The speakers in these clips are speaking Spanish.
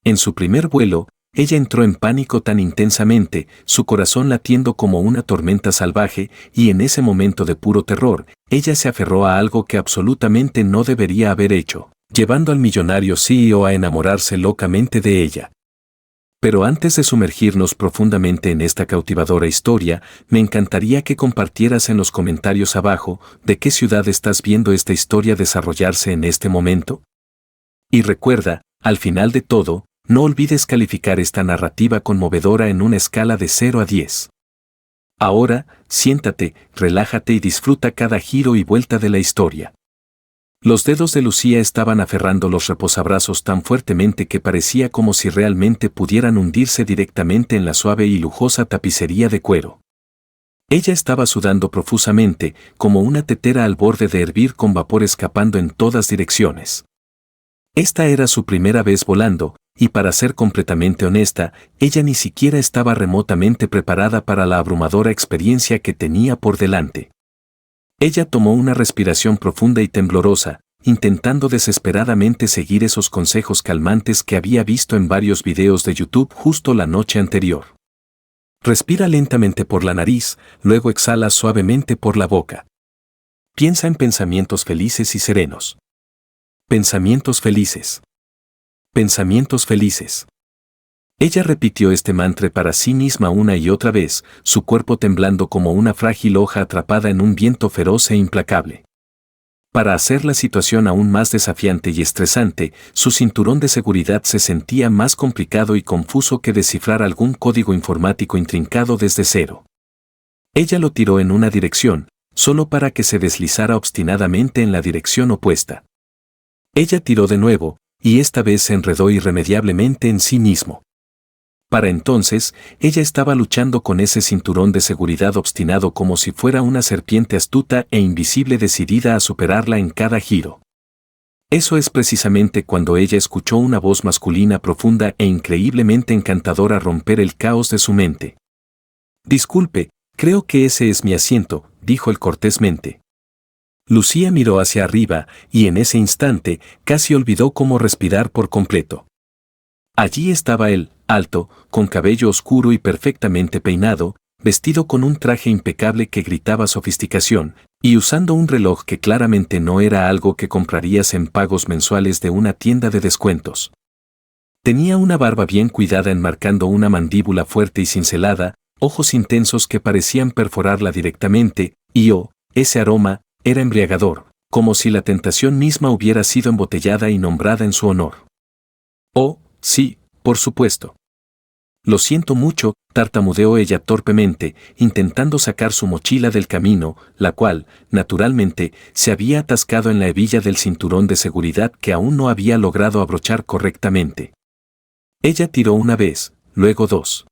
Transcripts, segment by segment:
En su primer vuelo, ella entró en pánico tan intensamente, su corazón latiendo como una tormenta salvaje, y en ese momento de puro terror, ella se aferró a algo que absolutamente no debería haber hecho, llevando al millonario CEO a enamorarse locamente de ella. Pero antes de sumergirnos profundamente en esta cautivadora historia, me encantaría que compartieras en los comentarios abajo de qué ciudad estás viendo esta historia desarrollarse en este momento. Y recuerda, al final de todo, no olvides calificar esta narrativa conmovedora en una escala de 0 a 10. Ahora, siéntate, relájate y disfruta cada giro y vuelta de la historia. Los dedos de Lucía estaban aferrando los reposabrazos tan fuertemente que parecía como si realmente pudieran hundirse directamente en la suave y lujosa tapicería de cuero. Ella estaba sudando profusamente, como una tetera al borde de hervir con vapor escapando en todas direcciones. Esta era su primera vez volando, y para ser completamente honesta, ella ni siquiera estaba remotamente preparada para la abrumadora experiencia que tenía por delante. Ella tomó una respiración profunda y temblorosa, intentando desesperadamente seguir esos consejos calmantes que había visto en varios videos de YouTube justo la noche anterior. Respira lentamente por la nariz, luego exhala suavemente por la boca. Piensa en pensamientos felices y serenos. Pensamientos felices. Pensamientos felices. Ella repitió este mantra para sí misma una y otra vez, su cuerpo temblando como una frágil hoja atrapada en un viento feroz e implacable. Para hacer la situación aún más desafiante y estresante, su cinturón de seguridad se sentía más complicado y confuso que descifrar algún código informático intrincado desde cero. Ella lo tiró en una dirección, solo para que se deslizara obstinadamente en la dirección opuesta. Ella tiró de nuevo, y esta vez se enredó irremediablemente en sí mismo. Para entonces, ella estaba luchando con ese cinturón de seguridad obstinado como si fuera una serpiente astuta e invisible decidida a superarla en cada giro. Eso es precisamente cuando ella escuchó una voz masculina profunda e increíblemente encantadora romper el caos de su mente. «Disculpe, creo que ese es mi asiento», dijo él cortésmente. Lucía miró hacia arriba y en ese instante casi olvidó cómo respirar por completo. Allí estaba él, alto, con cabello oscuro y perfectamente peinado, vestido con un traje impecable que gritaba sofisticación, y usando un reloj que claramente no era algo que comprarías en pagos mensuales de una tienda de descuentos. Tenía una barba bien cuidada enmarcando una mandíbula fuerte y cincelada, ojos intensos que parecían perforarla directamente, y ese aroma, era embriagador, como si la tentación misma hubiera sido embotellada y nombrada en su honor. «Oh, sí, por supuesto». «Lo siento mucho», tartamudeó ella torpemente, intentando sacar su mochila del camino, la cual, naturalmente, se había atascado en la hebilla del cinturón de seguridad que aún no había logrado abrochar correctamente. Ella tiró una vez, luego dos.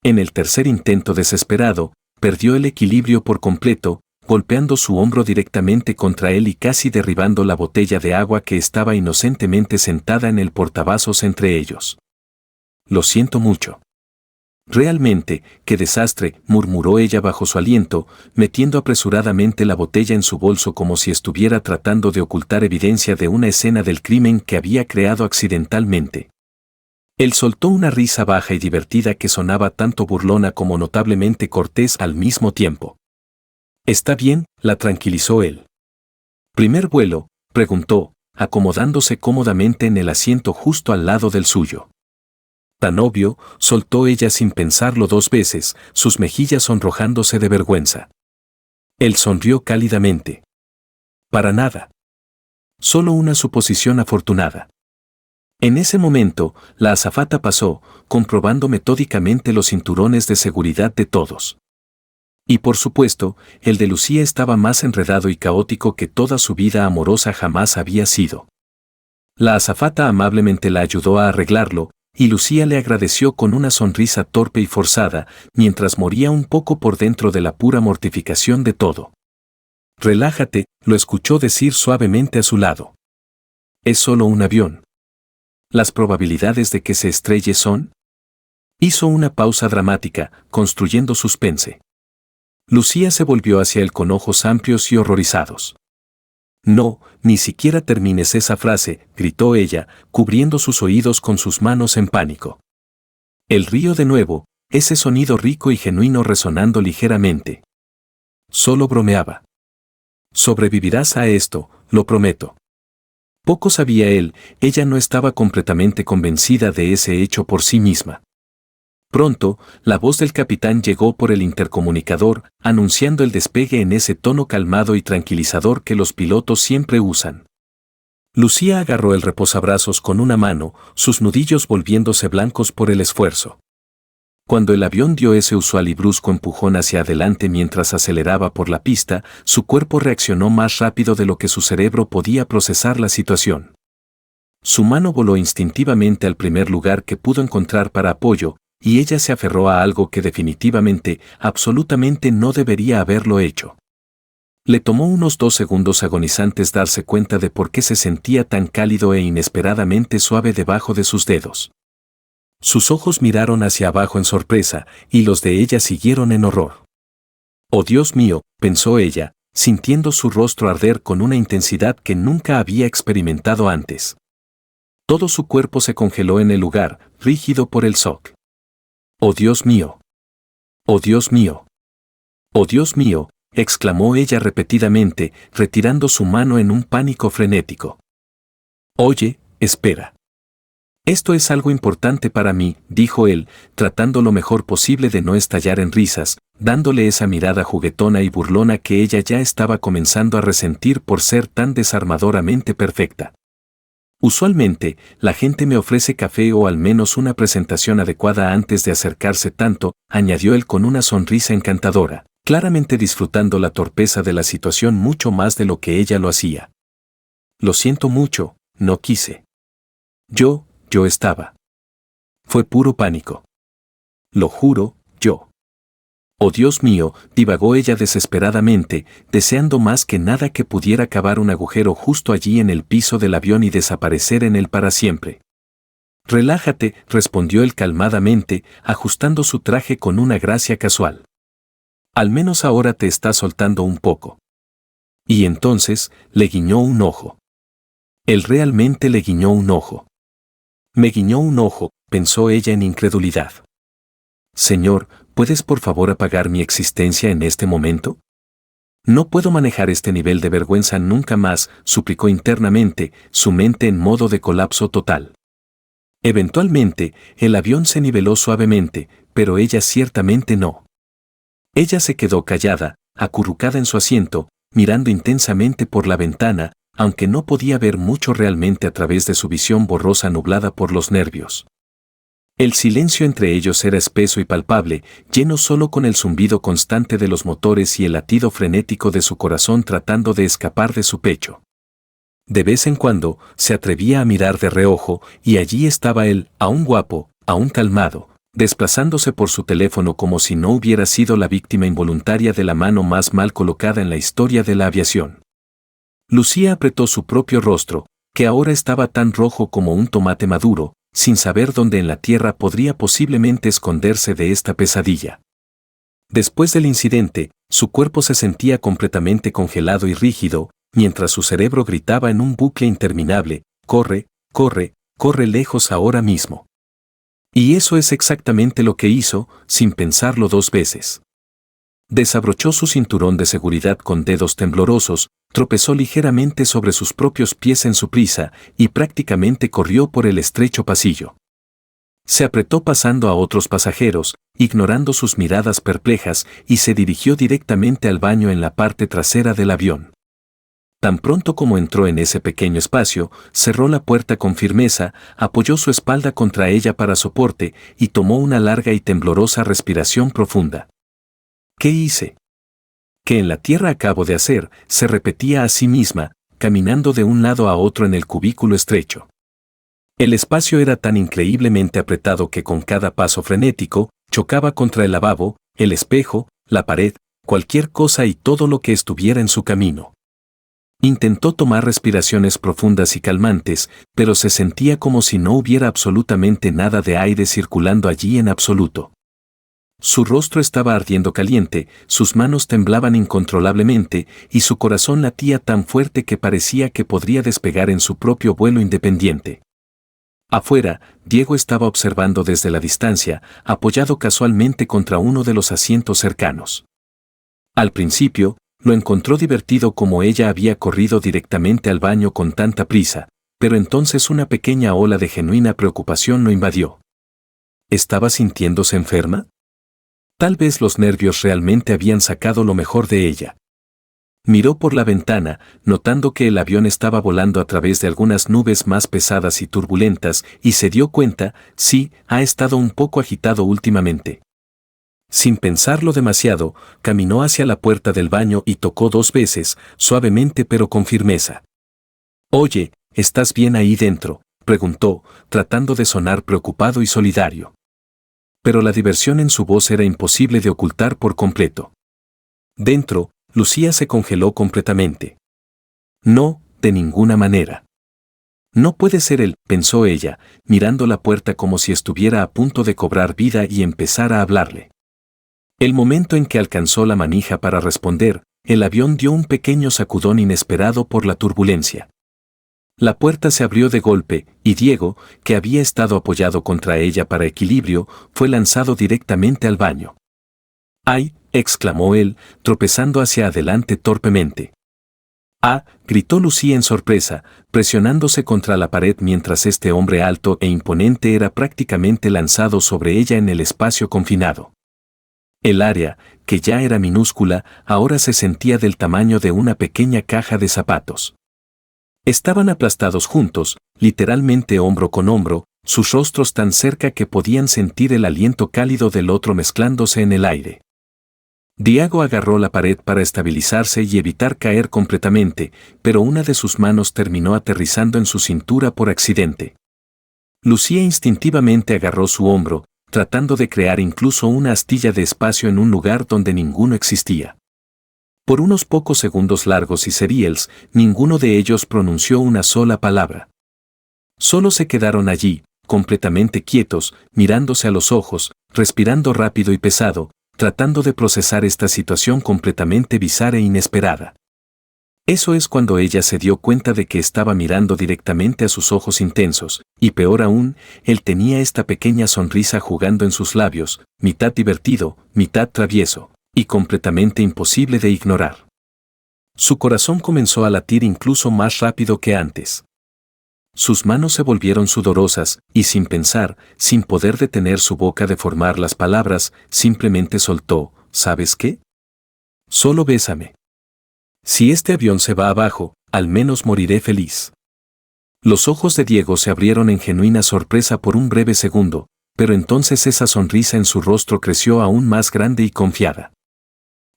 En el tercer intento desesperado, perdió el equilibrio por completo, golpeando su hombro directamente contra él y casi derribando la botella de agua que estaba inocentemente sentada en el portavasos entre ellos. «Lo siento mucho». «Realmente, qué desastre», murmuró ella bajo su aliento, metiendo apresuradamente la botella en su bolso como si estuviera tratando de ocultar evidencia de una escena del crimen que había creado accidentalmente. Él soltó una risa baja y divertida que sonaba tanto burlona como notablemente cortés al mismo tiempo. «Está bien», la tranquilizó él. «¿Primer vuelo?», preguntó, acomodándose cómodamente en el asiento justo al lado del suyo. «Tan obvio», soltó ella sin pensarlo dos veces, sus mejillas sonrojándose de vergüenza. Él sonrió cálidamente. «Para nada. Solo una suposición afortunada». En ese momento, la azafata pasó, comprobando metódicamente los cinturones de seguridad de todos. Y por supuesto, el de Lucía estaba más enredado y caótico que toda su vida amorosa jamás había sido. La azafata amablemente la ayudó a arreglarlo, y Lucía le agradeció con una sonrisa torpe y forzada, mientras moría un poco por dentro de la pura mortificación de todo. «Relájate», lo escuchó decir suavemente a su lado. «Es solo un avión. ¿Las probabilidades de que se estrelle son?» Hizo una pausa dramática, construyendo suspense. Lucía se volvió hacia él con ojos amplios y horrorizados. No, ni siquiera termines esa frase, gritó ella, cubriendo sus oídos con sus manos en pánico. El río de nuevo, ese sonido rico y genuino resonando ligeramente. Solo bromeaba. Sobrevivirás a esto, lo prometo. Poco sabía él, ella no estaba completamente convencida de ese hecho por sí misma. Pronto, la voz del capitán llegó por el intercomunicador, anunciando el despegue en ese tono calmado y tranquilizador que los pilotos siempre usan. Lucía agarró el reposabrazos con una mano, sus nudillos volviéndose blancos por el esfuerzo. Cuando el avión dio ese usual y brusco empujón hacia adelante mientras aceleraba por la pista, su cuerpo reaccionó más rápido de lo que su cerebro podía procesar la situación. Su mano voló instintivamente al primer lugar que pudo encontrar para apoyo, y ella se aferró a algo que definitivamente, absolutamente no debería haberlo hecho. Le tomó unos 2 segundos agonizantes darse cuenta de por qué se sentía tan cálido e inesperadamente suave debajo de sus dedos. Sus ojos miraron hacia abajo en sorpresa, y los de ella siguieron en horror. «Oh Dios mío», pensó ella, sintiendo su rostro arder con una intensidad que nunca había experimentado antes. Todo su cuerpo se congeló en el lugar, rígido por el shock. «¡Oh Dios mío! ¡Oh Dios mío! ¡Oh Dios mío!», exclamó ella repetidamente, retirando su mano en un pánico frenético. «Oye, espera. Esto es algo importante para mí», dijo él, tratando lo mejor posible de no estallar en risas, dándole esa mirada juguetona y burlona que ella ya estaba comenzando a resentir por ser tan desarmadoramente perfecta. «Usualmente, la gente me ofrece café o al menos una presentación adecuada antes de acercarse tanto», añadió él con una sonrisa encantadora, claramente disfrutando la torpeza de la situación mucho más de lo que ella lo hacía. «Lo siento mucho, no quise. Yo estaba. Fue puro pánico. Lo juro, yo». «Oh Dios mío», divagó ella desesperadamente, deseando más que nada que pudiera cavar un agujero justo allí en el piso del avión y desaparecer en él para siempre. «Relájate», respondió él calmadamente, ajustando su traje con una gracia casual. «Al menos ahora te está soltando un poco». Y entonces, le guiñó un ojo. Él realmente le guiñó un ojo. «Me guiñó un ojo», pensó ella en incredulidad. «Señor, ¿puedes por favor apagar mi existencia en este momento? No puedo manejar este nivel de vergüenza nunca más», suplicó internamente, su mente en modo de colapso total. Eventualmente, el avión se niveló suavemente, pero ella ciertamente no. Ella se quedó callada, acurrucada en su asiento, mirando intensamente por la ventana, aunque no podía ver mucho realmente a través de su visión borrosa nublada por los nervios. El silencio entre ellos era espeso y palpable, lleno solo con el zumbido constante de los motores y el latido frenético de su corazón tratando de escapar de su pecho. De vez en cuando, se atrevía a mirar de reojo, y allí estaba él, aún guapo, aún calmado, desplazándose por su teléfono como si no hubiera sido la víctima involuntaria de la mano más mal colocada en la historia de la aviación. Lucía apretó su propio rostro, que ahora estaba tan rojo como un tomate maduro, sin saber dónde en la tierra podría posiblemente esconderse de esta pesadilla. Después del incidente, su cuerpo se sentía completamente congelado y rígido, mientras su cerebro gritaba en un bucle interminable: «Corre, corre, corre lejos ahora mismo». Y eso es exactamente lo que hizo, sin pensarlo 2 veces. Desabrochó su cinturón de seguridad con dedos temblorosos, tropezó ligeramente sobre sus propios pies en su prisa, y prácticamente corrió por el estrecho pasillo. Se apretó pasando a otros pasajeros, ignorando sus miradas perplejas, y se dirigió directamente al baño en la parte trasera del avión. Tan pronto como entró en ese pequeño espacio, cerró la puerta con firmeza, apoyó su espalda contra ella para soporte, y tomó una larga y temblorosa respiración profunda. «¿Qué hice? ¿Qué en la tierra acabo de hacer?», se repetía a sí misma, caminando de un lado a otro en el cubículo estrecho. El espacio era tan increíblemente apretado que con cada paso frenético, chocaba contra el lavabo, el espejo, la pared, cualquier cosa y todo lo que estuviera en su camino. Intentó tomar respiraciones profundas y calmantes, pero se sentía como si no hubiera absolutamente nada de aire circulando allí en absoluto. Su rostro estaba ardiendo caliente, sus manos temblaban incontrolablemente y su corazón latía tan fuerte que parecía que podría despegar en su propio vuelo independiente. Afuera, Diego estaba observando desde la distancia, apoyado casualmente contra uno de los asientos cercanos. Al principio, lo encontró divertido como ella había corrido directamente al baño con tanta prisa, pero entonces una pequeña ola de genuina preocupación lo invadió. ¿Estaba sintiéndose enferma? Tal vez los nervios realmente habían sacado lo mejor de ella. Miró por la ventana, notando que el avión estaba volando a través de algunas nubes más pesadas y turbulentas, y se dio cuenta, sí, ha estado un poco agitado últimamente. Sin pensarlo demasiado, caminó hacia la puerta del baño y tocó 2 veces, suavemente pero con firmeza. «Oye, ¿estás bien ahí dentro?», preguntó, tratando de sonar preocupado y solidario. Pero la diversión en su voz era imposible de ocultar por completo. Dentro, Lucía se congeló completamente. No, de ninguna manera. No puede ser él, pensó ella, mirando la puerta como si estuviera a punto de cobrar vida y empezar a hablarle. El momento en que alcanzó la manija para responder, el avión dio un pequeño sacudón inesperado por la turbulencia. La puerta se abrió de golpe, y Diego, que había estado apoyado contra ella para equilibrio, fue lanzado directamente al baño. «¡Ay!», exclamó él, tropezando hacia adelante torpemente. «¡Ah!», gritó Lucía en sorpresa, presionándose contra la pared mientras este hombre alto e imponente era prácticamente lanzado sobre ella en el espacio confinado. El área, que ya era minúscula, ahora se sentía del tamaño de una pequeña caja de zapatos. Estaban aplastados juntos, literalmente hombro con hombro, sus rostros tan cerca que podían sentir el aliento cálido del otro mezclándose en el aire. Diego agarró la pared para estabilizarse y evitar caer completamente, pero una de sus manos terminó aterrizando en su cintura por accidente. Lucía instintivamente agarró su hombro, tratando de crear incluso una astilla de espacio en un lugar donde ninguno existía. Por unos pocos segundos largos y seriales, ninguno de ellos pronunció una sola palabra. Solo se quedaron allí, completamente quietos, mirándose a los ojos, respirando rápido y pesado, tratando de procesar esta situación completamente bizarra e inesperada. Eso es cuando ella se dio cuenta de que estaba mirando directamente a sus ojos intensos, y peor aún, él tenía esta pequeña sonrisa jugando en sus labios, mitad divertido, mitad travieso, y completamente imposible de ignorar. Su corazón comenzó a latir incluso más rápido que antes. Sus manos se volvieron sudorosas, y sin pensar, sin poder detener su boca de formar las palabras, simplemente soltó, ¿sabes qué? Solo bésame. Si este avión se va abajo, al menos moriré feliz. Los ojos de Diego se abrieron en genuina sorpresa por un breve segundo, pero entonces esa sonrisa en su rostro creció aún más grande y confiada.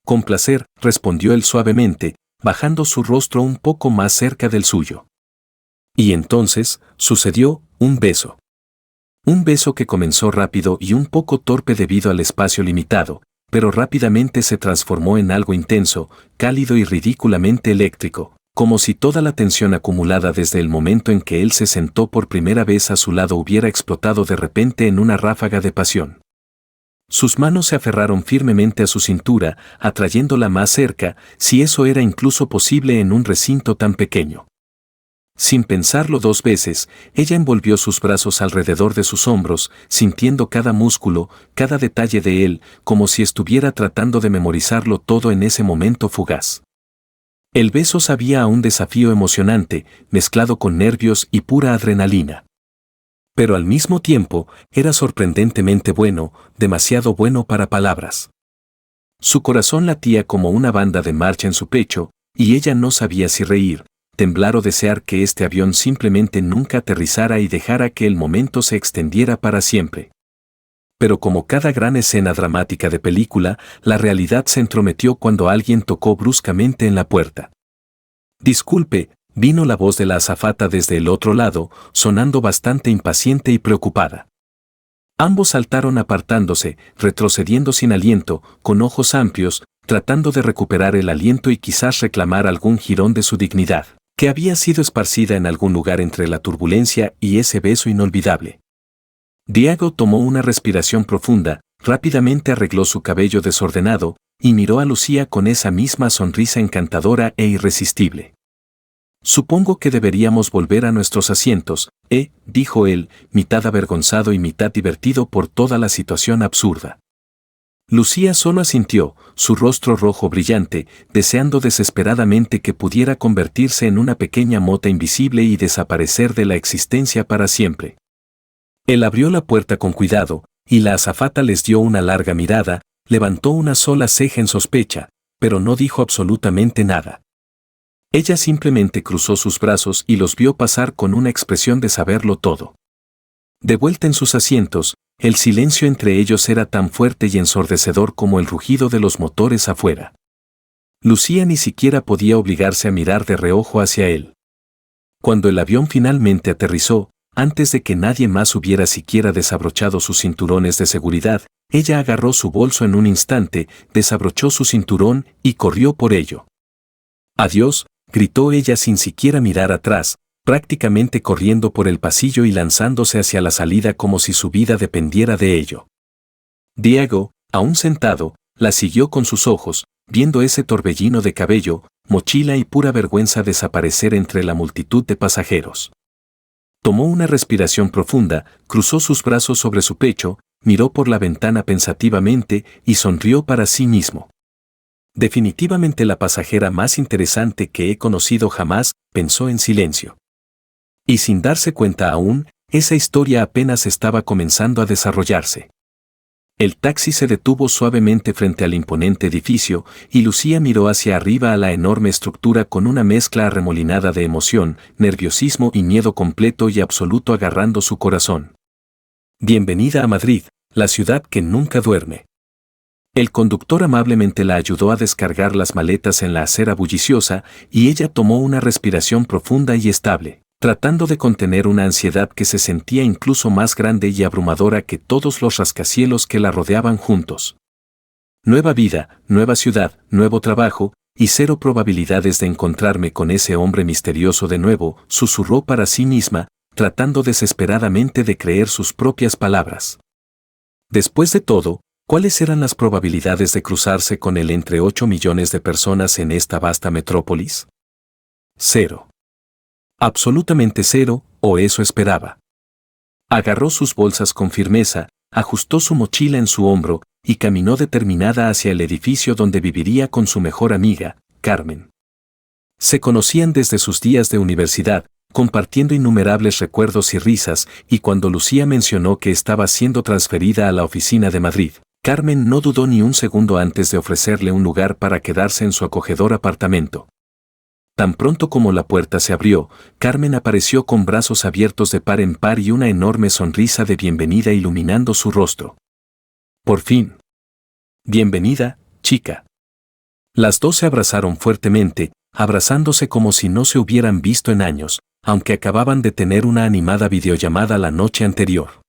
Con placer, respondió él suavemente, bajando su rostro un poco más cerca del suyo. Y entonces, sucedió, un beso. Un beso que comenzó rápido y un poco torpe debido al espacio limitado, pero rápidamente se transformó en algo intenso, cálido y ridículamente eléctrico, como si toda la tensión acumulada desde el momento en que él se sentó por primera vez a su lado hubiera explotado de repente en una ráfaga de pasión. Sus manos se aferraron firmemente a su cintura, atrayéndola más cerca, si eso era incluso posible en un recinto tan pequeño. Sin pensarlo 2 veces, ella envolvió sus brazos alrededor de sus hombros, sintiendo cada músculo, cada detalle de él, como si estuviera tratando de memorizarlo todo en ese momento fugaz. El beso sabía a un desafío emocionante, mezclado con nervios y pura adrenalina. Pero al mismo tiempo, era sorprendentemente bueno, demasiado bueno para palabras. Su corazón latía como una banda de marcha en su pecho, y ella no sabía si reír, temblar o desear que este avión simplemente nunca aterrizara y dejara que el momento se extendiera para siempre. Pero como cada gran escena dramática de película, la realidad se entrometió cuando alguien tocó bruscamente en la puerta. «Disculpe», vino la voz de la azafata desde el otro lado, sonando bastante impaciente y preocupada. Ambos saltaron apartándose, retrocediendo sin aliento, con ojos amplios, tratando de recuperar el aliento y quizás reclamar algún jirón de su dignidad, que había sido esparcida en algún lugar entre la turbulencia y ese beso inolvidable. Diego tomó una respiración profunda, rápidamente arregló su cabello desordenado y miró a Lucía con esa misma sonrisa encantadora e irresistible. «Supongo que deberíamos volver a nuestros asientos», dijo él, mitad avergonzado y mitad divertido por toda la situación absurda. Lucía solo asintió, su rostro rojo brillante, deseando desesperadamente que pudiera convertirse en una pequeña mota invisible y desaparecer de la existencia para siempre. Él abrió la puerta con cuidado, y la azafata les dio una larga mirada, levantó una sola ceja en sospecha, pero no dijo absolutamente nada. Ella simplemente cruzó sus brazos y los vio pasar con una expresión de saberlo todo. De vuelta en sus asientos, el silencio entre ellos era tan fuerte y ensordecedor como el rugido de los motores afuera. Lucía ni siquiera podía obligarse a mirar de reojo hacia él. Cuando el avión finalmente aterrizó, antes de que nadie más hubiera siquiera desabrochado sus cinturones de seguridad, ella agarró su bolso en un instante, desabrochó su cinturón y corrió por ello. «Adiós», gritó ella sin siquiera mirar atrás, prácticamente corriendo por el pasillo y lanzándose hacia la salida como si su vida dependiera de ello. Diego, aún sentado, la siguió con sus ojos, viendo ese torbellino de cabello, mochila y pura vergüenza desaparecer entre la multitud de pasajeros. Tomó una respiración profunda, cruzó sus brazos sobre su pecho, miró por la ventana pensativamente y sonrió para sí mismo. Definitivamente la pasajera más interesante que he conocido jamás, pensó en silencio. Y sin darse cuenta aún, esa historia apenas estaba comenzando a desarrollarse. El taxi se detuvo suavemente frente al imponente edificio y Lucía miró hacia arriba a la enorme estructura con una mezcla arremolinada de emoción, nerviosismo y miedo completo y absoluto agarrando su corazón. Bienvenida a Madrid, la ciudad que nunca duerme. El conductor amablemente la ayudó a descargar las maletas en la acera bulliciosa y ella tomó una respiración profunda y estable, tratando de contener una ansiedad que se sentía incluso más grande y abrumadora que todos los rascacielos que la rodeaban juntos. Nueva vida, nueva ciudad, nuevo trabajo, y cero probabilidades de encontrarme con ese hombre misterioso de nuevo, susurró para sí misma, tratando desesperadamente de creer sus propias palabras. Después de todo, ¿cuáles eran las probabilidades de cruzarse con él entre 8 millones de personas en esta vasta metrópolis? 0. Absolutamente 0, o eso esperaba. Agarró sus bolsas con firmeza, ajustó su mochila en su hombro y caminó determinada hacia el edificio donde viviría con su mejor amiga, Carmen. Se conocían desde sus días de universidad, compartiendo innumerables recuerdos y risas, y cuando Lucía mencionó que estaba siendo transferida a la oficina de Madrid, Carmen no dudó ni un segundo antes de ofrecerle un lugar para quedarse en su acogedor apartamento. Tan pronto como la puerta se abrió, Carmen apareció con brazos abiertos de par en par y una enorme sonrisa de bienvenida iluminando su rostro. Por fin. Bienvenida, chica. Las dos se abrazaron fuertemente, abrazándose como si no se hubieran visto en años, aunque acababan de tener una animada videollamada la noche anterior.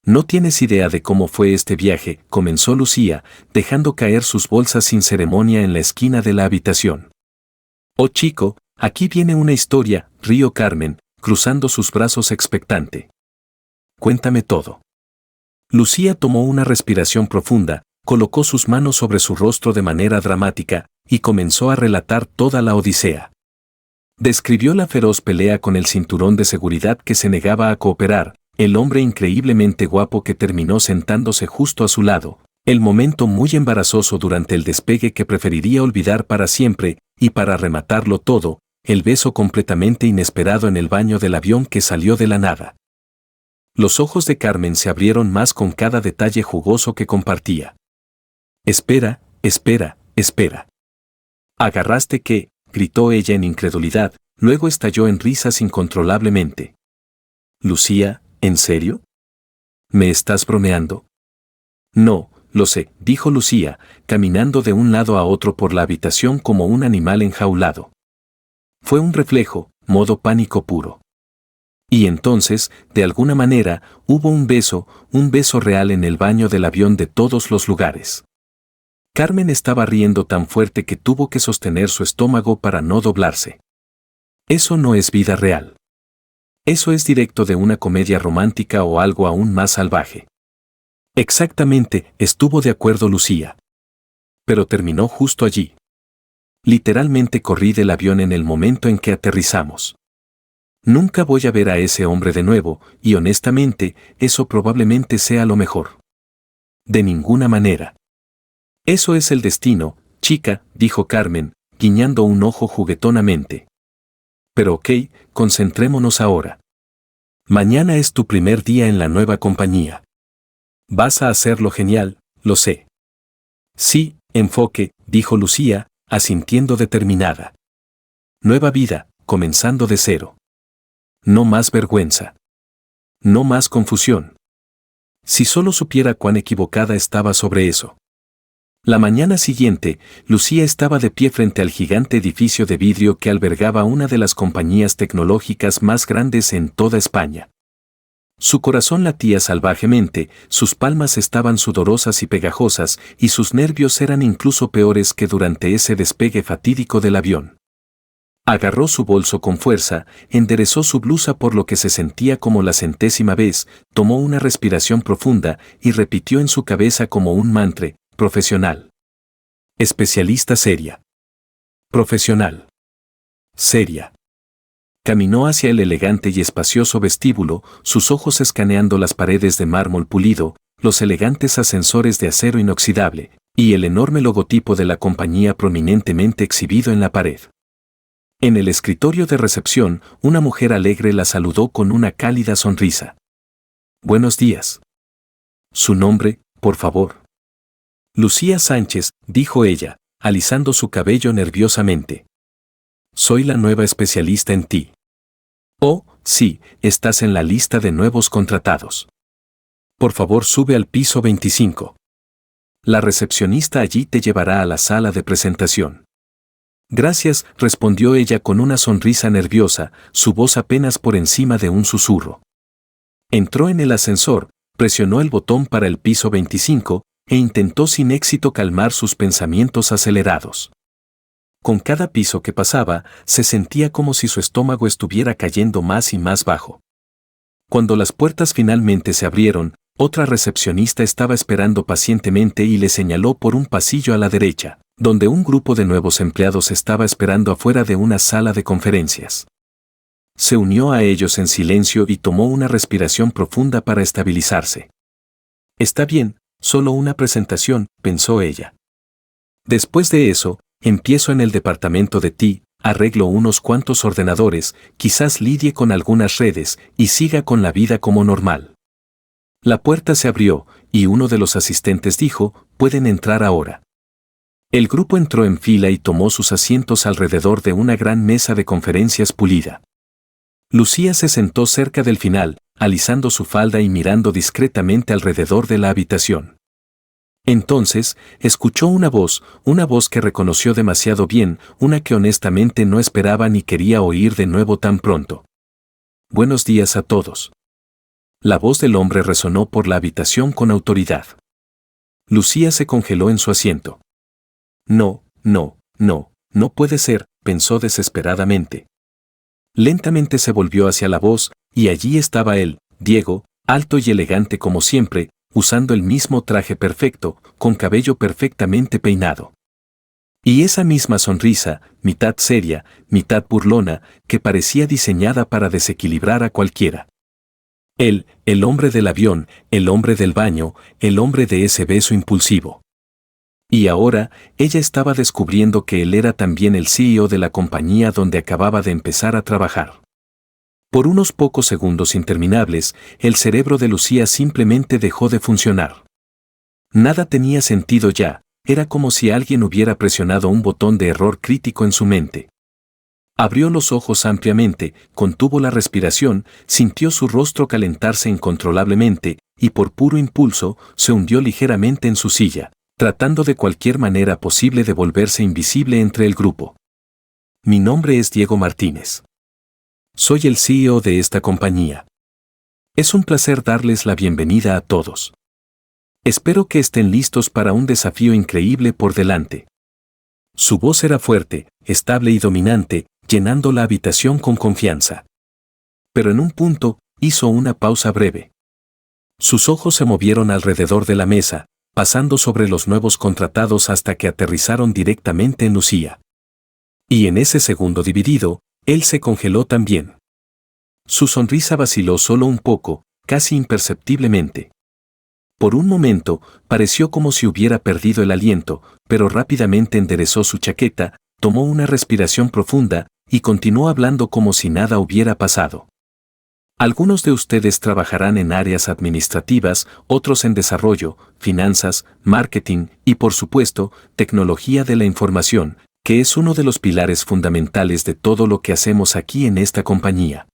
«No tienes idea de cómo fue este viaje», comenzó Lucía, dejando caer sus bolsas sin ceremonia en la esquina de la habitación. «Oh chico, aquí viene una historia», rió Carmen, cruzando sus brazos expectante. «Cuéntame todo». Lucía tomó una respiración profunda, colocó sus manos sobre su rostro de manera dramática, y comenzó a relatar toda la odisea. Describió la feroz pelea con el cinturón de seguridad que se negaba a cooperar, el hombre increíblemente guapo que terminó sentándose justo a su lado, el momento muy embarazoso durante el despegue que preferiría olvidar para siempre, y para rematarlo todo, el beso completamente inesperado en el baño del avión que salió de la nada. Los ojos de Carmen se abrieron más con cada detalle jugoso que compartía. «Espera, espera, espera. ¿Agarraste qué?», gritó ella en incredulidad, luego estalló en risas incontrolablemente. «Lucía, ¿en serio? ¿Me estás bromeando?» «No, lo sé», dijo Lucía, caminando de un lado a otro por la habitación como un animal enjaulado. Fue un reflejo, modo pánico puro. Y entonces, de alguna manera, hubo un beso real en el baño del avión de todos los lugares. Carmen estaba riendo tan fuerte que tuvo que sostener su estómago para no doblarse. Eso no es vida real. Eso es directo de una comedia romántica o algo aún más salvaje. Exactamente, estuvo de acuerdo Lucía. Pero terminó justo allí. Literalmente corrí del avión en el momento en que aterrizamos. Nunca voy a ver a ese hombre de nuevo, y honestamente, eso probablemente sea lo mejor. De ninguna manera. Eso es el destino, chica, dijo Carmen, guiñando un ojo juguetonamente. Pero ok, concentrémonos ahora. Mañana es tu primer día en la nueva compañía. Vas a hacerlo genial, lo sé. Sí, enfoque, dijo Lucía, asintiendo determinada. Nueva vida, comenzando de cero. No más vergüenza. No más confusión. Si solo supiera cuán equivocada estaba sobre eso. La mañana siguiente, Lucía estaba de pie frente al gigante edificio de vidrio que albergaba una de las compañías tecnológicas más grandes en toda España. Su corazón latía salvajemente, sus palmas estaban sudorosas y pegajosas, y sus nervios eran incluso peores que durante ese despegue fatídico del avión. Agarró su bolso con fuerza, enderezó su blusa por lo que se sentía como la 100ª vez, tomó una respiración profunda y repitió en su cabeza como un mantra: profesional. Especialista seria. Profesional. Seria. Caminó hacia el elegante y espacioso vestíbulo, sus ojos escaneando las paredes de mármol pulido, los elegantes ascensores de acero inoxidable, y el enorme logotipo de la compañía prominentemente exhibido en la pared. En el escritorio de recepción, una mujer alegre la saludó con una cálida sonrisa. Buenos días. Su nombre, por favor. Lucía Sánchez, dijo ella, alisando su cabello nerviosamente. Soy la nueva especialista en ti. Oh, sí, estás en la lista de nuevos contratados. Por favor, sube al piso 25. La recepcionista allí te llevará a la sala de presentación. Gracias, respondió ella con una sonrisa nerviosa, su voz apenas por encima de un susurro. Entró en el ascensor, presionó el botón para el piso 25, e intentó sin éxito calmar sus pensamientos acelerados. Con cada piso que pasaba, se sentía como si su estómago estuviera cayendo más y más bajo. Cuando las puertas finalmente se abrieron, otra recepcionista estaba esperando pacientemente y le señaló por un pasillo a la derecha, donde un grupo de nuevos empleados estaba esperando afuera de una sala de conferencias. Se unió a ellos en silencio y tomó una respiración profunda para estabilizarse. Está bien, solo una presentación, pensó ella. Después de eso, empiezo en el departamento de TI, arreglo unos cuantos ordenadores, quizás lidie con algunas redes y siga con la vida como normal. La puerta se abrió y uno de los asistentes dijo: pueden entrar ahora. El grupo entró en fila y tomó sus asientos alrededor de una gran mesa de conferencias pulida. Lucía se sentó cerca del final, alisando su falda y mirando discretamente alrededor de la habitación. Entonces, escuchó una voz que reconoció demasiado bien, una que honestamente no esperaba ni quería oír de nuevo tan pronto. Buenos días a todos. La voz del hombre resonó por la habitación con autoridad. Lucía se congeló en su asiento. No puede ser, pensó desesperadamente. Lentamente se volvió hacia la voz, y allí estaba él, Diego, alto y elegante como siempre, usando el mismo traje perfecto, con cabello perfectamente peinado. Y esa misma sonrisa, mitad seria, mitad burlona, que parecía diseñada para desequilibrar a cualquiera. Él, el hombre del avión, el hombre del baño, el hombre de ese beso impulsivo. Y ahora, ella estaba descubriendo que él era también el CEO de la compañía donde acababa de empezar a trabajar. Por unos pocos segundos interminables, el cerebro de Lucía simplemente dejó de funcionar. Nada tenía sentido ya, era como si alguien hubiera presionado un botón de error crítico en su mente. Abrió los ojos ampliamente, contuvo la respiración, sintió su rostro calentarse incontrolablemente, y por puro impulso, se hundió ligeramente en su silla, tratando de cualquier manera posible de volverse invisible entre el grupo. Mi nombre es Diego Martínez. Soy el CEO de esta compañía. Es un placer darles la bienvenida a todos. Espero que estén listos para un desafío increíble por delante. Su voz era fuerte, estable y dominante, llenando la habitación con confianza. Pero en un punto, hizo una pausa breve. Sus ojos se movieron alrededor de la mesa, pasando sobre los nuevos contratados hasta que aterrizaron directamente en Lucía. Y en ese segundo dividido, él se congeló también. Su sonrisa vaciló solo un poco, casi imperceptiblemente. Por un momento, pareció como si hubiera perdido el aliento, pero rápidamente enderezó su chaqueta, tomó una respiración profunda y continuó hablando como si nada hubiera pasado. Algunos de ustedes trabajarán en áreas administrativas, otros en desarrollo, finanzas, marketing y, por supuesto, tecnología de la información, que es uno de los pilares fundamentales de todo lo que hacemos aquí en esta compañía.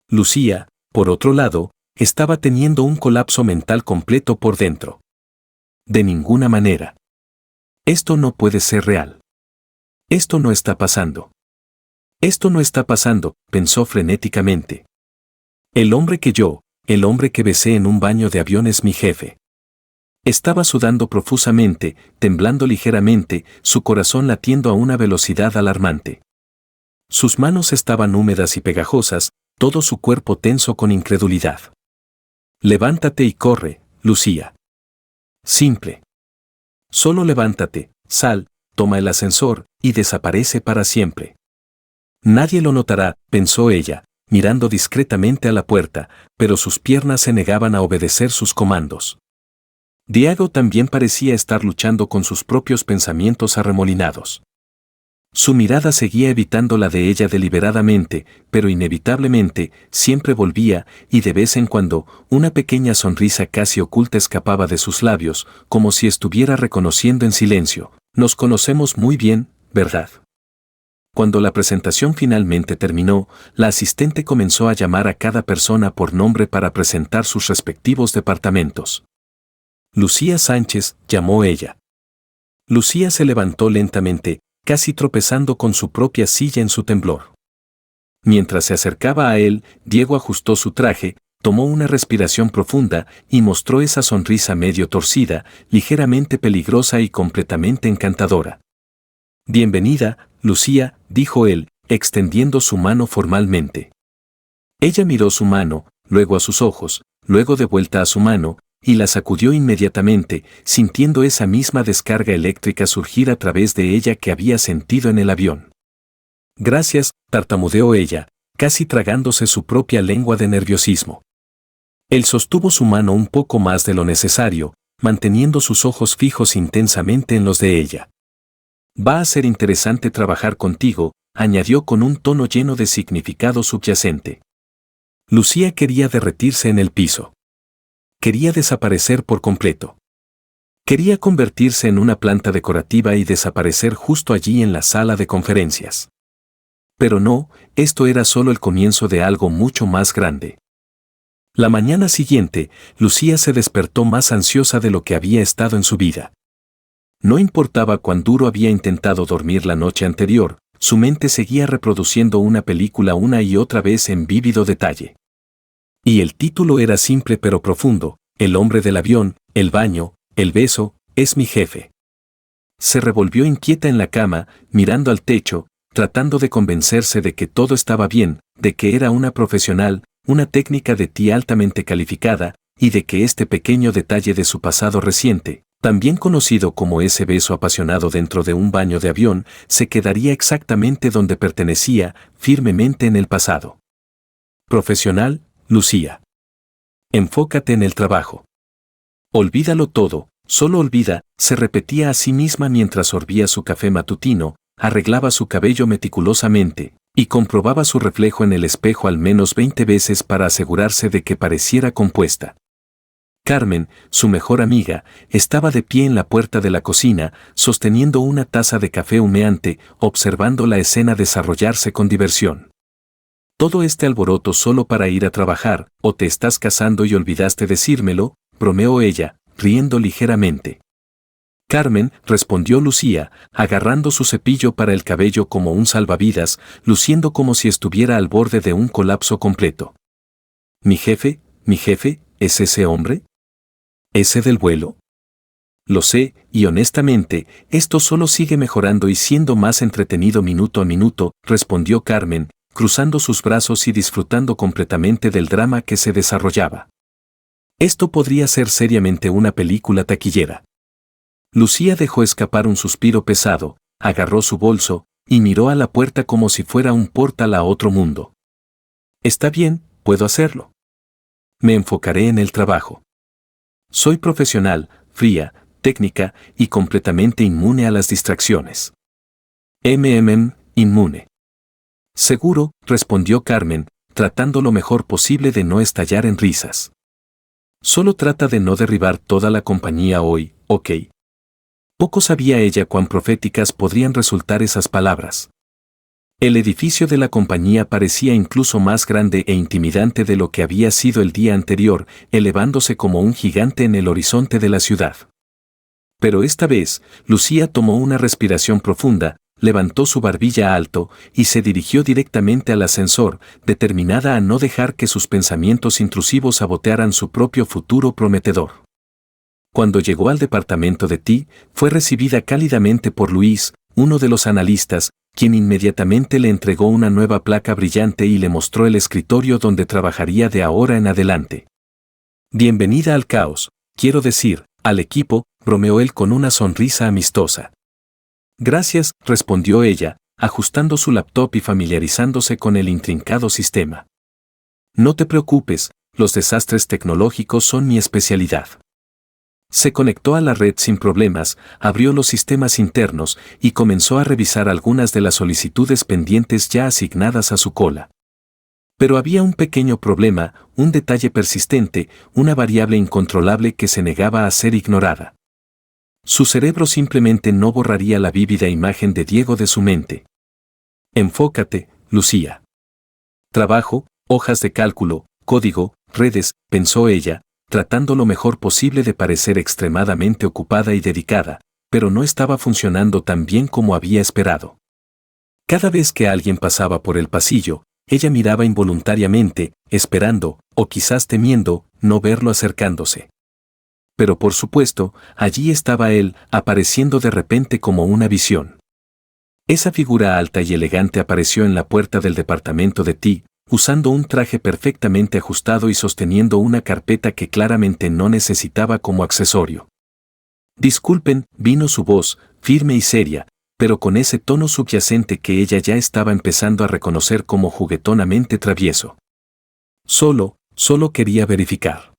Lucía, por otro lado, estaba teniendo un colapso mental completo por dentro. De ninguna manera. Esto no puede ser real. Esto no está pasando. Esto no está pasando, pensó frenéticamente. El hombre que besé en un baño de avión es mi jefe. Estaba sudando profusamente, temblando ligeramente, su corazón latiendo a una velocidad alarmante. Sus manos estaban húmedas y pegajosas, todo su cuerpo tenso con incredulidad. Levántate y corre, Lucía. Simple. Solo levántate, sal, toma el ascensor y desaparece para siempre. Nadie lo notará, pensó ella, mirando discretamente a la puerta, pero sus piernas se negaban a obedecer sus comandos. Diego también parecía estar luchando con sus propios pensamientos arremolinados. Su mirada seguía evitando la de ella deliberadamente, pero inevitablemente siempre volvía, y de vez en cuando, una pequeña sonrisa casi oculta escapaba de sus labios, como si estuviera reconociendo en silencio: nos conocemos muy bien, ¿verdad? Cuando la presentación finalmente terminó, la asistente comenzó a llamar a cada persona por nombre para presentar sus respectivos departamentos. Lucía Sánchez, llamó ella. Lucía se levantó lentamente, casi tropezando con su propia silla en su temblor. Mientras se acercaba a él, Diego ajustó su traje, tomó una respiración profunda y mostró esa sonrisa medio torcida, ligeramente peligrosa y completamente encantadora. Bienvenida, Lucía, dijo él, extendiendo su mano formalmente. Ella miró su mano, luego a sus ojos, luego de vuelta a su mano, y la sacudió inmediatamente, sintiendo esa misma descarga eléctrica surgir a través de ella que había sentido en el avión. Gracias, tartamudeó ella, casi tragándose su propia lengua de nerviosismo. Él sostuvo su mano un poco más de lo necesario, manteniendo sus ojos fijos intensamente en los de ella. Va a ser interesante trabajar contigo, añadió con un tono lleno de significado subyacente. Lucía quería derretirse en el piso. Quería desaparecer por completo. Quería convertirse en una planta decorativa y desaparecer justo allí en la sala de conferencias. Pero no, esto era solo el comienzo de algo mucho más grande. La mañana siguiente, Lucía se despertó más ansiosa de lo que había estado en su vida. No importaba cuán duro había intentado dormir la noche anterior, su mente seguía reproduciendo una película una y otra vez en vívido detalle. Y el título era simple pero profundo: el hombre del avión, el baño, el beso, es mi jefe. Se revolvió inquieta en la cama, mirando al techo, tratando de convencerse de que todo estaba bien, de que era una profesional, una técnica de TI altamente calificada, y de que este pequeño detalle de su pasado reciente, también conocido como ese beso apasionado dentro de un baño de avión, se quedaría exactamente donde pertenecía, firmemente en el pasado. Profesional, Lucía. Enfócate en el trabajo. Olvídalo todo, solo olvida, se repetía a sí misma mientras sorbía su café matutino, arreglaba su cabello meticulosamente, y comprobaba su reflejo en el espejo al menos 20 veces para asegurarse de que pareciera compuesta. Carmen, su mejor amiga, estaba de pie en la puerta de la cocina, sosteniendo una taza de café humeante, observando la escena desarrollarse con diversión. Todo este alboroto solo para ir a trabajar, ¿o te estás casando y olvidaste decírmelo?, bromeó ella, riendo ligeramente. Carmen, respondió Lucía, agarrando su cepillo para el cabello como un salvavidas, luciendo como si estuviera al borde de un colapso completo. Mi jefe, ¿es ese hombre? ¿Ese del vuelo? Lo sé, y honestamente, esto solo sigue mejorando y siendo más entretenido minuto a minuto, respondió Carmen, cruzando sus brazos y disfrutando completamente del drama que se desarrollaba. Esto podría ser seriamente una película taquillera. Lucía dejó escapar un suspiro pesado, agarró su bolso y miró a la puerta como si fuera un portal a otro mundo. Está bien, puedo hacerlo. Me enfocaré en el trabajo. Soy profesional, fría, técnica y completamente inmune a las distracciones. Inmune. Seguro, respondió Carmen, tratando lo mejor posible de no estallar en risas. Solo trata de no derribar toda la compañía hoy, ¿ok? Poco sabía ella cuán proféticas podrían resultar esas palabras. El edificio de la compañía parecía incluso más grande e intimidante de lo que había sido el día anterior, elevándose como un gigante en el horizonte de la ciudad. Pero esta vez, Lucía tomó una respiración profunda, levantó su barbilla alto y se dirigió directamente al ascensor, determinada a no dejar que sus pensamientos intrusivos sabotearan su propio futuro prometedor. Cuando llegó al departamento de Ti, fue recibida cálidamente por Luis, uno de los analistas, quien inmediatamente le entregó una nueva placa brillante y le mostró el escritorio donde trabajaría de ahora en adelante. Bienvenida al caos, quiero decir, al equipo, bromeó él con una sonrisa amistosa. Gracias, respondió ella, ajustando su laptop y familiarizándose con el intrincado sistema. No te preocupes, los desastres tecnológicos son mi especialidad. Se conectó a la red sin problemas, abrió los sistemas internos y comenzó a revisar algunas de las solicitudes pendientes ya asignadas a su cola. Pero había un pequeño problema, un detalle persistente, una variable incontrolable que se negaba a ser ignorada. Su cerebro simplemente no borraría la vívida imagen de Diego de su mente. Enfócate, Lucía. Trabajo, hojas de cálculo, código, redes, pensó ella, tratando lo mejor posible de parecer extremadamente ocupada y dedicada, pero no estaba funcionando tan bien como había esperado. Cada vez que alguien pasaba por el pasillo, ella miraba involuntariamente, esperando, o quizás temiendo, no verlo acercándose. Pero por supuesto, allí estaba él, apareciendo de repente como una visión. Esa figura alta y elegante apareció en la puerta del departamento de Ti, usando un traje perfectamente ajustado y sosteniendo una carpeta que claramente no necesitaba como accesorio. Disculpen, vino su voz, firme y seria, pero con ese tono subyacente que ella ya estaba empezando a reconocer como juguetonamente travieso. Solo quería verificar.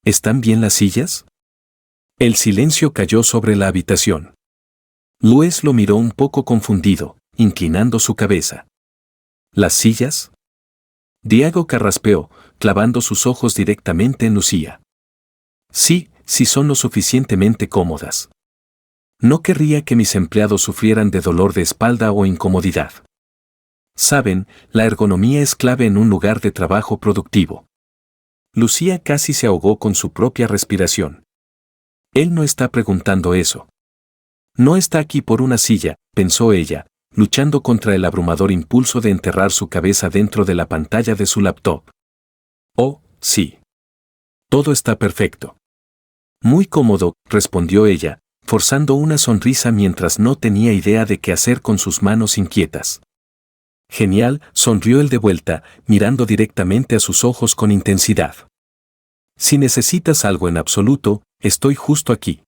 ¿Están bien las sillas? El silencio cayó sobre la habitación. Luis lo miró un poco confundido, inclinando su cabeza. ¿Las sillas? Diego carraspeó, clavando sus ojos directamente en Lucía. Sí son lo suficientemente cómodas. No querría que mis empleados sufrieran de dolor de espalda o incomodidad. Saben, la ergonomía es clave en un lugar de trabajo productivo. Lucía casi se ahogó con su propia respiración. Él no está preguntando eso. No está aquí por una silla, pensó ella, luchando contra el abrumador impulso de enterrar su cabeza dentro de la pantalla de su laptop. Oh, sí. Todo está perfecto. Muy cómodo, respondió ella, forzando una sonrisa mientras no tenía idea de qué hacer con sus manos inquietas. Genial, sonrió él de vuelta, mirando directamente a sus ojos con intensidad. Si necesitas algo en absoluto, estoy justo aquí.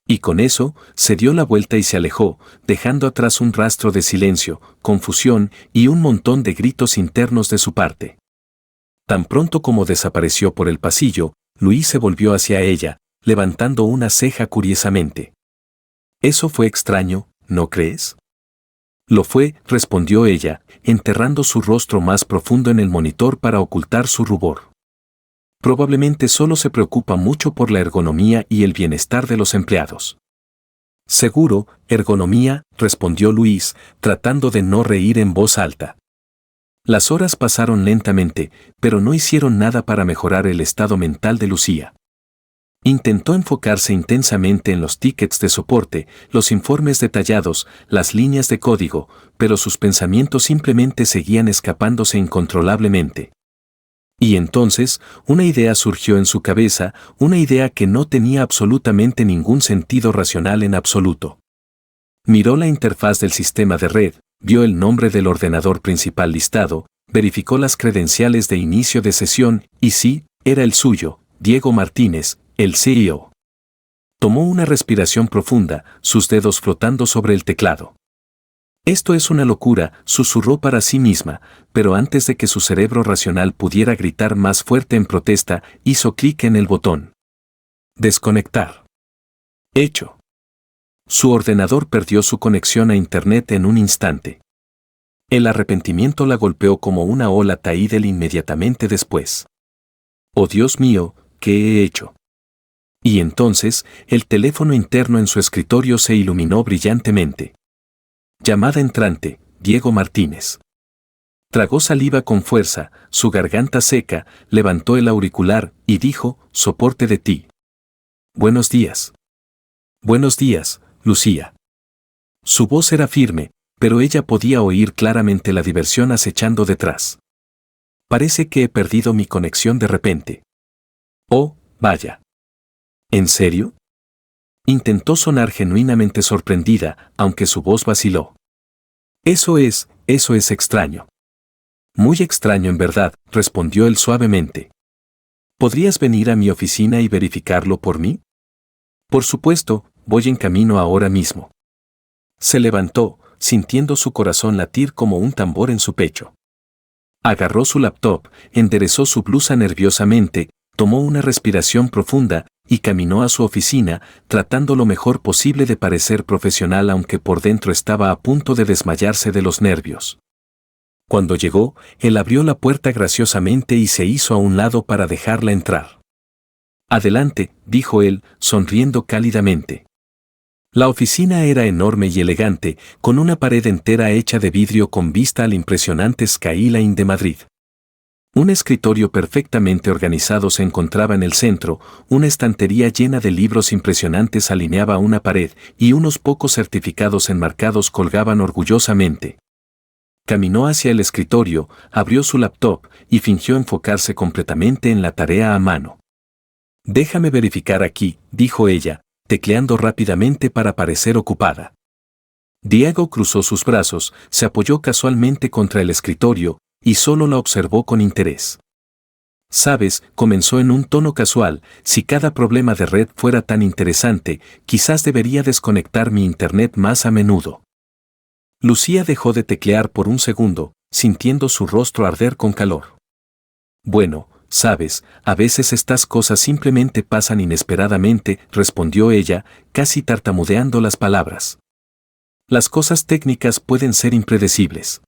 Y con eso, se dio la vuelta y se alejó, dejando atrás un rastro de silencio, confusión y un montón de gritos internos de su parte. Tan pronto como desapareció por el pasillo, Luis se volvió hacia ella, levantando una ceja curiosamente. Eso fue extraño, ¿no crees? Lo fue, respondió ella, enterrando su rostro más profundo en el monitor para ocultar su rubor. Probablemente solo se preocupa mucho por la ergonomía y el bienestar de los empleados. Seguro, ergonomía, respondió Luis, tratando de no reír en voz alta. Las horas pasaron lentamente, pero no hicieron nada para mejorar el estado mental de Lucía. Intentó enfocarse intensamente en los tickets de soporte, los informes detallados, las líneas de código, pero sus pensamientos simplemente seguían escapándose incontrolablemente. Y entonces, una idea surgió en su cabeza, una idea que no tenía absolutamente ningún sentido racional en absoluto. Miró la interfaz del sistema de red, vio el nombre del ordenador principal listado, verificó las credenciales de inicio de sesión, y sí, era el suyo, Diego Martínez, el CEO. Tomó una respiración profunda, sus dedos flotando sobre el teclado. Esto es una locura, susurró para sí misma, pero antes de que su cerebro racional pudiera gritar más fuerte en protesta, hizo clic en el botón. Desconectar. Hecho. Su ordenador perdió su conexión a Internet en un instante. El arrepentimiento la golpeó como una ola Taidel inmediatamente después. «Oh Dios mío, ¿qué he hecho?». Y entonces, el teléfono interno en su escritorio se iluminó brillantemente. Llamada entrante, Diego Martínez. Tragó saliva con fuerza, su garganta seca, levantó el auricular y dijo, «Soporte de ti». «Buenos días». «Buenos días, Lucía». Su voz era firme, pero ella podía oír claramente la diversión acechando detrás. «Parece que he perdido mi conexión de repente». «Oh, vaya». ¿En serio?». Intentó sonar genuinamente sorprendida, aunque su voz vaciló. Eso es extraño». «Muy extraño en verdad», respondió él suavemente. «¿Podrías venir a mi oficina y verificarlo por mí?». «Por supuesto, voy en camino ahora mismo». Se levantó, sintiendo su corazón latir como un tambor en su pecho. Agarró su laptop, enderezó su blusa nerviosamente, tomó una respiración profunda y caminó a su oficina, tratando lo mejor posible de parecer profesional aunque por dentro estaba a punto de desmayarse de los nervios. Cuando llegó, él abrió la puerta graciosamente y se hizo a un lado para dejarla entrar. «Adelante», dijo él, sonriendo cálidamente. La oficina era enorme y elegante, con una pared entera hecha de vidrio con vista al impresionante Skyline de Madrid. Un escritorio perfectamente organizado se encontraba en el centro, una estantería llena de libros impresionantes alineaba una pared y unos pocos certificados enmarcados colgaban orgullosamente. Caminó hacia el escritorio, abrió su laptop y fingió enfocarse completamente en la tarea a mano. «Déjame verificar aquí», dijo ella, tecleando rápidamente para parecer ocupada. Diego cruzó sus brazos, se apoyó casualmente contra el escritorio y solo la observó con interés. «Sabes», comenzó en un tono casual, «si cada problema de red fuera tan interesante, quizás debería desconectar mi internet más a menudo». Lucía dejó de teclear por un segundo, sintiendo su rostro arder con calor. «Bueno, sabes, a veces estas cosas simplemente pasan inesperadamente», respondió ella, casi tartamudeando las palabras. «Las cosas técnicas pueden ser impredecibles».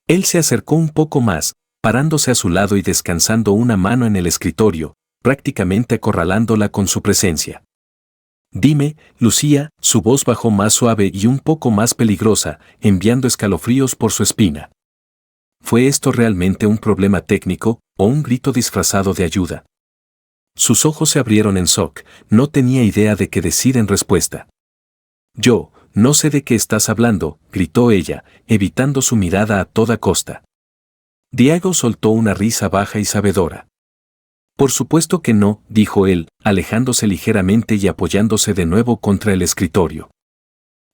Él se acercó un poco más, parándose a su lado y descansando una mano en el escritorio, prácticamente acorralándola con su presencia. «Dime, Lucía», su voz bajó más suave y un poco más peligrosa, enviando escalofríos por su espina. ¿Fue esto realmente un problema técnico o un grito disfrazado de ayuda? Sus ojos se abrieron en shock, no tenía idea de qué decir en respuesta. «Yo, no sé de qué estás hablando», gritó ella, evitando su mirada a toda costa. Diego soltó una risa baja y sabedora. «Por supuesto que no», dijo él, alejándose ligeramente y apoyándose de nuevo contra el escritorio.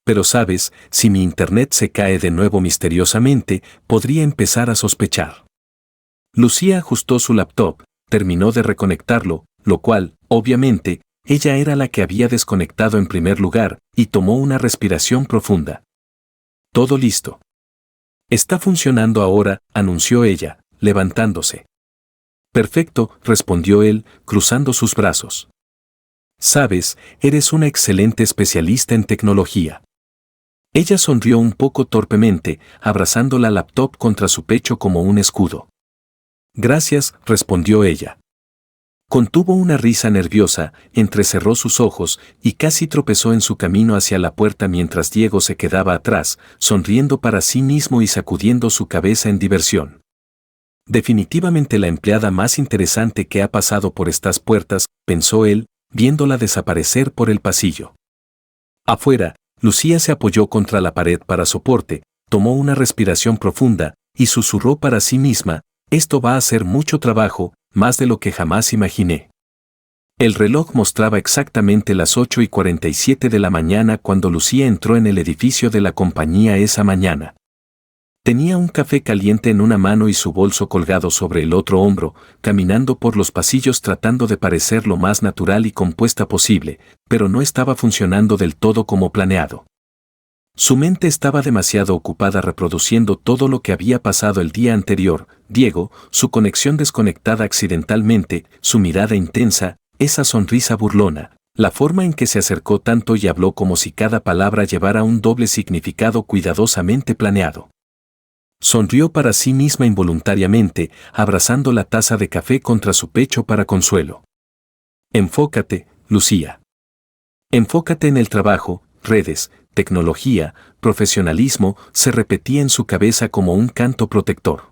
«Pero sabes, si mi internet se cae de nuevo misteriosamente, podría empezar a sospechar». Lucía ajustó su laptop, terminó de reconectarlo, lo cual, obviamente, ella era la que había desconectado en primer lugar, y tomó una respiración profunda. «Todo listo». «Está funcionando ahora», anunció ella, levantándose. «Perfecto», respondió él, cruzando sus brazos. «Sabes, eres una excelente especialista en tecnología». Ella sonrió un poco torpemente, abrazando la laptop contra su pecho como un escudo. «Gracias», respondió ella. Contuvo una risa nerviosa, entrecerró sus ojos y casi tropezó en su camino hacia la puerta mientras Diego se quedaba atrás, sonriendo para sí mismo y sacudiendo su cabeza en diversión. «Definitivamente la empleada más interesante que ha pasado por estas puertas», pensó él, viéndola desaparecer por el pasillo. Afuera, Lucía se apoyó contra la pared para soporte, tomó una respiración profunda y susurró para sí misma, «Esto va a ser mucho trabajo, más de lo que jamás imaginé». El reloj mostraba exactamente las 8:47 de la mañana cuando Lucía entró en el edificio de la compañía esa mañana. Tenía un café caliente en una mano y su bolso colgado sobre el otro hombro, caminando por los pasillos tratando de parecer lo más natural y compuesta posible, pero no estaba funcionando del todo como planeado. Su mente estaba demasiado ocupada reproduciendo todo lo que había pasado el día anterior, Diego, su conexión desconectada accidentalmente, su mirada intensa, esa sonrisa burlona, la forma en que se acercó tanto y habló como si cada palabra llevara un doble significado cuidadosamente planeado. Sonrió para sí misma involuntariamente, abrazando la taza de café contra su pecho para consuelo. Enfócate, Lucía. Enfócate en el trabajo, redes, tecnología, profesionalismo, se repetía en su cabeza como un canto protector.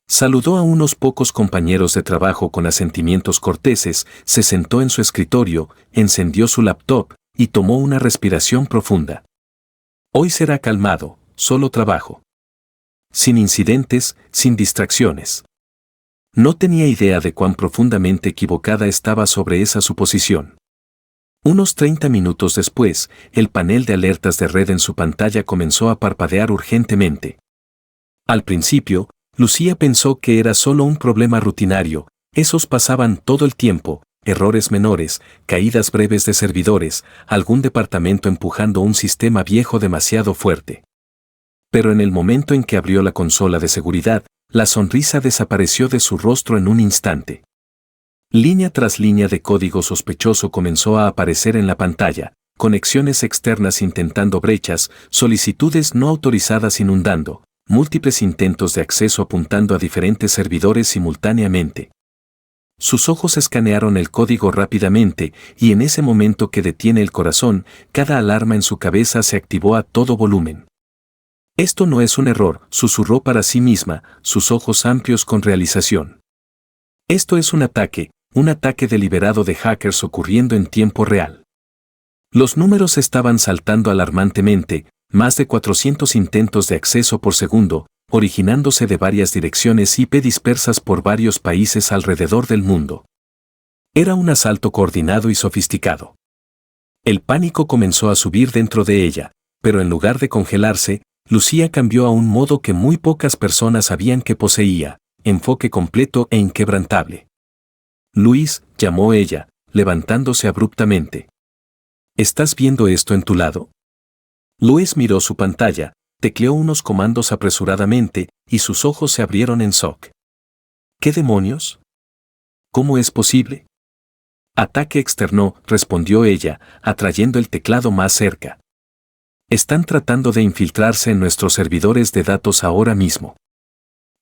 Saludó a unos pocos compañeros de trabajo con asentimientos corteses, se sentó en su escritorio, encendió su laptop y tomó una respiración profunda. Hoy será calmado, solo trabajo. Sin incidentes, sin distracciones. No tenía idea de cuán profundamente equivocada estaba sobre esa suposición. Unos 30 minutos después, el panel de alertas de red en su pantalla comenzó a parpadear urgentemente. Al principio, Lucía pensó que era solo un problema rutinario, esos pasaban todo el tiempo, errores menores, caídas breves de servidores, algún departamento empujando un sistema viejo demasiado fuerte. Pero en el momento en que abrió la consola de seguridad, la sonrisa desapareció de su rostro en un instante. Línea tras línea de código sospechoso comenzó a aparecer en la pantalla, conexiones externas intentando brechas, solicitudes no autorizadas inundando, múltiples intentos de acceso apuntando a diferentes servidores simultáneamente. Sus ojos escanearon el código rápidamente y en ese momento que detiene el corazón, cada alarma en su cabeza se activó a todo volumen. Esto no es un error, susurró para sí misma, sus ojos amplios con realización. Esto es un ataque deliberado de hackers ocurriendo en tiempo real. Los números estaban saltando alarmantemente, más de 400 intentos de acceso por segundo, originándose de varias direcciones IP dispersas por varios países alrededor del mundo. Era un asalto coordinado y sofisticado. El pánico comenzó a subir dentro de ella, pero en lugar de congelarse, Lucía cambió a un modo que muy pocas personas sabían que poseía, enfoque completo e inquebrantable. Luis, llamó ella, levantándose abruptamente. ¿Estás viendo esto en tu lado? Luis miró su pantalla, tecleó unos comandos apresuradamente y sus ojos se abrieron en shock. ¿Qué demonios? ¿Cómo es posible? Ataque externo, respondió ella, atrayendo el teclado más cerca. Están tratando de infiltrarse en nuestros servidores de datos ahora mismo.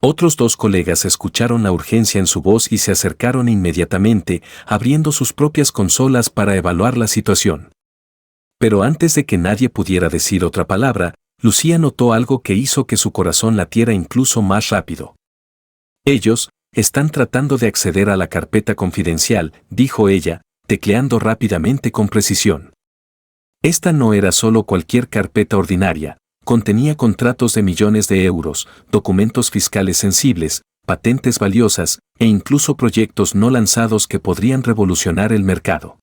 Otros dos colegas escucharon la urgencia en su voz y se acercaron inmediatamente, abriendo sus propias consolas para evaluar la situación. Pero antes de que nadie pudiera decir otra palabra, Lucía notó algo que hizo que su corazón latiera incluso más rápido. Ellos están tratando de acceder a la carpeta confidencial, dijo ella, tecleando rápidamente con precisión. Esta no era solo cualquier carpeta ordinaria, contenía contratos de millones de euros, documentos fiscales sensibles, patentes valiosas e incluso proyectos no lanzados que podrían revolucionar el mercado.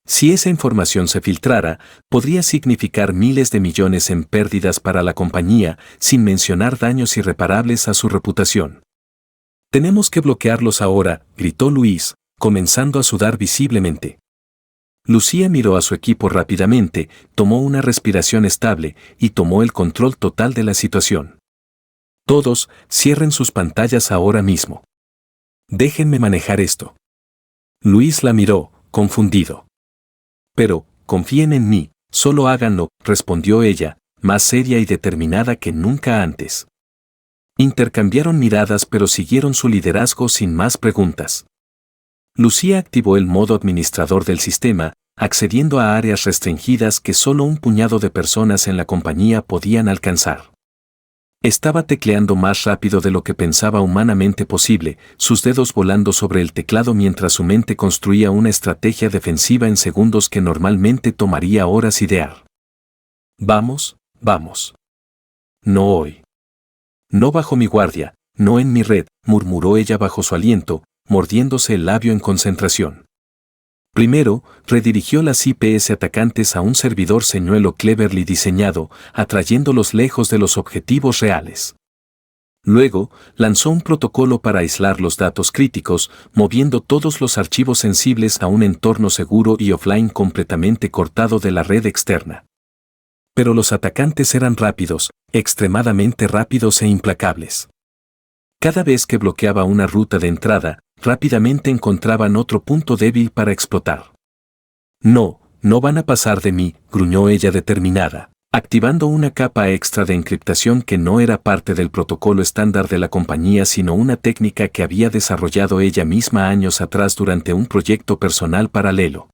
Si esa información se filtrara, podría significar miles de millones en pérdidas para la compañía, sin mencionar daños irreparables a su reputación. Tenemos que bloquearlos ahora, gritó Luis, comenzando a sudar visiblemente. Lucía miró a su equipo rápidamente, tomó una respiración estable y tomó el control total de la situación. Todos, cierren sus pantallas ahora mismo. Déjenme manejar esto. Luis la miró, confundido. Pero, confíen en mí, solo háganlo, respondió ella, más seria y determinada que nunca antes. Intercambiaron miradas pero siguieron su liderazgo sin más preguntas. Lucía activó el modo administrador del sistema, accediendo a áreas restringidas que solo un puñado de personas en la compañía podían alcanzar. Estaba tecleando más rápido de lo que pensaba humanamente posible, sus dedos volando sobre el teclado mientras su mente construía una estrategia defensiva en segundos que normalmente tomaría horas idear. Vamos, vamos. No hoy. No bajo mi guardia, no en mi red, murmuró ella bajo su aliento, mordiéndose el labio en concentración. Primero, redirigió las IPS atacantes a un servidor señuelo cleverly diseñado, atrayéndolos lejos de los objetivos reales. Luego, lanzó un protocolo para aislar los datos críticos, moviendo todos los archivos sensibles a un entorno seguro y offline completamente cortado de la red externa. Pero los atacantes eran rápidos, extremadamente rápidos e implacables. Cada vez que bloqueaba una ruta de entrada, rápidamente encontraban otro punto débil para explotar. No van a pasar de mí, gruñó ella determinada, activando una capa extra de encriptación que no era parte del protocolo estándar de la compañía sino una técnica que había desarrollado ella misma años atrás durante un proyecto personal paralelo.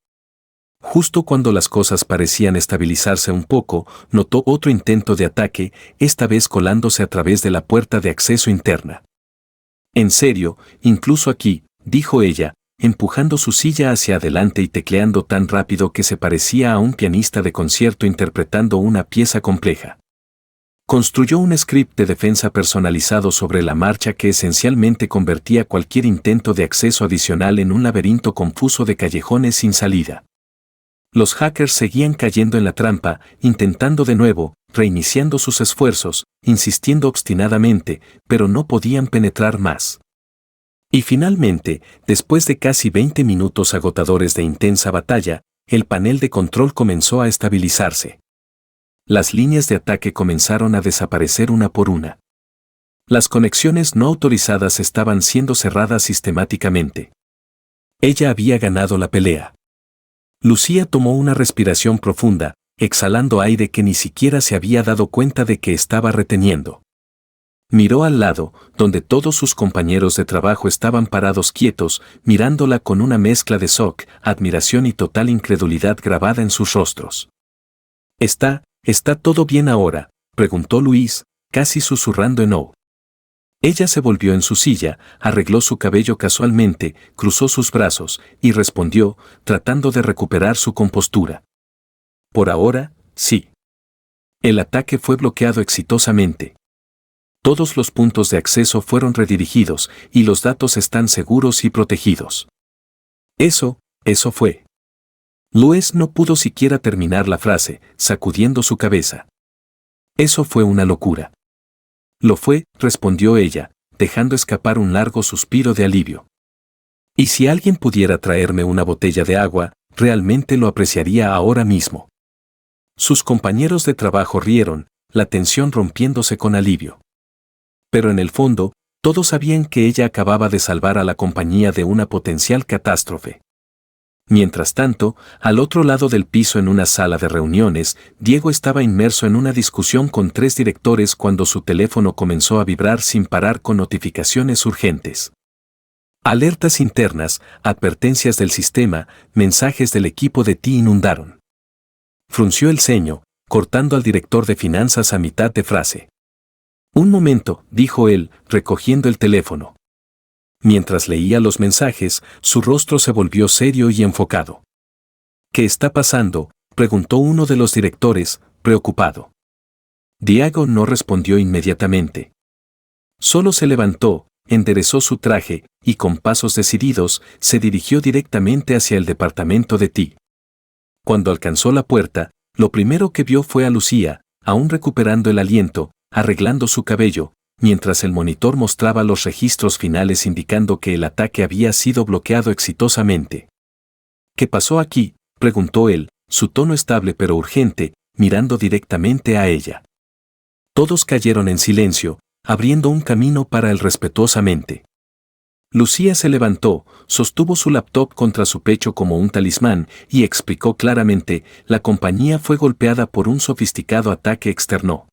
Justo cuando las cosas parecían estabilizarse un poco, notó otro intento de ataque, esta vez colándose a través de la puerta de acceso interna. En serio, incluso aquí, dijo ella, empujando su silla hacia adelante y tecleando tan rápido que se parecía a un pianista de concierto interpretando una pieza compleja. Construyó un script de defensa personalizado sobre la marcha que esencialmente convertía cualquier intento de acceso adicional en un laberinto confuso de callejones sin salida. Los hackers seguían cayendo en la trampa, intentando de nuevo, reiniciando sus esfuerzos, insistiendo obstinadamente, pero no podían penetrar más. Y finalmente, después de casi 20 minutos agotadores de intensa batalla, el panel de control comenzó a estabilizarse. Las líneas de ataque comenzaron a desaparecer una por una. Las conexiones no autorizadas estaban siendo cerradas sistemáticamente. Ella había ganado la pelea. Lucía tomó una respiración profunda, exhalando aire que ni siquiera se había dado cuenta de que estaba reteniendo. Miró al lado, donde todos sus compañeros de trabajo estaban parados quietos, mirándola con una mezcla de shock, admiración y total incredulidad grabada en sus rostros. ¿Está todo bien ahora?, preguntó Luis, casi susurrando en off. Ella se volvió en su silla, arregló su cabello casualmente, cruzó sus brazos y respondió, tratando de recuperar su compostura. Por ahora, sí. El ataque fue bloqueado exitosamente. Todos los puntos de acceso fueron redirigidos y los datos están seguros y protegidos. Eso fue. Luis no pudo siquiera terminar la frase, sacudiendo su cabeza. Eso fue una locura. Lo fue, respondió ella, dejando escapar un largo suspiro de alivio. Y si alguien pudiera traerme una botella de agua, realmente lo apreciaría ahora mismo. Sus compañeros de trabajo rieron, la tensión rompiéndose con alivio. Pero en el fondo, todos sabían que ella acababa de salvar a la compañía de una potencial catástrofe. Mientras tanto, al otro lado del piso en una sala de reuniones, Diego estaba inmerso en una discusión con 3 directores cuando su teléfono comenzó a vibrar sin parar con notificaciones urgentes. Alertas internas, advertencias del sistema, mensajes del equipo de TI inundaron. Frunció el ceño, cortando al director de finanzas a mitad de frase. Un momento, dijo él, recogiendo el teléfono. Mientras leía los mensajes, su rostro se volvió serio y enfocado. ¿Qué está pasando?, preguntó uno de los directores, preocupado. Diego no respondió inmediatamente. Solo se levantó, enderezó su traje, y con pasos decididos, se dirigió directamente hacia el departamento de TI. Cuando alcanzó la puerta, lo primero que vio fue a Lucía, aún recuperando el aliento, arreglando su cabello, mientras el monitor mostraba los registros finales indicando que el ataque había sido bloqueado exitosamente. ¿Qué pasó aquí?, preguntó él, su tono estable pero urgente, mirando directamente a ella. Todos cayeron en silencio, abriendo un camino para él respetuosamente. Lucía se levantó, sostuvo su laptop contra su pecho como un talismán y explicó claramente, la compañía fue golpeada por un sofisticado ataque externo.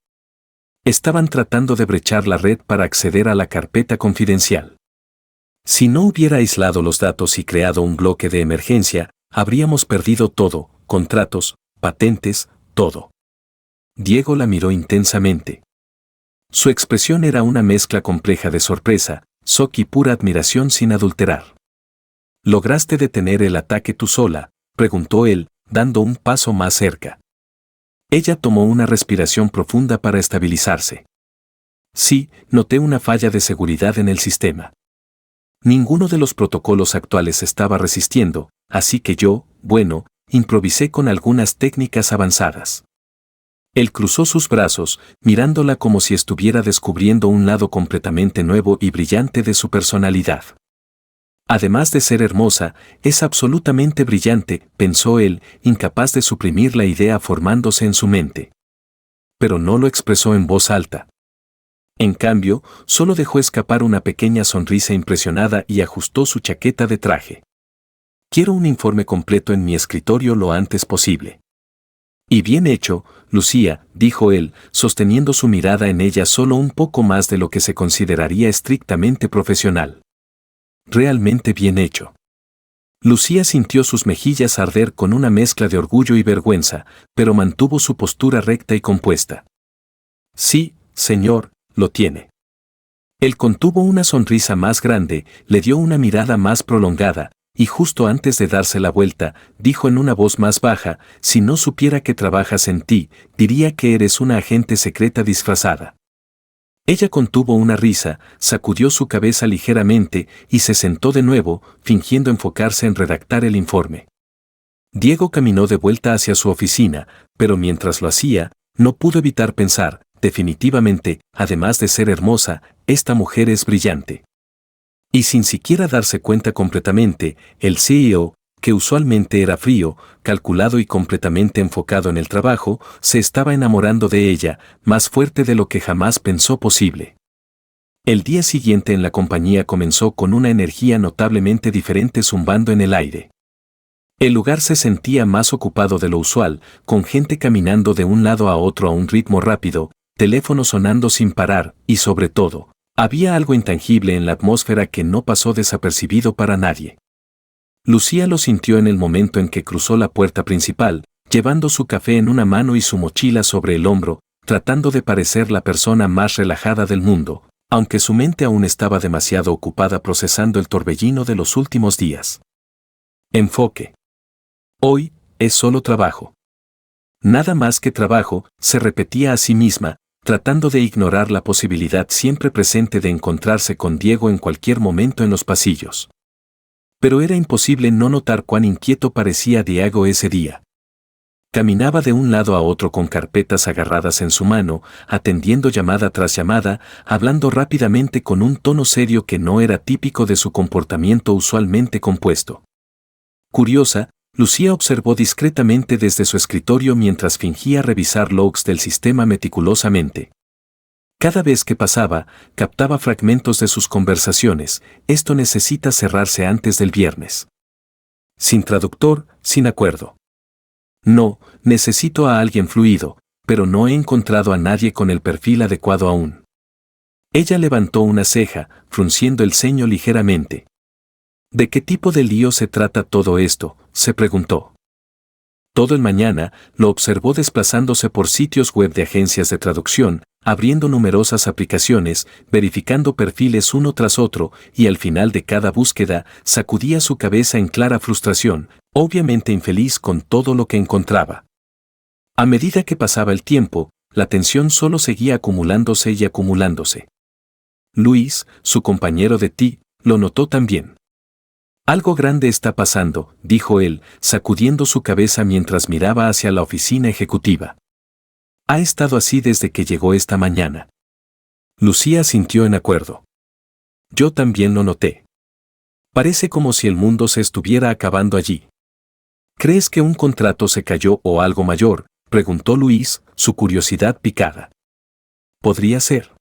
Estaban tratando de brechar la red para acceder a la carpeta confidencial. Si no hubiera aislado los datos y creado un bloque de emergencia, habríamos perdido todo, contratos, patentes, todo. Diego la miró intensamente. Su expresión era una mezcla compleja de sorpresa, shock y pura admiración sin adulterar. ¿Lograste detener el ataque tú sola?, preguntó él, dando un paso más cerca. Ella tomó una respiración profunda para estabilizarse. Sí, noté una falla de seguridad en el sistema. Ninguno de los protocolos actuales estaba resistiendo, así que yo, improvisé con algunas técnicas avanzadas. Él cruzó sus brazos, mirándola como si estuviera descubriendo un lado completamente nuevo y brillante de su personalidad. Además de ser hermosa, es absolutamente brillante, pensó él, incapaz de suprimir la idea formándose en su mente. Pero no lo expresó en voz alta. En cambio, solo dejó escapar una pequeña sonrisa impresionada y ajustó su chaqueta de traje. Quiero un informe completo en mi escritorio lo antes posible. Y bien hecho, Lucía, dijo él, sosteniendo su mirada en ella solo un poco más de lo que se consideraría estrictamente profesional. Realmente bien hecho. Lucía sintió sus mejillas arder con una mezcla de orgullo y vergüenza, pero mantuvo su postura recta y compuesta. Sí, señor, lo tiene. Él contuvo una sonrisa más grande, le dio una mirada más prolongada, y justo antes de darse la vuelta, dijo en una voz más baja, si no supiera que trabajas en ti, diría que eres una agente secreta disfrazada. Ella contuvo una risa, sacudió su cabeza ligeramente y se sentó de nuevo, fingiendo enfocarse en redactar el informe. Diego caminó de vuelta hacia su oficina, pero mientras lo hacía, no pudo evitar pensar, definitivamente, además de ser hermosa, esta mujer es brillante. Y sin siquiera darse cuenta completamente, el CEO, que usualmente era frío, calculado y completamente enfocado en el trabajo, se estaba enamorando de ella, más fuerte de lo que jamás pensó posible. El día siguiente en la compañía comenzó con una energía notablemente diferente zumbando en el aire. El lugar se sentía más ocupado de lo usual, con gente caminando de un lado a otro a un ritmo rápido, teléfonos sonando sin parar, y sobre todo, había algo intangible en la atmósfera que no pasó desapercibido para nadie. Lucía lo sintió en el momento en que cruzó la puerta principal, llevando su café en una mano y su mochila sobre el hombro, tratando de parecer la persona más relajada del mundo, aunque su mente aún estaba demasiado ocupada procesando el torbellino de los últimos días. Enfoque. Hoy, es solo trabajo. Nada más que trabajo, se repetía a sí misma, tratando de ignorar la posibilidad siempre presente de encontrarse con Diego en cualquier momento en los pasillos. Pero era imposible no notar cuán inquieto parecía Diego ese día. Caminaba de un lado a otro con carpetas agarradas en su mano, atendiendo llamada tras llamada, hablando rápidamente con un tono serio que no era típico de su comportamiento usualmente compuesto. Curiosa, Lucía observó discretamente desde su escritorio mientras fingía revisar logs del sistema meticulosamente. Cada vez que pasaba, captaba fragmentos de sus conversaciones. Esto necesita cerrarse antes del viernes. Sin traductor, sin acuerdo. No, necesito a alguien fluido, pero no he encontrado a nadie con el perfil adecuado aún. Ella levantó una ceja, frunciendo el ceño ligeramente. ¿De qué tipo de lío se trata todo esto?, se preguntó. Todo el mañana, lo observó desplazándose por sitios web de agencias de traducción, abriendo numerosas aplicaciones, verificando perfiles uno tras otro, y al final de cada búsqueda, sacudía su cabeza en clara frustración, obviamente infeliz con todo lo que encontraba. A medida que pasaba el tiempo, la tensión solo seguía acumulándose y acumulándose. Luis, su compañero de TI, lo notó también. Algo grande está pasando, dijo él, sacudiendo su cabeza mientras miraba hacia la oficina ejecutiva. Ha estado así desde que llegó esta mañana. Lucía sintió en acuerdo. Yo también lo noté. Parece como si el mundo se estuviera acabando allí. ¿Crees que un contrato se cayó o algo mayor?, preguntó Luis, su curiosidad picada. Podría ser.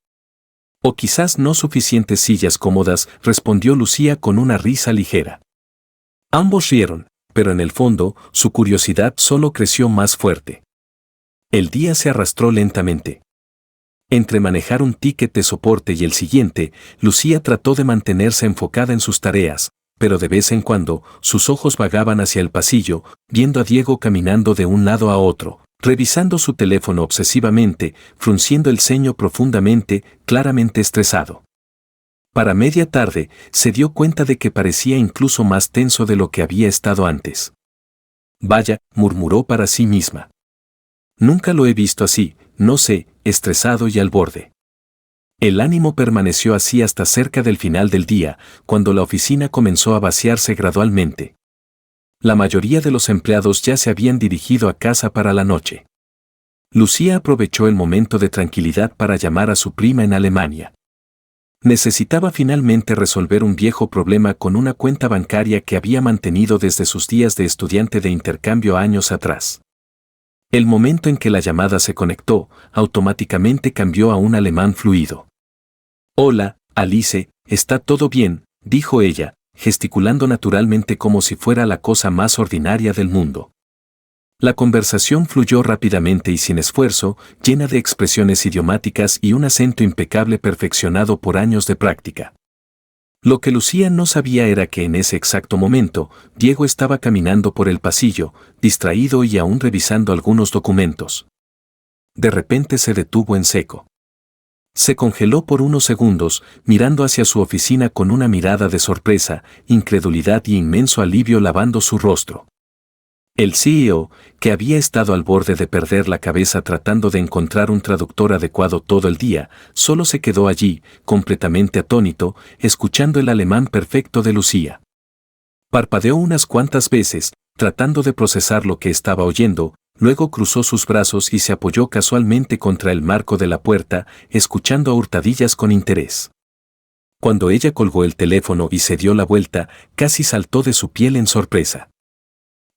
O quizás no suficientes sillas cómodas, respondió Lucía con una risa ligera. Ambos rieron, pero en el fondo, su curiosidad solo creció más fuerte. El día se arrastró lentamente. Entre manejar un ticket de soporte y el siguiente, Lucía trató de mantenerse enfocada en sus tareas, pero de vez en cuando, sus ojos vagaban hacia el pasillo, viendo a Diego caminando de un lado a otro, revisando su teléfono obsesivamente, frunciendo el ceño profundamente, claramente estresado. Para media tarde, se dio cuenta de que parecía incluso más tenso de lo que había estado antes. Vaya, murmuró para sí misma. Nunca lo he visto así, no sé, estresado y al borde. El ánimo permaneció así hasta cerca del final del día, cuando la oficina comenzó a vaciarse gradualmente. La mayoría de los empleados ya se habían dirigido a casa para la noche. Lucía aprovechó el momento de tranquilidad para llamar a su prima en Alemania. Necesitaba finalmente resolver un viejo problema con una cuenta bancaria que había mantenido desde sus días de estudiante de intercambio años atrás. El momento en que la llamada se conectó, automáticamente cambió a un alemán fluido. «Hola, Alice, ¿está todo bien?», dijo ella, gesticulando naturalmente como si fuera la cosa más ordinaria del mundo. La conversación fluyó rápidamente y sin esfuerzo, llena de expresiones idiomáticas y un acento impecable perfeccionado por años de práctica. Lo que Lucía no sabía era que en ese exacto momento, Diego estaba caminando por el pasillo, distraído y aún revisando algunos documentos. De repente se detuvo en seco. Se congeló por unos segundos, mirando hacia su oficina con una mirada de sorpresa, incredulidad y inmenso alivio lavando su rostro. El CEO, que había estado al borde de perder la cabeza tratando de encontrar un traductor adecuado todo el día, solo se quedó allí, completamente atónito, escuchando el alemán perfecto de Lucía. Parpadeó unas cuantas veces, tratando de procesar lo que estaba oyendo, luego cruzó sus brazos y se apoyó casualmente contra el marco de la puerta, escuchando a hurtadillas con interés. Cuando ella colgó el teléfono y se dio la vuelta, casi saltó de su piel en sorpresa.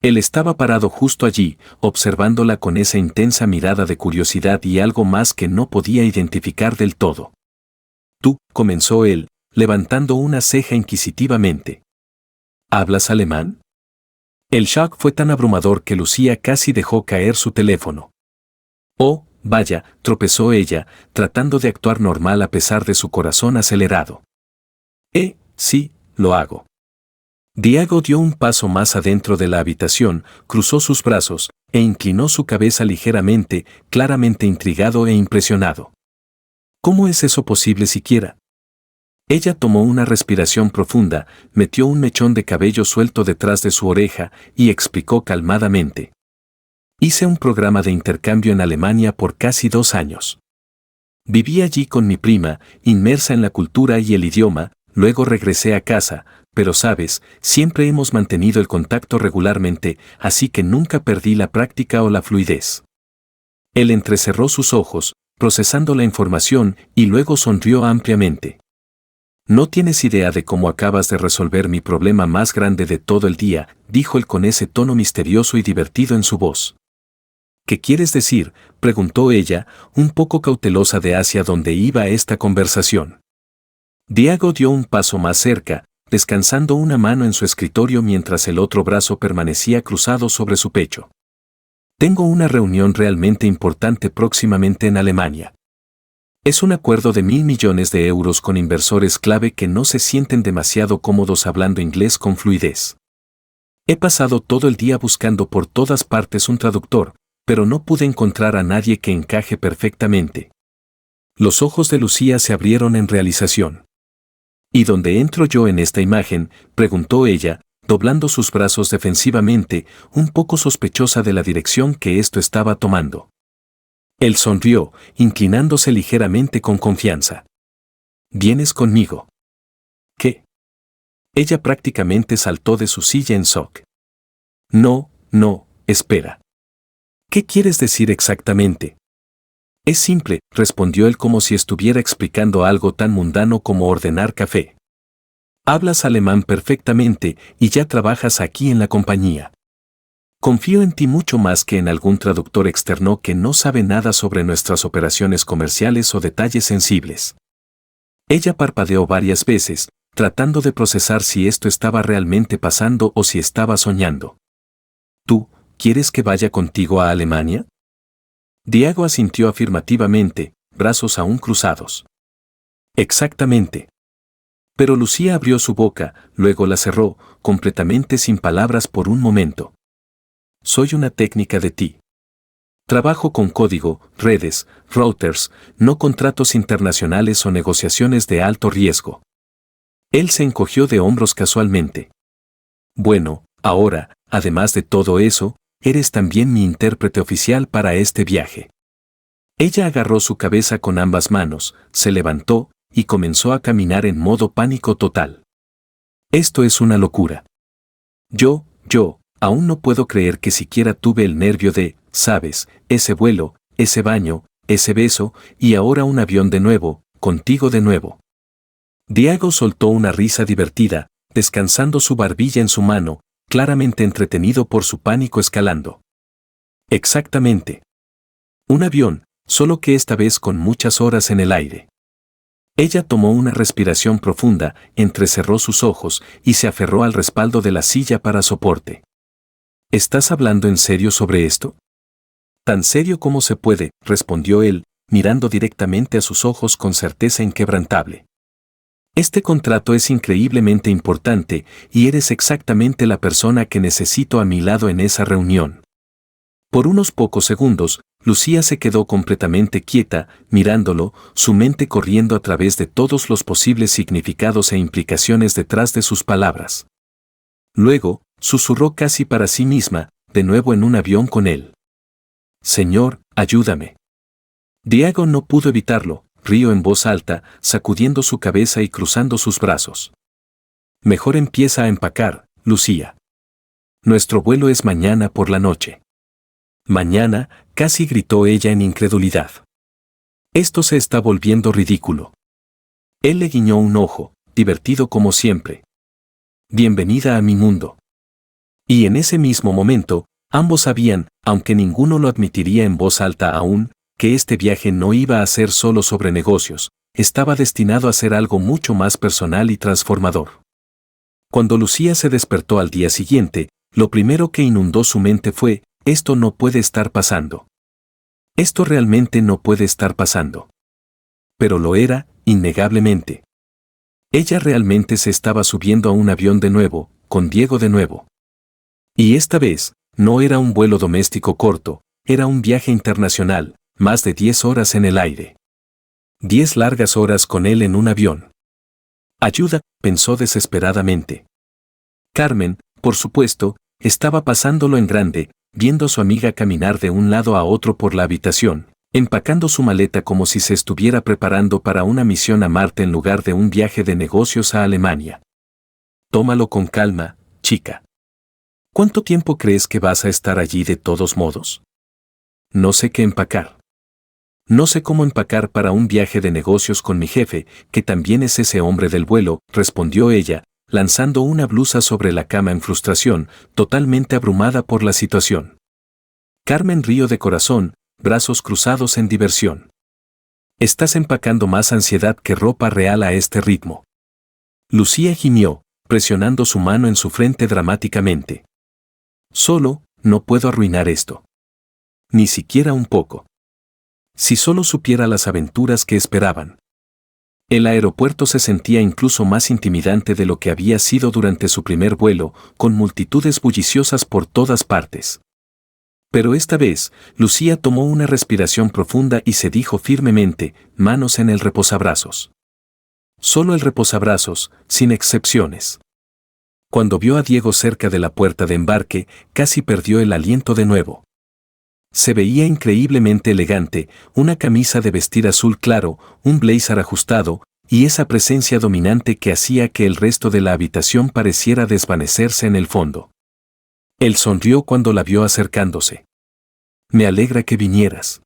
Él estaba parado justo allí, observándola con esa intensa mirada de curiosidad y algo más que no podía identificar del todo. «Tú», comenzó él, levantando una ceja inquisitivamente. «¿Hablas alemán?». El shock fue tan abrumador que Lucía casi dejó caer su teléfono. «Oh, vaya», tropezó ella, tratando de actuar normal a pesar de su corazón acelerado. Sí, lo hago». Diego dio un paso más adentro de la habitación, cruzó sus brazos, e inclinó su cabeza ligeramente, claramente intrigado e impresionado. «¿Cómo es eso posible siquiera?». Ella tomó una respiración profunda, metió un mechón de cabello suelto detrás de su oreja y explicó calmadamente. «Hice un programa de intercambio en Alemania por casi 2 años. Viví allí con mi prima, inmersa en la cultura y el idioma, luego regresé a casa, pero sabes, siempre hemos mantenido el contacto regularmente, así que nunca perdí la práctica o la fluidez». Él entrecerró sus ojos, procesando la información, y luego sonrió ampliamente. «No tienes idea de cómo acabas de resolver mi problema más grande de todo el día», dijo él con ese tono misterioso y divertido en su voz. «¿Qué quieres decir?», preguntó ella, un poco cautelosa de hacia dónde iba esta conversación. Diego dio un paso más cerca, descansando una mano en su escritorio mientras el otro brazo permanecía cruzado sobre su pecho. «Tengo una reunión realmente importante próximamente en Alemania. Es un acuerdo de 1.000 millones de euros con inversores clave que no se sienten demasiado cómodos hablando inglés con fluidez. He pasado todo el día buscando por todas partes un traductor, pero no pude encontrar a nadie que encaje perfectamente». Los ojos de Lucía se abrieron en realización. «¿Y dónde entro yo en esta imagen?», preguntó ella, doblando sus brazos defensivamente, un poco sospechosa de la dirección que esto estaba tomando. Él sonrió, inclinándose ligeramente con confianza. «¿Vienes conmigo?». «¿Qué?». Ella prácticamente saltó de su silla en shock. No, espera. «¿Qué quieres decir exactamente?». «Es simple», respondió él como si estuviera explicando algo tan mundano como ordenar café. «Hablas alemán perfectamente y ya trabajas aquí en la compañía. Confío en ti mucho más que en algún traductor externo que no sabe nada sobre nuestras operaciones comerciales o detalles sensibles». Ella parpadeó varias veces, tratando de procesar si esto estaba realmente pasando o si estaba soñando. «¿Tú, quieres que vaya contigo a Alemania?». Diego asintió afirmativamente, brazos aún cruzados. «Exactamente». Pero Lucía abrió su boca, luego la cerró, completamente sin palabras por un momento. «Soy una técnica de ti. Trabajo con código, redes, routers, no contratos internacionales o negociaciones de alto riesgo». Él se encogió de hombros casualmente. «Bueno, ahora, además de todo eso, eres también mi intérprete oficial para este viaje». Ella agarró su cabeza con ambas manos, se levantó y comenzó a caminar en modo pánico total. Esto es una locura. Aún no puedo creer que siquiera tuve el nervio de, sabes, ese vuelo, ese baño, ese beso, y ahora un avión de nuevo, contigo de nuevo. Diego soltó una risa divertida, descansando su barbilla en su mano, claramente entretenido por su pánico escalando. Exactamente. Un avión, solo que esta vez con muchas horas en el aire. Ella tomó una respiración profunda, entrecerró sus ojos y se aferró al respaldo de la silla para soporte. ¿Estás hablando en serio sobre esto? Tan serio como se puede, respondió él, mirando directamente a sus ojos con certeza inquebrantable. Este contrato es increíblemente importante y eres exactamente la persona que necesito a mi lado en esa reunión. Por unos pocos segundos, Lucía se quedó completamente quieta, mirándolo, su mente corriendo a través de todos los posibles significados e implicaciones detrás de sus palabras. Luego, susurró casi para sí misma, de nuevo en un avión con él. Señor, ayúdame. Diego no pudo evitarlo, rió en voz alta, sacudiendo su cabeza y cruzando sus brazos. Mejor empieza a empacar, Lucía. Nuestro vuelo es mañana por la noche. Mañana, casi gritó ella en incredulidad. Esto se está volviendo ridículo. Él le guiñó un ojo, divertido como siempre. Bienvenida a mi mundo. Y en ese mismo momento, ambos sabían, aunque ninguno lo admitiría en voz alta aún, que este viaje no iba a ser solo sobre negocios, estaba destinado a ser algo mucho más personal y transformador. Cuando Lucía se despertó al día siguiente, lo primero que inundó su mente fue, esto no puede estar pasando. Esto realmente no puede estar pasando. Pero lo era, innegablemente. Ella realmente se estaba subiendo a un avión de nuevo, con Diego de nuevo. Y esta vez, no era un vuelo doméstico corto, era un viaje internacional, más de 10 horas en el aire. 10 largas horas con él en un avión. Ayuda, pensó desesperadamente. Carmen, por supuesto, estaba pasándolo en grande, viendo a su amiga caminar de un lado a otro por la habitación, empacando su maleta como si se estuviera preparando para una misión a Marte en lugar de un viaje de negocios a Alemania. Tómalo con calma, chica. ¿Cuánto tiempo crees que vas a estar allí de todos modos? No sé qué empacar. No sé cómo empacar para un viaje de negocios con mi jefe, que también es ese hombre del vuelo, respondió ella, lanzando una blusa sobre la cama en frustración, totalmente abrumada por la situación. Carmen rió de corazón, brazos cruzados en diversión. Estás empacando más ansiedad que ropa real a este ritmo. Lucía gimió, presionando su mano en su frente dramáticamente. Solo, no puedo arruinar esto. Ni siquiera un poco. Si solo supiera las aventuras que esperaban. El aeropuerto se sentía incluso más intimidante de lo que había sido durante su primer vuelo, con multitudes bulliciosas por todas partes. Pero esta vez, Lucía tomó una respiración profunda y se dijo firmemente, manos en el reposabrazos. Solo el reposabrazos, sin excepciones. Cuando vio a Diego cerca de la puerta de embarque, casi perdió el aliento de nuevo. Se veía increíblemente elegante, una camisa de vestir azul claro, un blazer ajustado, y esa presencia dominante que hacía que el resto de la habitación pareciera desvanecerse en el fondo. Él sonrió cuando la vio acercándose. Me alegra que vinieras.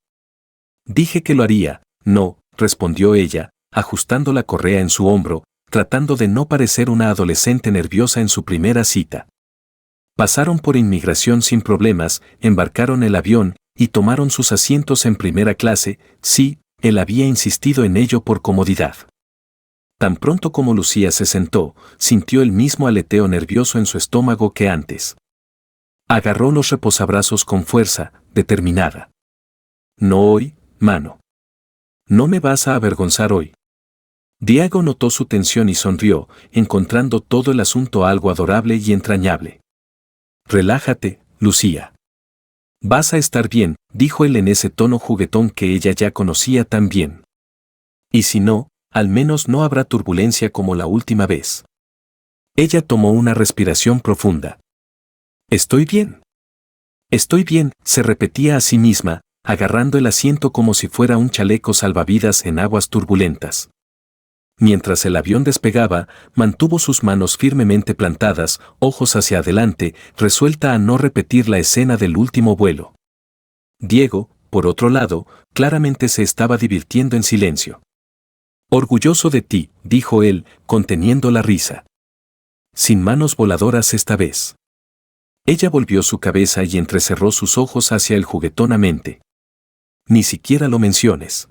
Dije que lo haría, no, respondió ella, ajustando la correa en su hombro, tratando de no parecer una adolescente nerviosa en su primera cita. Pasaron por inmigración sin problemas, embarcaron el avión, y tomaron sus asientos en primera clase, sí, él había insistido en ello por comodidad. Tan pronto como Lucía se sentó, sintió el mismo aleteo nervioso en su estómago que antes. Agarró los reposabrazos con fuerza, determinada. No hoy, mano. No me vas a avergonzar hoy. Diego notó su tensión y sonrió, encontrando todo el asunto algo adorable y entrañable. Relájate, Lucía. Vas a estar bien, dijo él en ese tono juguetón que ella ya conocía tan bien. Y si no, al menos no habrá turbulencia como la última vez. Ella tomó una respiración profunda. Estoy bien. Estoy bien, se repetía a sí misma, agarrando el asiento como si fuera un chaleco salvavidas en aguas turbulentas. Mientras el avión despegaba, mantuvo sus manos firmemente plantadas, ojos hacia adelante, resuelta a no repetir la escena del último vuelo. Diego, por otro lado, claramente se estaba divirtiendo en silencio. «Orgulloso de ti», dijo él, conteniendo la risa. «Sin manos voladoras esta vez». Ella volvió su cabeza y entrecerró sus ojos hacia él juguetonamente. «Ni siquiera lo menciones».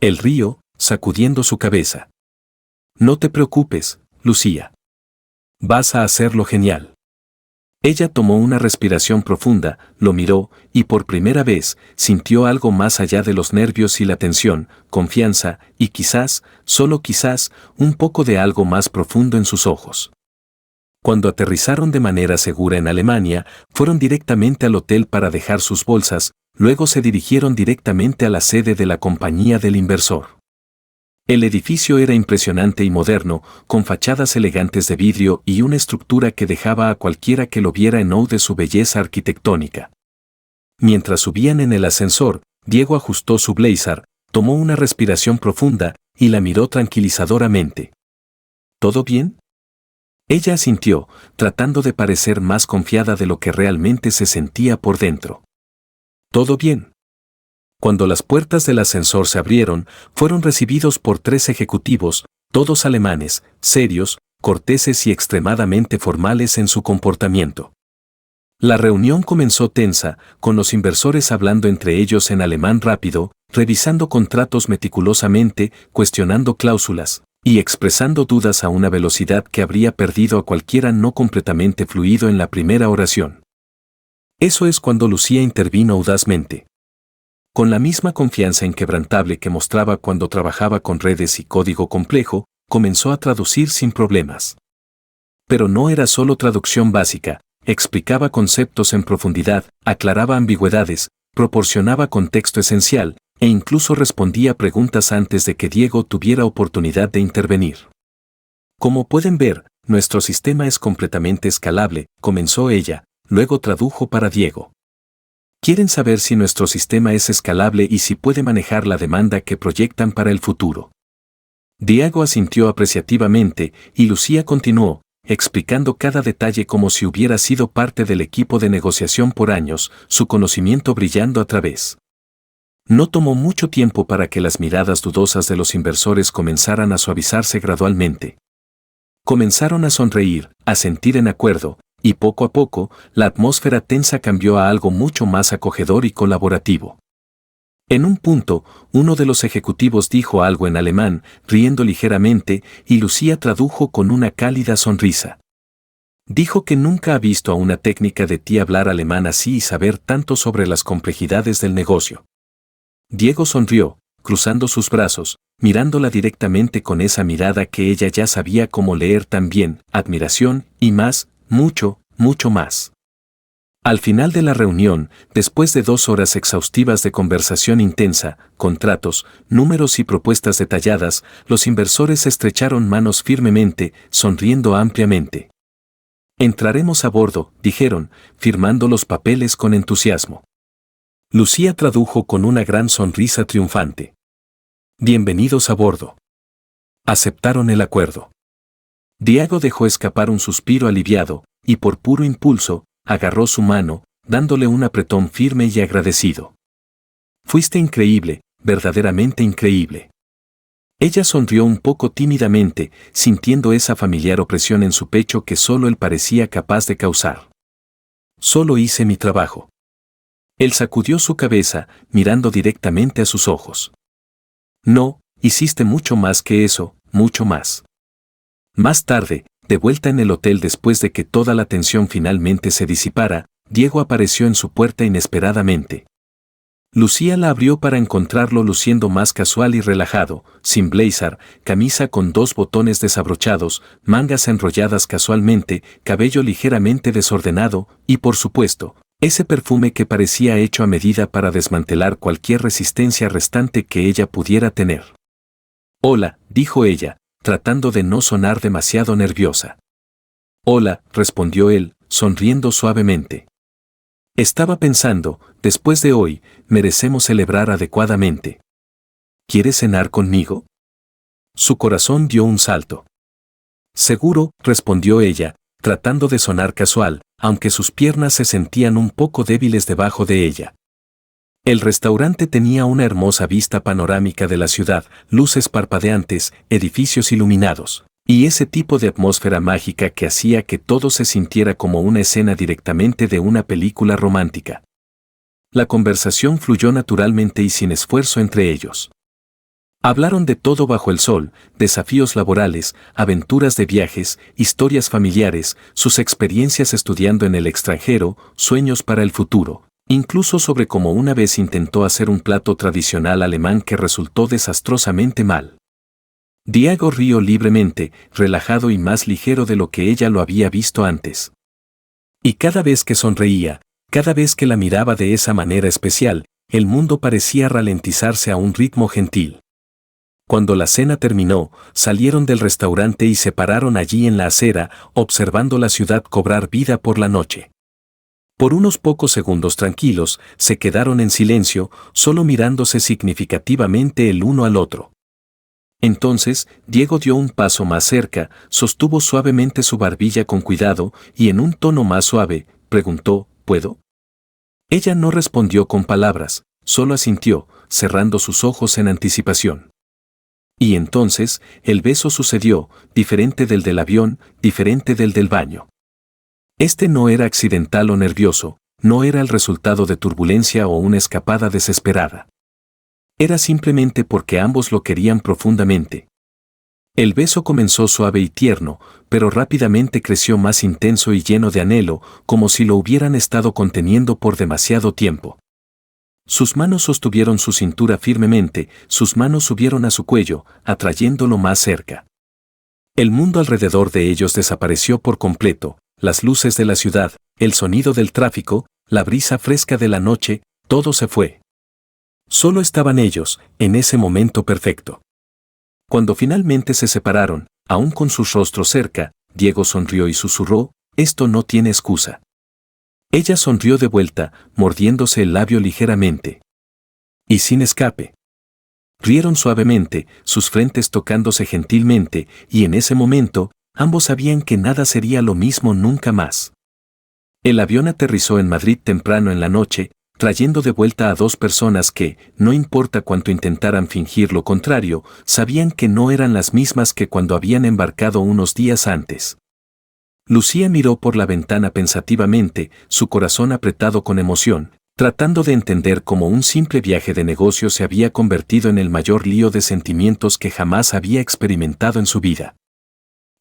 Él rió, sacudiendo su cabeza. «No te preocupes, Lucía. Vas a hacerlo genial». Ella tomó una respiración profunda, lo miró, y por primera vez, sintió algo más allá de los nervios y la tensión, confianza, y quizás, solo quizás, un poco de algo más profundo en sus ojos. Cuando aterrizaron de manera segura en Alemania, fueron directamente al hotel para dejar sus bolsas, luego se dirigieron directamente a la sede de la compañía del inversor. El edificio era impresionante y moderno, con fachadas elegantes de vidrio y una estructura que dejaba a cualquiera que lo viera en awe de su belleza arquitectónica. Mientras subían en el ascensor, Diego ajustó su blazer, tomó una respiración profunda y la miró tranquilizadoramente. ¿Todo bien?, ella asintió, tratando de parecer más confiada de lo que realmente se sentía por dentro. «¿Todo bien?». Cuando las puertas del ascensor se abrieron, fueron recibidos por 3 ejecutivos, todos alemanes, serios, corteses y extremadamente formales en su comportamiento. La reunión comenzó tensa, con los inversores hablando entre ellos en alemán rápido, revisando contratos meticulosamente, cuestionando cláusulas y expresando dudas a una velocidad que habría perdido a cualquiera no completamente fluido en la primera oración. Eso es cuando Lucía intervino audazmente. Con la misma confianza inquebrantable que mostraba cuando trabajaba con redes y código complejo, comenzó a traducir sin problemas. Pero no era solo traducción básica, explicaba conceptos en profundidad, aclaraba ambigüedades, proporcionaba contexto esencial, e incluso respondía preguntas antes de que Diego tuviera oportunidad de intervenir. «Como pueden ver, nuestro sistema es completamente escalable», comenzó ella, luego tradujo para Diego. «Quieren saber si nuestro sistema es escalable y si puede manejar la demanda que proyectan para el futuro». Diego asintió apreciativamente y Lucía continuó, explicando cada detalle como si hubiera sido parte del equipo de negociación por años, su conocimiento brillando a través. No tomó mucho tiempo para que las miradas dudosas de los inversores comenzaran a suavizarse gradualmente. Comenzaron a sonreír, a sentir en acuerdo, y poco a poco, la atmósfera tensa cambió a algo mucho más acogedor y colaborativo. En un punto, uno de los ejecutivos dijo algo en alemán, riendo ligeramente, y Lucía tradujo con una cálida sonrisa. Dijo que nunca ha visto a una técnica de ti hablar alemán así y saber tanto sobre las complejidades del negocio. Diego sonrió, cruzando sus brazos, mirándola directamente con esa mirada que ella ya sabía cómo leer también, admiración, y más, mucho, mucho más. Al final de la reunión, después de 2 horas exhaustivas de conversación intensa, contratos, números y propuestas detalladas, los inversores estrecharon manos firmemente, sonriendo ampliamente. «Entraremos a bordo», dijeron, firmando los papeles con entusiasmo. Lucía tradujo con una gran sonrisa triunfante. «Bienvenidos a bordo». Aceptaron el acuerdo. Diego dejó escapar un suspiro aliviado, y por puro impulso, agarró su mano, dándole un apretón firme y agradecido. «Fuiste increíble, verdaderamente increíble». Ella sonrió un poco tímidamente, sintiendo esa familiar opresión en su pecho que solo él parecía capaz de causar. «Solo hice mi trabajo». Él sacudió su cabeza, mirando directamente a sus ojos. «No, hiciste mucho más que eso, mucho más». Más tarde, de vuelta en el hotel después de que toda la tensión finalmente se disipara, Diego apareció en su puerta inesperadamente. Lucía la abrió para encontrarlo luciendo más casual y relajado, sin blazer, camisa con 2 botones desabrochados, mangas enrolladas casualmente, cabello ligeramente desordenado, y por supuesto, ese perfume que parecía hecho a medida para desmantelar cualquier resistencia restante que ella pudiera tener. «Hola», dijo ella, tratando de no sonar demasiado nerviosa. «Hola», respondió él, sonriendo suavemente. Estaba pensando, después de hoy, merecemos celebrar adecuadamente. ¿Quieres cenar conmigo? Su corazón dio un salto. Seguro, respondió ella, tratando de sonar casual, aunque sus piernas se sentían un poco débiles debajo de ella. El restaurante tenía una hermosa vista panorámica de la ciudad, luces parpadeantes, edificios iluminados, y ese tipo de atmósfera mágica que hacía que todo se sintiera como una escena directamente de una película romántica. La conversación fluyó naturalmente y sin esfuerzo entre ellos. Hablaron de todo bajo el sol, desafíos laborales, aventuras de viajes, historias familiares, sus experiencias estudiando en el extranjero, sueños para el futuro, incluso sobre cómo una vez intentó hacer un plato tradicional alemán que resultó desastrosamente mal. Diego rió libremente, relajado y más ligero de lo que ella lo había visto antes. Y cada vez que sonreía, cada vez que la miraba de esa manera especial, el mundo parecía ralentizarse a un ritmo gentil. Cuando la cena terminó, salieron del restaurante y se pararon allí en la acera, observando la ciudad cobrar vida por la noche. Por unos pocos segundos tranquilos, se quedaron en silencio, solo mirándose significativamente el uno al otro. Entonces, Diego dio un paso más cerca, sostuvo suavemente su barbilla con cuidado, y en un tono más suave, preguntó, ¿puedo? Ella no respondió con palabras, solo asintió, cerrando sus ojos en anticipación. Y entonces, el beso sucedió, diferente del avión, diferente del baño. Este no era accidental o nervioso, no era el resultado de turbulencia o una escapada desesperada. Era simplemente porque ambos lo querían profundamente. El beso comenzó suave y tierno, pero rápidamente creció más intenso y lleno de anhelo, como si lo hubieran estado conteniendo por demasiado tiempo. Sus manos sostuvieron su cintura firmemente, sus manos subieron a su cuello, atrayéndolo más cerca. El mundo alrededor de ellos desapareció por completo, las luces de la ciudad, el sonido del tráfico, la brisa fresca de la noche, todo se fue. Solo estaban ellos, en ese momento perfecto. Cuando finalmente se separaron, aún con sus rostros cerca, Diego sonrió y susurró, «Esto no tiene excusa». Ella sonrió de vuelta, mordiéndose el labio ligeramente. Y sin escape. Rieron suavemente, sus frentes tocándose gentilmente, y en ese momento, ambos sabían que nada sería lo mismo nunca más. El avión aterrizó en Madrid temprano en la noche, trayendo de vuelta a dos personas que, no importa cuánto intentaran fingir lo contrario, sabían que no eran las mismas que cuando habían embarcado unos días antes. Lucía miró por la ventana pensativamente, su corazón apretado con emoción, tratando de entender cómo un simple viaje de negocio se había convertido en el mayor lío de sentimientos que jamás había experimentado en su vida.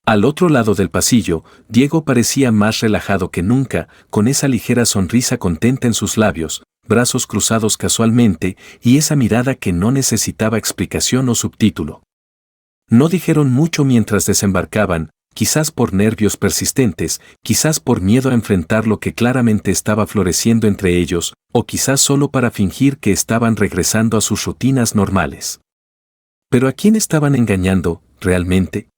Al otro lado del pasillo, Diego parecía más relajado que nunca, con esa ligera sonrisa contenta en sus labios, brazos cruzados casualmente, y esa mirada que no necesitaba explicación o subtítulo. No dijeron mucho mientras desembarcaban, quizás por nervios persistentes, quizás por miedo a enfrentar lo que claramente estaba floreciendo entre ellos, o quizás solo para fingir que estaban regresando a sus rutinas normales. ¿Pero a quién estaban engañando, realmente?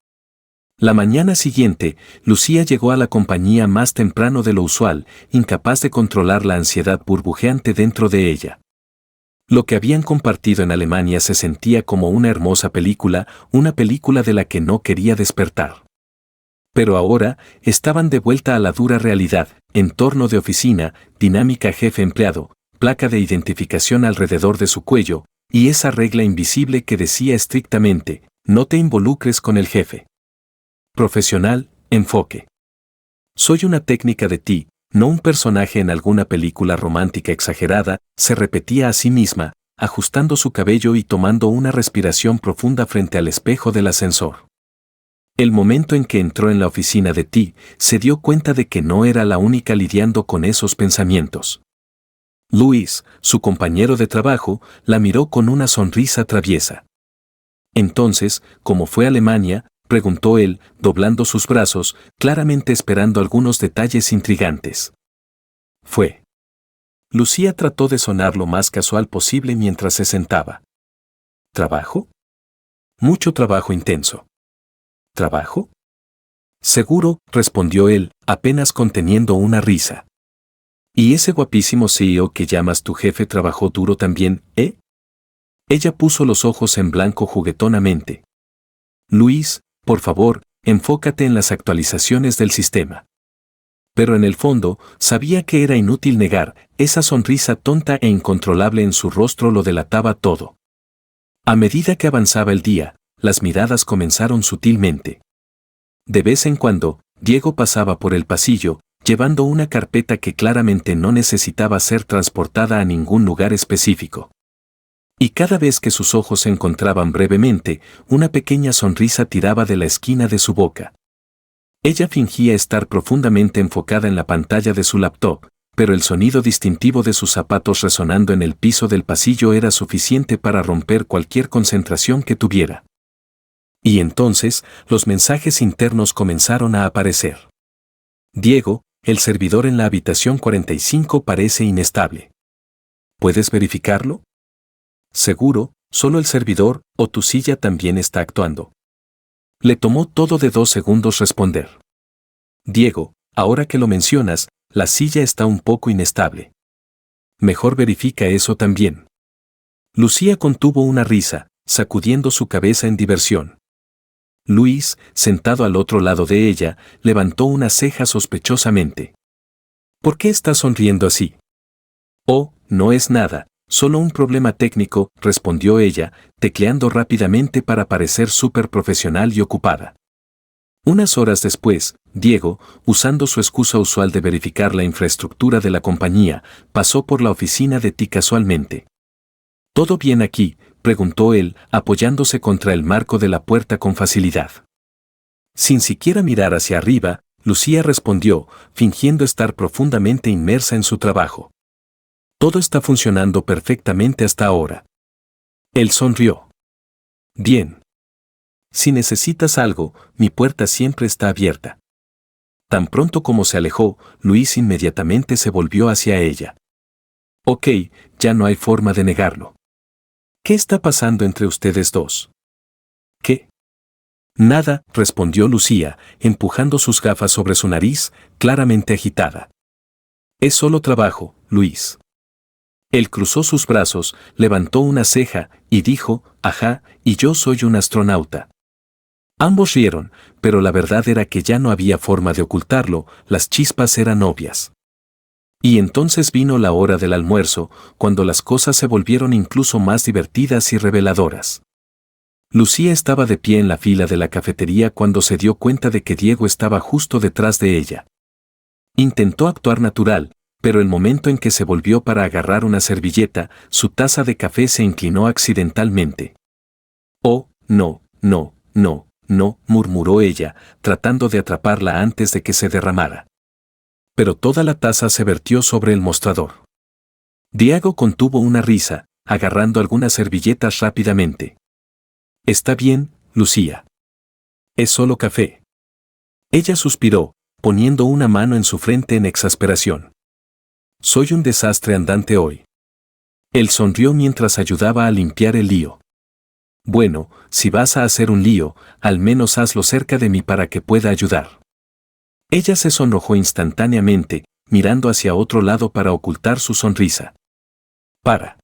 La mañana siguiente, Lucía llegó a la compañía más temprano de lo usual, incapaz de controlar la ansiedad burbujeante dentro de ella. Lo que habían compartido en Alemania se sentía como una hermosa película, una película de la que no quería despertar. Pero ahora, estaban de vuelta a la dura realidad, entorno de oficina, dinámica jefe-empleado, placa de identificación alrededor de su cuello, y esa regla invisible que decía estrictamente, no te involucres con el jefe. Profesional, enfoque. Soy una técnica de ti, no un personaje en alguna película romántica exagerada, se repetía a sí misma, ajustando su cabello y tomando una respiración profunda frente al espejo del ascensor. El momento en que entró en la oficina de Ti, se dio cuenta de que no era la única lidiando con esos pensamientos. Luis, su compañero de trabajo, la miró con una sonrisa traviesa. Entonces, ¿cómo fue Alemania?, preguntó él, doblando sus brazos, claramente esperando algunos detalles intrigantes. Fue. Lucía trató de sonar lo más casual posible mientras se sentaba. ¿Trabajo? Mucho trabajo intenso. ¿Trabajo? Seguro, respondió él, apenas conteniendo una risa. ¿Y ese guapísimo CEO que llamas tu jefe trabajó duro también, eh? Ella puso los ojos en blanco juguetonamente. Luis, por favor, enfócate en las actualizaciones del sistema. Pero en el fondo, sabía que era inútil negar, esa sonrisa tonta e incontrolable en su rostro lo delataba todo. A medida que avanzaba el día, las miradas comenzaron sutilmente. De vez en cuando, Diego pasaba por el pasillo, llevando una carpeta que claramente no necesitaba ser transportada a ningún lugar específico. Y cada vez que sus ojos se encontraban brevemente, una pequeña sonrisa tiraba de la esquina de su boca. Ella fingía estar profundamente enfocada en la pantalla de su laptop, pero el sonido distintivo de sus zapatos resonando en el piso del pasillo era suficiente para romper cualquier concentración que tuviera. Y entonces, los mensajes internos comenzaron a aparecer. Diego, el servidor en la habitación 45 parece inestable. ¿Puedes verificarlo? Seguro, solo el servidor, o tu silla también está actuando. Le tomó todo de 2 segundos responder. Diego, ahora que lo mencionas, la silla está un poco inestable. Mejor verifica eso también. Lucía contuvo una risa, sacudiendo su cabeza en diversión. Luis, sentado al otro lado de ella, levantó una ceja sospechosamente. ¿Por qué estás sonriendo así? Oh, no es nada, solo un problema técnico, respondió ella, tecleando rápidamente para parecer súper profesional y ocupada. Unas horas después, Diego, usando su excusa usual de verificar la infraestructura de la compañía, pasó por la oficina de Ti casualmente. ¿Todo bien aquí?, preguntó él, apoyándose contra el marco de la puerta con facilidad. Sin siquiera mirar hacia arriba, Lucía respondió, fingiendo estar profundamente inmersa en su trabajo. Todo está funcionando perfectamente hasta ahora. Él sonrió. Bien. Si necesitas algo, mi puerta siempre está abierta. Tan pronto como se alejó, Luis inmediatamente se volvió hacia ella. Ok, ya no hay forma de negarlo. ¿Qué está pasando entre ustedes dos? ¿Qué? Nada, respondió Lucía, empujando sus gafas sobre su nariz, claramente agitada. Es solo trabajo, Luis. Él cruzó sus brazos, levantó una ceja y dijo, ajá, y yo soy un astronauta. Ambos rieron, pero la verdad era que ya no había forma de ocultarlo, las chispas eran obvias. Y entonces vino la hora del almuerzo, cuando las cosas se volvieron incluso más divertidas y reveladoras. Lucía estaba de pie en la fila de la cafetería cuando se dio cuenta de que Diego estaba justo detrás de ella. Intentó actuar natural, pero el momento en que se volvió para agarrar una servilleta, su taza de café se inclinó accidentalmente. Oh, no, no, no, no, murmuró ella, tratando de atraparla antes de que se derramara. Pero toda la taza se vertió sobre el mostrador. Diego contuvo una risa, agarrando algunas servilletas rápidamente. Está bien, Lucía. Es solo café. Ella suspiró, poniendo una mano en su frente en exasperación. Soy un desastre andante hoy. Él sonrió mientras ayudaba a limpiar el lío. Bueno, si vas a hacer un lío, al menos hazlo cerca de mí para que pueda ayudar. Ella se sonrojó instantáneamente, mirando hacia otro lado para ocultar su sonrisa. Para.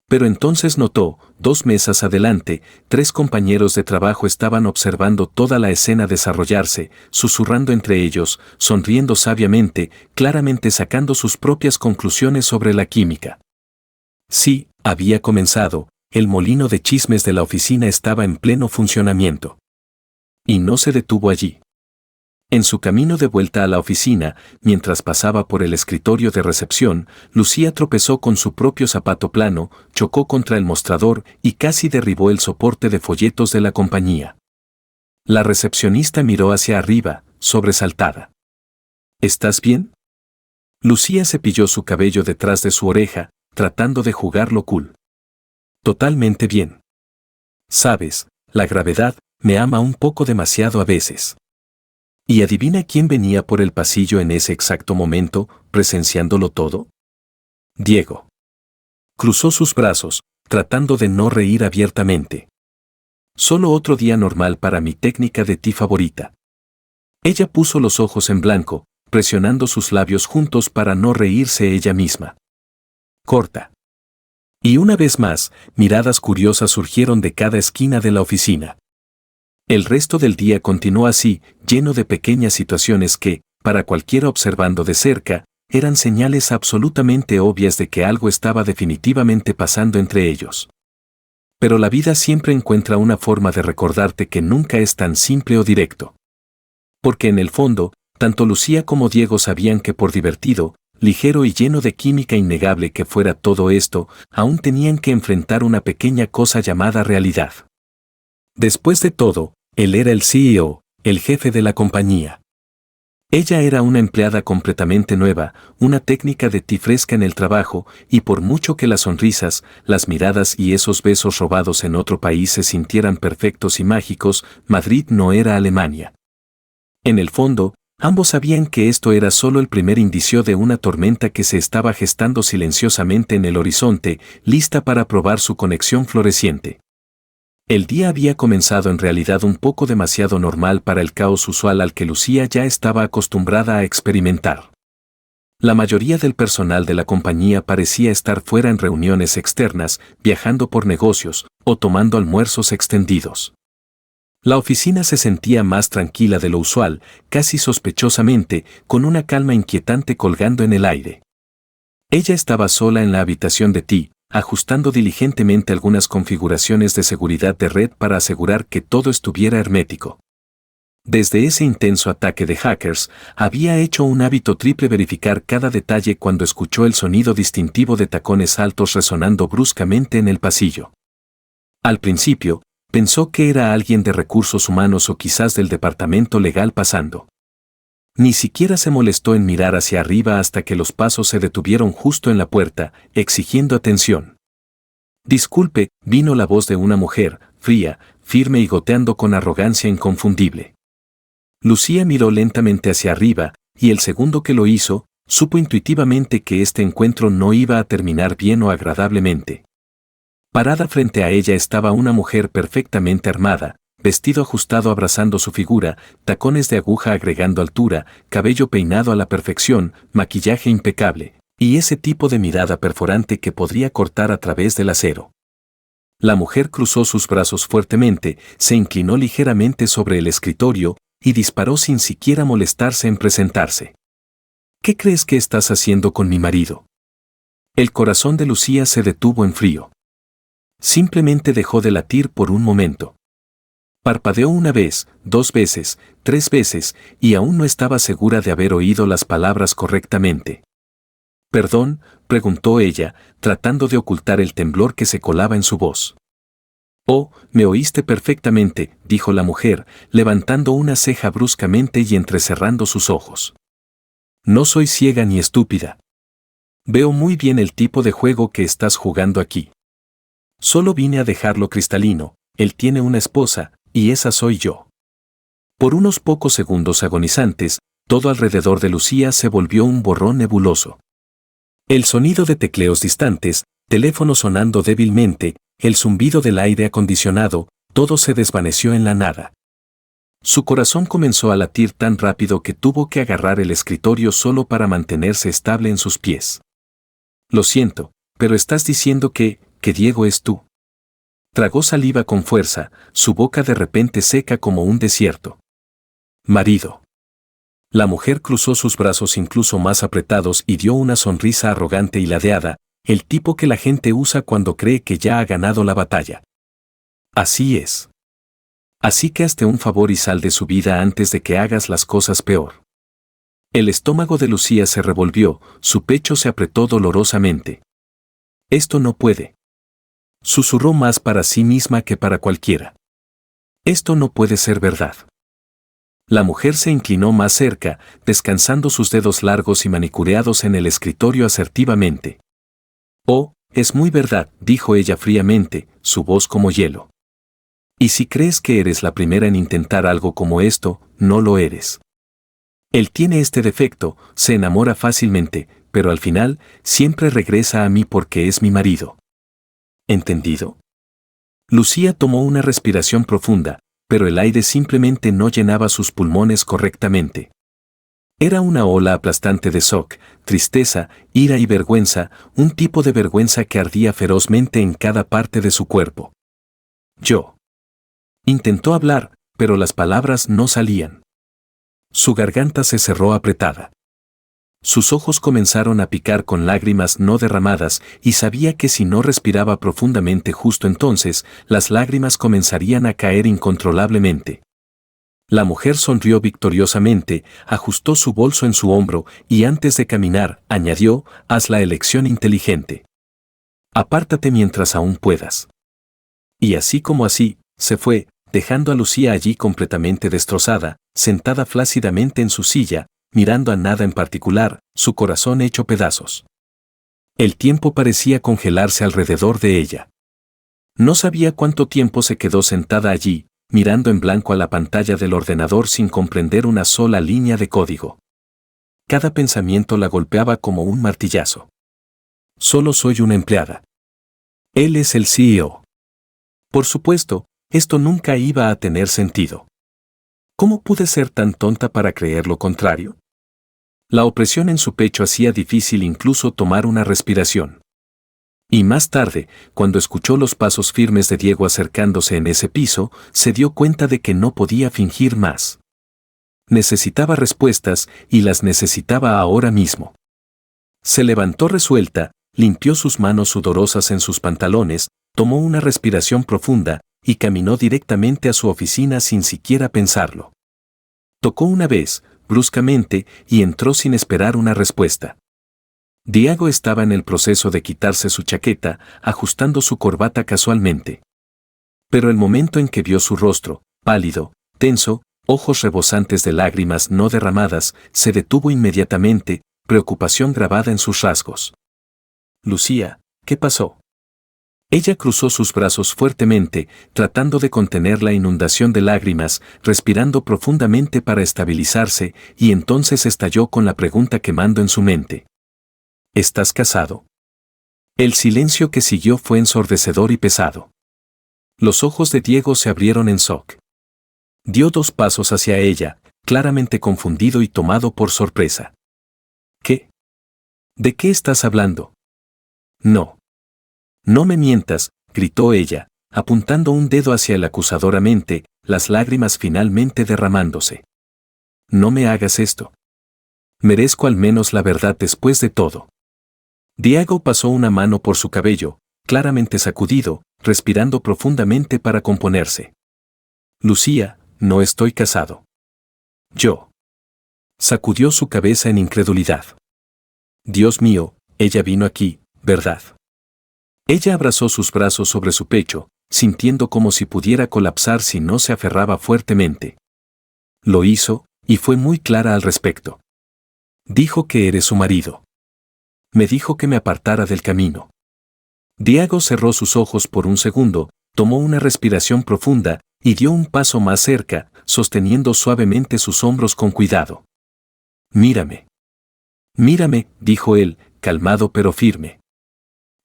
Pero entonces notó, 2 mesas adelante, 3 compañeros de trabajo estaban observando toda la escena desarrollarse, susurrando entre ellos, sonriendo sabiamente, claramente sacando sus propias conclusiones sobre la química. Sí, había comenzado, el molino de chismes de la oficina estaba en pleno funcionamiento. Y no se detuvo allí. En su camino de vuelta a la oficina, mientras pasaba por el escritorio de recepción, Lucía tropezó con su propio zapato plano, chocó contra el mostrador y casi derribó el soporte de folletos de la compañía. La recepcionista miró hacia arriba, sobresaltada. ¿Estás bien? Lucía cepilló su cabello detrás de su oreja, tratando de jugarlo cool. Totalmente bien. Sabes, la gravedad me ama un poco demasiado a veces. ¿Y adivina quién venía por el pasillo en ese exacto momento, presenciándolo todo? Diego. Cruzó sus brazos, tratando de no reír abiertamente. Solo otro día normal para mi técnica de Ti favorita. Ella puso los ojos en blanco, presionando sus labios juntos para no reírse ella misma. Corta. Y una vez más, miradas curiosas surgieron de cada esquina de la oficina. El resto del día continuó así, lleno de pequeñas situaciones que, para cualquiera observando de cerca, eran señales absolutamente obvias de que algo estaba definitivamente pasando entre ellos. Pero la vida siempre encuentra una forma de recordarte que nunca es tan simple o directo. Porque en el fondo, tanto Lucía como Diego sabían que por divertido, ligero y lleno de química innegable que fuera todo esto, aún tenían que enfrentar una pequeña cosa llamada realidad. Después de todo, él era el CEO, el jefe de la compañía. Ella era una empleada completamente nueva, una técnica de té fresca en el trabajo, y por mucho que las sonrisas, las miradas y esos besos robados en otro país se sintieran perfectos y mágicos, Madrid no era Alemania. En el fondo, ambos sabían que esto era solo el primer indicio de una tormenta que se estaba gestando silenciosamente en el horizonte, lista para probar su conexión floreciente. El día había comenzado en realidad un poco demasiado normal para el caos usual al que Lucía ya estaba acostumbrada a experimentar. La mayoría del personal de la compañía parecía estar fuera en reuniones externas, viajando por negocios, o tomando almuerzos extendidos. La oficina se sentía más tranquila de lo usual, casi sospechosamente, con una calma inquietante colgando en el aire. Ella estaba sola en la habitación de té, ajustando diligentemente algunas configuraciones de seguridad de red para asegurar que todo estuviera hermético. Desde ese intenso ataque de hackers, había hecho un hábito triple verificar cada detalle cuando escuchó el sonido distintivo de tacones altos resonando bruscamente en el pasillo. Al principio, pensó que era alguien de recursos humanos o quizás del departamento legal pasando. Ni siquiera se molestó en mirar hacia arriba hasta que los pasos se detuvieron justo en la puerta, exigiendo atención. «Disculpe», vino la voz de una mujer, fría, firme y goteando con arrogancia inconfundible. Lucía miró lentamente hacia arriba, y el segundo que lo hizo, supo intuitivamente que este encuentro no iba a terminar bien o agradablemente. Parada frente a ella estaba una mujer perfectamente armada, vestido ajustado abrazando su figura, tacones de aguja agregando altura, cabello peinado a la perfección, maquillaje impecable, y ese tipo de mirada perforante que podría cortar a través del acero. La mujer cruzó sus brazos fuertemente, se inclinó ligeramente sobre el escritorio, y disparó sin siquiera molestarse en presentarse. «¿Qué crees que estás haciendo con mi marido?» El corazón de Lucía se detuvo en frío. Simplemente dejó de latir por un momento. Parpadeó una vez, 2 veces, 3 veces, y aún no estaba segura de haber oído las palabras correctamente. «¿Perdón?», preguntó ella, tratando de ocultar el temblor que se colaba en su voz. «Oh, me oíste perfectamente», dijo la mujer, levantando una ceja bruscamente y entrecerrando sus ojos. «No soy ciega ni estúpida. Veo muy bien el tipo de juego que estás jugando aquí. Solo vine a dejarlo cristalino, él tiene una esposa, y esa soy yo». Por unos pocos segundos agonizantes, todo alrededor de Lucía se volvió un borrón nebuloso. El sonido de tecleos distantes, teléfono sonando débilmente, el zumbido del aire acondicionado, todo se desvaneció en la nada. Su corazón comenzó a latir tan rápido que tuvo que agarrar el escritorio solo para mantenerse estable en sus pies. «Lo siento, pero estás diciendo que Diego es tú». Tragó saliva con fuerza, su boca de repente seca como un desierto. «Marido». La mujer cruzó sus brazos incluso más apretados y dio una sonrisa arrogante y ladeada, el tipo que la gente usa cuando cree que ya ha ganado la batalla. «Así es. Así que hazte un favor y sal de su vida antes de que hagas las cosas peor». El estómago de Lucía se revolvió, su pecho se apretó dolorosamente. «Esto no puede». Susurró más para sí misma que para cualquiera. «Esto no puede ser verdad». La mujer se inclinó más cerca, descansando sus dedos largos y manicureados en el escritorio asertivamente. «Oh, es muy verdad», dijo ella fríamente, su voz como hielo. «Y si crees que eres la primera en intentar algo como esto, no lo eres. Él tiene este defecto, se enamora fácilmente, pero al final, siempre regresa a mí porque es mi marido. ¿Entendido?». Lucía tomó una respiración profunda, pero el aire simplemente no llenaba sus pulmones correctamente. Era una ola aplastante de shock, tristeza, ira y vergüenza, un tipo de vergüenza que ardía ferozmente en cada parte de su cuerpo. Yo. Intentó hablar, pero las palabras no salían. Su garganta se cerró apretada. Sus ojos comenzaron a picar con lágrimas no derramadas y sabía que si no respiraba profundamente justo entonces, las lágrimas comenzarían a caer incontrolablemente. La mujer sonrió victoriosamente, ajustó su bolso en su hombro y antes de caminar, añadió, haz la elección inteligente. Apártate mientras aún puedas. Y así como así, se fue, dejando a Lucía allí completamente destrozada, sentada flácidamente en su silla, mirando a nada en particular, su corazón hecho pedazos. El tiempo parecía congelarse alrededor de ella. No sabía cuánto tiempo se quedó sentada allí, mirando en blanco a la pantalla del ordenador sin comprender una sola línea de código. Cada pensamiento la golpeaba como un martillazo. Solo soy una empleada. Él es el CEO. Por supuesto, esto nunca iba a tener sentido. ¿Cómo pude ser tan tonta para creer lo contrario? La opresión en su pecho hacía difícil incluso tomar una respiración. Y más tarde, cuando escuchó los pasos firmes de Diego acercándose en ese piso, se dio cuenta de que no podía fingir más. Necesitaba respuestas y las necesitaba ahora mismo. Se levantó resuelta, limpió sus manos sudorosas en sus pantalones, tomó una respiración profunda y caminó directamente a su oficina sin siquiera pensarlo. Tocó una vez, bruscamente, y entró sin esperar una respuesta. Diego estaba en el proceso de quitarse su chaqueta, ajustando su corbata casualmente. Pero el momento en que vio su rostro, pálido, tenso, ojos rebosantes de lágrimas no derramadas, se detuvo inmediatamente, preocupación grabada en sus rasgos. Lucía, ¿qué pasó? Ella cruzó sus brazos fuertemente, tratando de contener la inundación de lágrimas, respirando profundamente para estabilizarse, y entonces estalló con la pregunta quemando en su mente. ¿Estás casado? El silencio que siguió fue ensordecedor y pesado. Los ojos de Diego se abrieron en shock. Dio 2 pasos hacia ella, claramente confundido y tomado por sorpresa. ¿Qué? ¿De qué estás hablando? No. No me mientas, gritó ella, apuntando un dedo hacia él acusadoramente, las lágrimas finalmente derramándose. No me hagas esto. Merezco al menos la verdad después de todo. Diego pasó una mano por su cabello, claramente sacudido, respirando profundamente para componerse. Lucía, no estoy casado. Yo. Sacudió su cabeza en incredulidad. Dios mío, ella vino aquí, ¿verdad? Ella abrazó sus brazos sobre su pecho, sintiendo como si pudiera colapsar si no se aferraba fuertemente. Lo hizo, y fue muy clara al respecto. Dijo que eres su marido. Me dijo que me apartara del camino. Diego cerró sus ojos por un segundo, tomó una respiración profunda y dio un paso más cerca, sosteniendo suavemente sus hombros con cuidado. Mírame. Mírame, dijo él, calmado pero firme.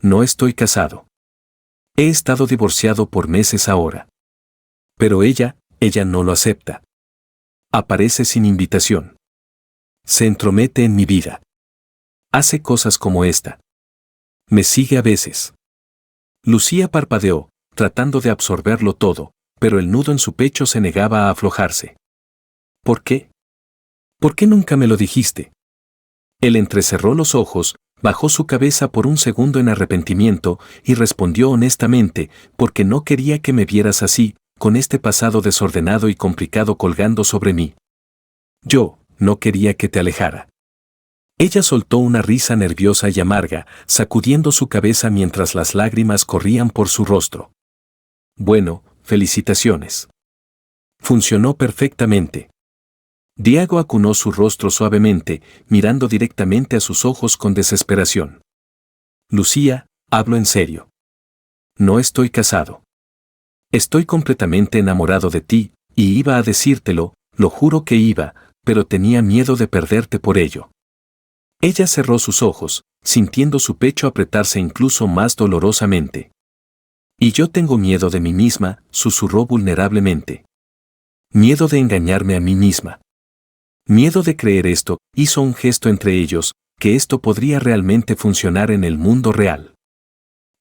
No estoy casado. He estado divorciado por meses ahora. Pero ella no lo acepta. Aparece sin invitación. Se entromete en mi vida. Hace cosas como esta. Me sigue a veces. Lucía parpadeó, tratando de absorberlo todo, pero el nudo en su pecho se negaba a aflojarse. ¿Por qué? ¿Por qué nunca me lo dijiste? Él entrecerró los ojos, bajó su cabeza por un segundo en arrepentimiento y respondió honestamente, porque no quería que me vieras así, con este pasado desordenado y complicado colgando sobre mí. Yo no quería que te alejara. Ella soltó una risa nerviosa y amarga, sacudiendo su cabeza mientras las lágrimas corrían por su rostro. Bueno, felicitaciones. Funcionó perfectamente. Diego acunó su rostro suavemente, mirando directamente a sus ojos con desesperación. Lucía, hablo en serio. No estoy casado. Estoy completamente enamorado de ti, y iba a decírtelo, lo juro que iba, pero tenía miedo de perderte por ello. Ella cerró sus ojos, sintiendo su pecho apretarse incluso más dolorosamente. Y yo tengo miedo de mí misma, susurró vulnerablemente. Miedo de engañarme a mí misma. Miedo de creer esto, hizo un gesto entre ellos, que esto podría realmente funcionar en el mundo real.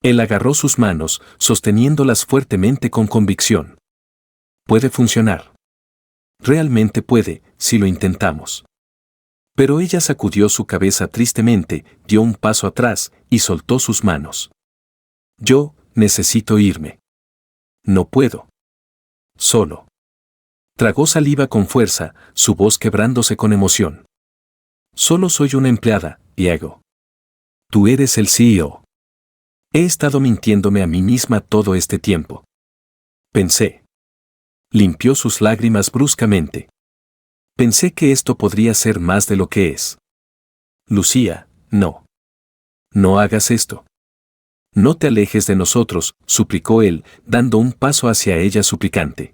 Él agarró sus manos, sosteniéndolas fuertemente con convicción. Puede funcionar. Realmente puede, si lo intentamos. Pero ella sacudió su cabeza tristemente, dio un paso atrás y soltó sus manos. Yo necesito irme. No puedo. Solo. Tragó saliva con fuerza, su voz quebrándose con emoción. Solo soy una empleada, Diego. Tú eres el CEO. He estado mintiéndome a mí misma todo este tiempo. Pensé. Limpió sus lágrimas bruscamente. Pensé que esto podría ser más de lo que es. Lucía, no. No hagas esto. No te alejes de nosotros, suplicó él, dando un paso hacia ella suplicante.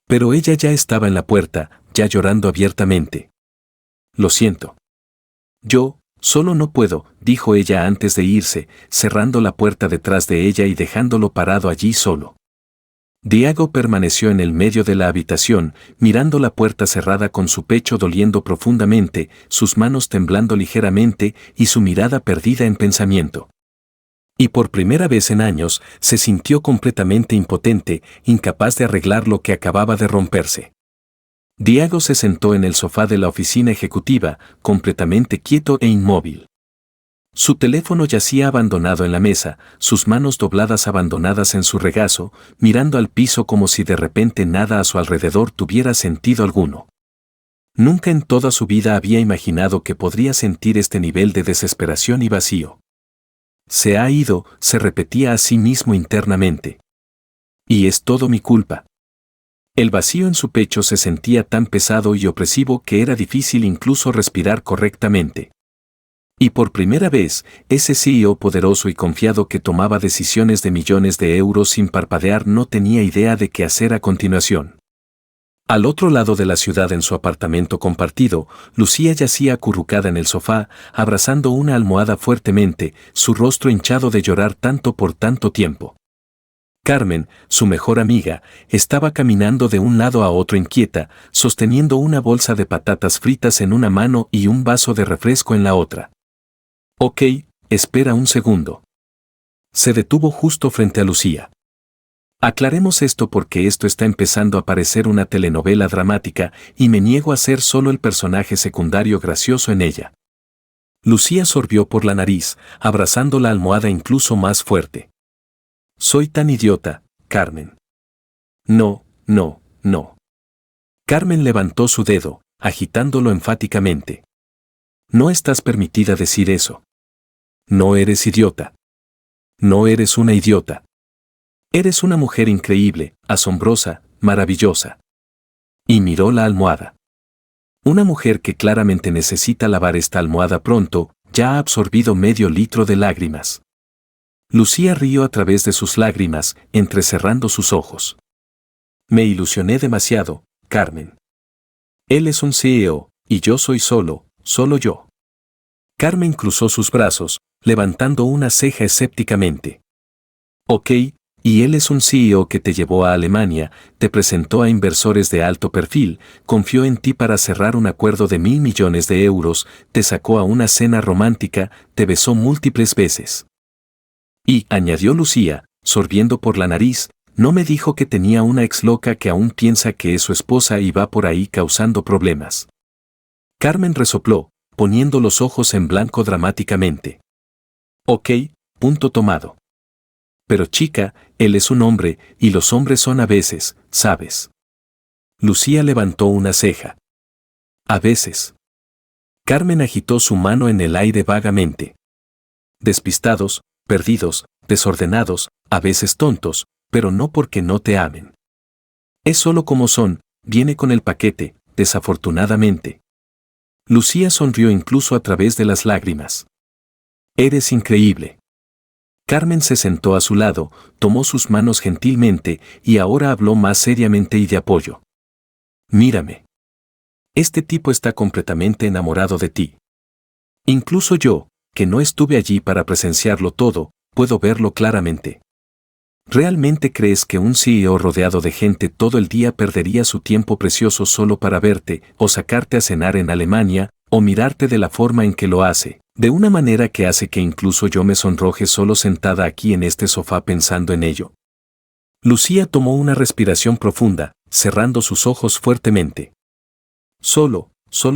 Pero ella ya estaba en la puerta, ya llorando abiertamente. Lo siento. Yo, solo no puedo, dijo ella antes de irse, cerrando la puerta detrás de ella y dejándolo parado allí solo. Diego permaneció en el medio de la habitación, mirando la puerta cerrada con su pecho doliendo profundamente, sus manos temblando ligeramente y su mirada perdida en pensamiento. Y por primera vez en años, se sintió completamente impotente, incapaz de arreglar lo que acababa de romperse. Diego se sentó en el sofá de la oficina ejecutiva, completamente quieto e inmóvil. Su teléfono yacía abandonado en la mesa, sus manos dobladas abandonadas en su regazo, mirando al piso como si de repente nada a su alrededor tuviera sentido alguno. Nunca en toda su vida había imaginado que podría sentir este nivel de desesperación y vacío. Se ha ido, se repetía a sí mismo internamente. Y es todo mi culpa. El vacío en su pecho se sentía tan pesado y opresivo que era difícil incluso respirar correctamente. Y por primera vez, ese CEO poderoso y confiado que tomaba decisiones de millones de euros sin parpadear no tenía idea de qué hacer a continuación. Al otro lado de la ciudad en su apartamento compartido, Lucía yacía acurrucada en el sofá, abrazando una almohada fuertemente, su rostro hinchado de llorar tanto por tanto tiempo. Carmen, su mejor amiga, estaba caminando de un lado a otro inquieta, sosteniendo una bolsa de patatas fritas en una mano y un vaso de refresco en la otra. Ok, espera un segundo. Se detuvo justo frente a Lucía. Aclaremos esto porque esto está empezando a parecer una telenovela dramática y me niego a ser solo el personaje secundario gracioso en ella. Lucía sorbió por la nariz, abrazando la almohada incluso más fuerte. Soy tan idiota, Carmen. No, no, no. Carmen levantó su dedo, agitándolo enfáticamente. No estás permitida decir eso. No eres idiota. No eres una idiota. Eres una mujer increíble, asombrosa, maravillosa. Y miró la almohada. Una mujer que claramente necesita lavar esta almohada pronto, ya ha absorbido medio litro de lágrimas. Lucía rió a través de sus lágrimas, entrecerrando sus ojos. Me ilusioné demasiado, Carmen. Él es un CEO, y yo soy solo yo. Carmen cruzó sus brazos, levantando una ceja escépticamente. Ok, y él es un CEO que te llevó a Alemania, te presentó a inversores de alto perfil, confió en ti para cerrar un acuerdo de 1.000 millones de euros, te sacó a una cena romántica, te besó múltiples veces. Y, añadió Lucía, sorbiendo por la nariz, no me dijo que tenía una ex loca que aún piensa que es su esposa y va por ahí causando problemas. Carmen resopló, poniendo los ojos en blanco dramáticamente. Ok, punto tomado. Pero chica, él es un hombre, y los hombres son a veces, ¿sabes? Lucía levantó una ceja. A veces. Carmen agitó su mano en el aire vagamente. Despistados, perdidos, desordenados, a veces tontos, pero no porque no te amen. Es solo como son, viene con el paquete, desafortunadamente. Lucía sonrió incluso a través de las lágrimas. Eres increíble. Carmen se sentó a su lado, tomó sus manos gentilmente y ahora habló más seriamente y de apoyo. Mírame. Este tipo está completamente enamorado de ti. Incluso yo, que no estuve allí para presenciarlo todo, puedo verlo claramente. ¿Realmente crees que un CEO rodeado de gente todo el día perdería su tiempo precioso solo para verte, o sacarte a cenar en Alemania, o mirarte de la forma en que lo hace, de una manera que hace que incluso yo me sonroje solo sentada aquí en este sofá pensando en ello? Lucía tomó una respiración profunda, cerrando sus ojos fuertemente. Solo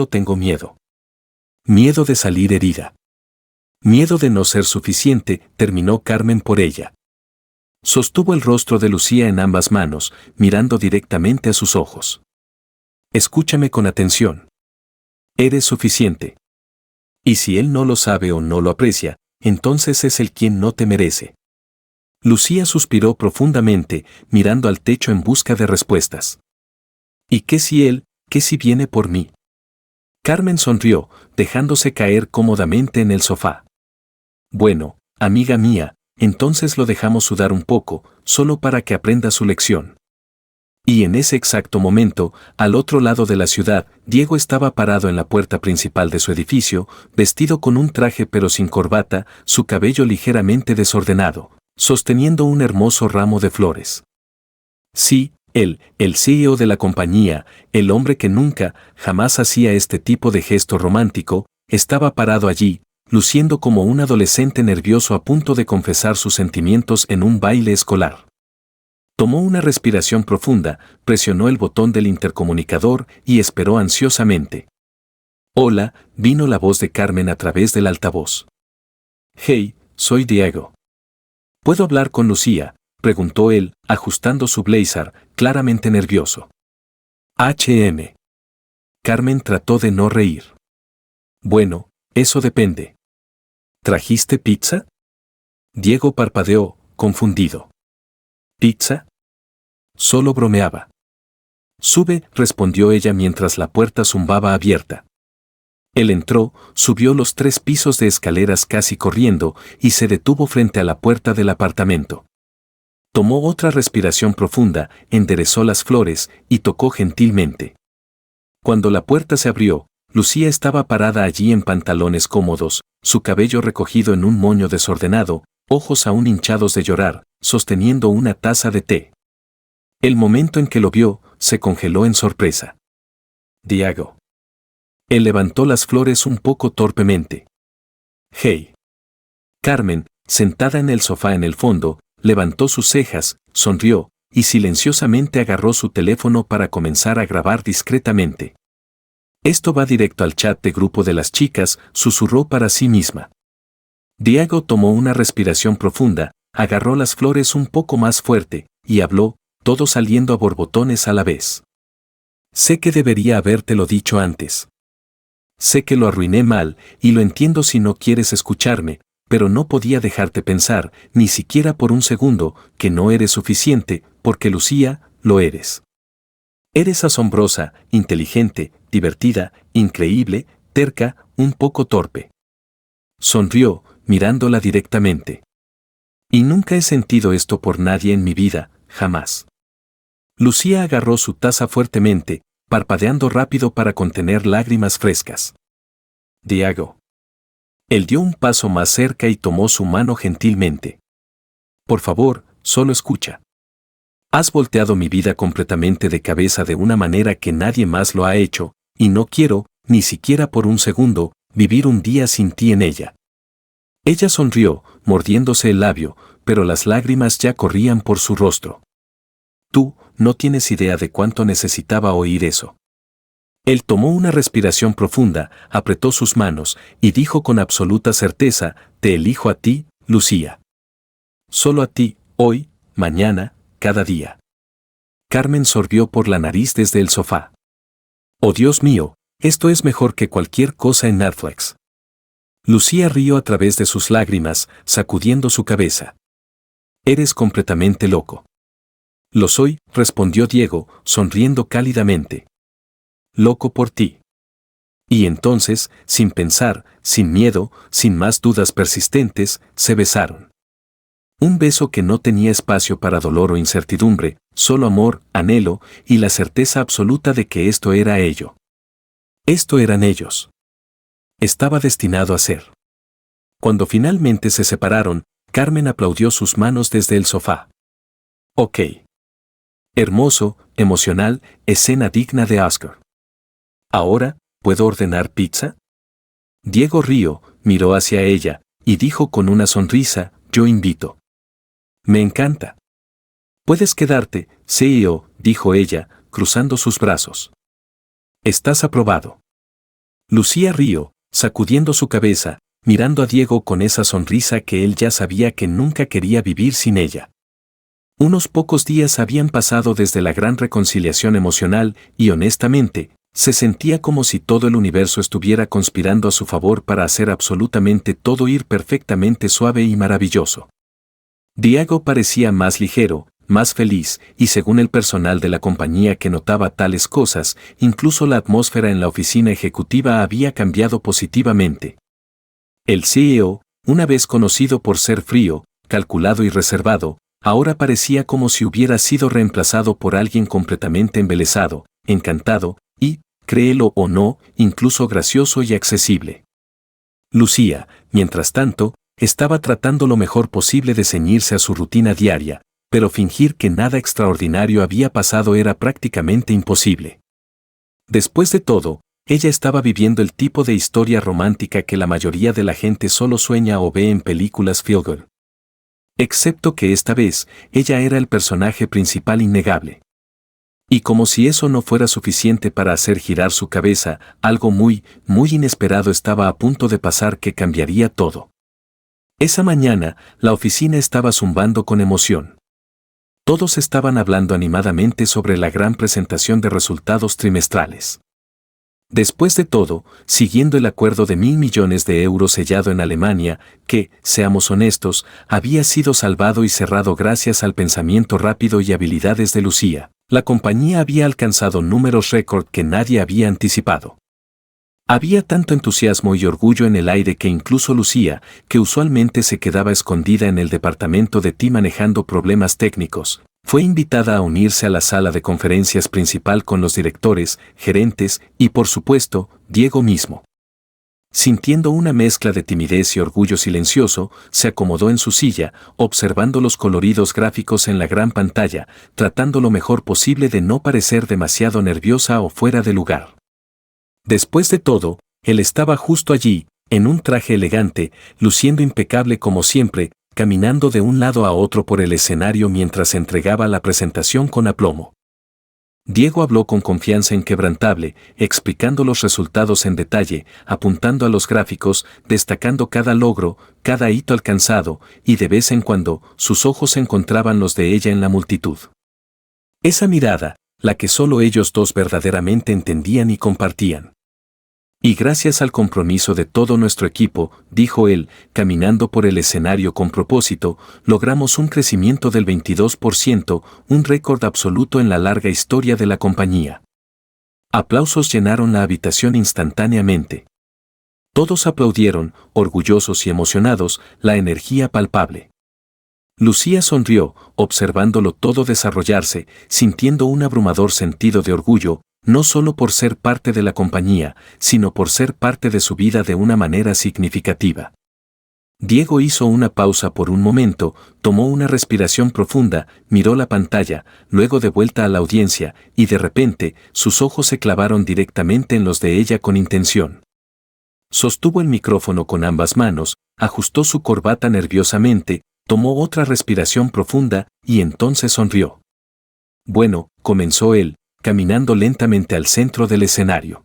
tengo miedo. Miedo de salir herida. Miedo de no ser suficiente, terminó Carmen por ella. Sostuvo el rostro de Lucía en ambas manos, mirando directamente a sus ojos. Escúchame con atención. Eres suficiente. Y si él no lo sabe o no lo aprecia, entonces es él quien no te merece. Lucía suspiró profundamente, mirando al techo en busca de respuestas. ¿Y qué si viene por mí? Carmen sonrió, dejándose caer cómodamente en el sofá. Bueno, amiga mía, entonces lo dejamos sudar un poco, solo para que aprenda su lección. Y en ese exacto momento, al otro lado de la ciudad, Diego estaba parado en la puerta principal de su edificio, vestido con un traje pero sin corbata, su cabello ligeramente desordenado, sosteniendo un hermoso ramo de flores. Sí, él, el CEO de la compañía, el hombre que nunca, jamás hacía este tipo de gesto romántico, estaba parado allí, luciendo como un adolescente nervioso a punto de confesar sus sentimientos en un baile escolar. Tomó una respiración profunda, presionó el botón del intercomunicador y esperó ansiosamente. Hola, vino la voz de Carmen a través del altavoz. Hey, soy Diego. ¿Puedo hablar con Lucía?, preguntó él, ajustando su blazer, claramente nervioso. Carmen trató de no reír. Bueno, eso depende. ¿Trajiste pizza? Diego parpadeó, confundido. ¿Pizza? Solo bromeaba. Sube, respondió ella mientras la puerta zumbaba abierta. Él entró, subió los 3 pisos de escaleras casi corriendo y se detuvo frente a la puerta del apartamento. Tomó otra respiración profunda, enderezó las flores y tocó gentilmente. Cuando la puerta se abrió, Lucía estaba parada allí en pantalones cómodos, su cabello recogido en un moño desordenado, ojos aún hinchados de llorar, sosteniendo una taza de té. El momento en que lo vio, se congeló en sorpresa. Diego. Él levantó las flores un poco torpemente. Hey. Carmen, sentada en el sofá en el fondo, levantó sus cejas, sonrió, y silenciosamente agarró su teléfono para comenzar a grabar discretamente. Esto va directo al chat de grupo de las chicas, susurró para sí misma. Diego tomó una respiración profunda, agarró las flores un poco más fuerte, y habló, todo saliendo a borbotones a la vez. Sé que debería habértelo dicho antes. Sé que lo arruiné mal, y lo entiendo si no quieres escucharme, pero no podía dejarte pensar, ni siquiera por un segundo, que no eres suficiente, porque Lucía, lo eres. Eres asombrosa, inteligente, divertida, increíble, terca, un poco torpe. Sonrió, mirándola directamente. Y nunca he sentido esto por nadie en mi vida, jamás. Lucía agarró su taza fuertemente, parpadeando rápido para contener lágrimas frescas. Diego. Él dio un paso más cerca y tomó su mano gentilmente. Por favor, solo escucha. Has volteado mi vida completamente de cabeza de una manera que nadie más lo ha hecho, y no quiero, ni siquiera por un segundo, vivir un día sin ti en ella. Ella sonrió, mordiéndose el labio, pero las lágrimas ya corrían por su rostro. Tú, no tienes idea de cuánto necesitaba oír eso. Él tomó una respiración profunda, apretó sus manos, y dijo con absoluta certeza, te elijo a ti, Lucía. Solo a ti, hoy, mañana, cada día. Carmen sorbió por la nariz desde el sofá. Oh Dios mío, esto es mejor que cualquier cosa en Netflix. Lucía rió a través de sus lágrimas, sacudiendo su cabeza. Eres completamente loco. Lo soy, respondió Diego, sonriendo cálidamente. Loco por ti. Y entonces, sin pensar, sin miedo, sin más dudas persistentes, se besaron. Un beso que no tenía espacio para dolor o incertidumbre, solo amor, anhelo, y la certeza absoluta de que esto era ello. Esto eran ellos. Estaba destinado a ser. Cuando finalmente se separaron, Carmen aplaudió sus manos desde el sofá. Ok. Hermoso, emocional, escena digna de Oscar. Ahora, ¿puedo ordenar pizza? Diego Río miró hacia ella y dijo con una sonrisa, yo invito. Me encanta. Puedes quedarte, CEO, dijo ella, cruzando sus brazos. Estás aprobado. Lucía Río, sacudiendo su cabeza, mirando a Diego con esa sonrisa que él ya sabía que nunca quería vivir sin ella. Unos pocos días habían pasado desde la gran reconciliación emocional y honestamente, se sentía como si todo el universo estuviera conspirando a su favor para hacer absolutamente todo ir perfectamente suave y maravilloso. Diego parecía más ligero, más feliz, y según el personal de la compañía que notaba tales cosas, incluso la atmósfera en la oficina ejecutiva había cambiado positivamente. El CEO, una vez conocido por ser frío, calculado y reservado, ahora parecía como si hubiera sido reemplazado por alguien completamente embelesado, encantado, y, créelo o no, incluso gracioso y accesible. Lucía, mientras tanto, estaba tratando lo mejor posible de ceñirse a su rutina diaria, pero fingir que nada extraordinario había pasado era prácticamente imposible. Después de todo, ella estaba viviendo el tipo de historia romántica que la mayoría de la gente solo sueña o ve en películas feel-good. Excepto que esta vez, ella era el personaje principal innegable. Y como si eso no fuera suficiente para hacer girar su cabeza, algo muy, muy inesperado estaba a punto de pasar que cambiaría todo. Esa mañana, la oficina estaba zumbando con emoción. Todos estaban hablando animadamente sobre la gran presentación de resultados trimestrales. Después de todo, siguiendo el acuerdo de 1.000 millones de euros sellado en Alemania, que, seamos honestos, había sido salvado y cerrado gracias al pensamiento rápido y habilidades de Lucía, la compañía había alcanzado números récord que nadie había anticipado. Había tanto entusiasmo y orgullo en el aire que incluso Lucía, que usualmente se quedaba escondida en el departamento de TI manejando problemas técnicos, fue invitada a unirse a la sala de conferencias principal con los directores, gerentes y, por supuesto, Diego mismo. Sintiendo una mezcla de timidez y orgullo silencioso, se acomodó en su silla, observando los coloridos gráficos en la gran pantalla, tratando lo mejor posible de no parecer demasiado nerviosa o fuera de lugar. Después de todo, él estaba justo allí, en un traje elegante, luciendo impecable como siempre, caminando de un lado a otro por el escenario mientras entregaba la presentación con aplomo. Diego habló con confianza inquebrantable, explicando los resultados en detalle, apuntando a los gráficos, destacando cada logro, cada hito alcanzado, y de vez en cuando, sus ojos encontraban los de ella en la multitud. Esa mirada, la que solo ellos dos verdaderamente entendían y compartían. Y gracias al compromiso de todo nuestro equipo, dijo él, caminando por el escenario con propósito, logramos un crecimiento del 22%, un récord absoluto en la larga historia de la compañía. Aplausos llenaron la habitación instantáneamente. Todos aplaudieron, orgullosos y emocionados, la energía palpable. Lucía sonrió, observándolo todo desarrollarse, sintiendo un abrumador sentido de orgullo, no solo por ser parte de la compañía, sino por ser parte de su vida de una manera significativa. Diego hizo una pausa por un momento, tomó una respiración profunda, miró la pantalla, luego de vuelta a la audiencia, y de repente, sus ojos se clavaron directamente en los de ella con intención. Sostuvo el micrófono con ambas manos, ajustó su corbata nerviosamente, tomó otra respiración profunda, y entonces sonrió. Bueno, comenzó él, caminando lentamente al centro del escenario.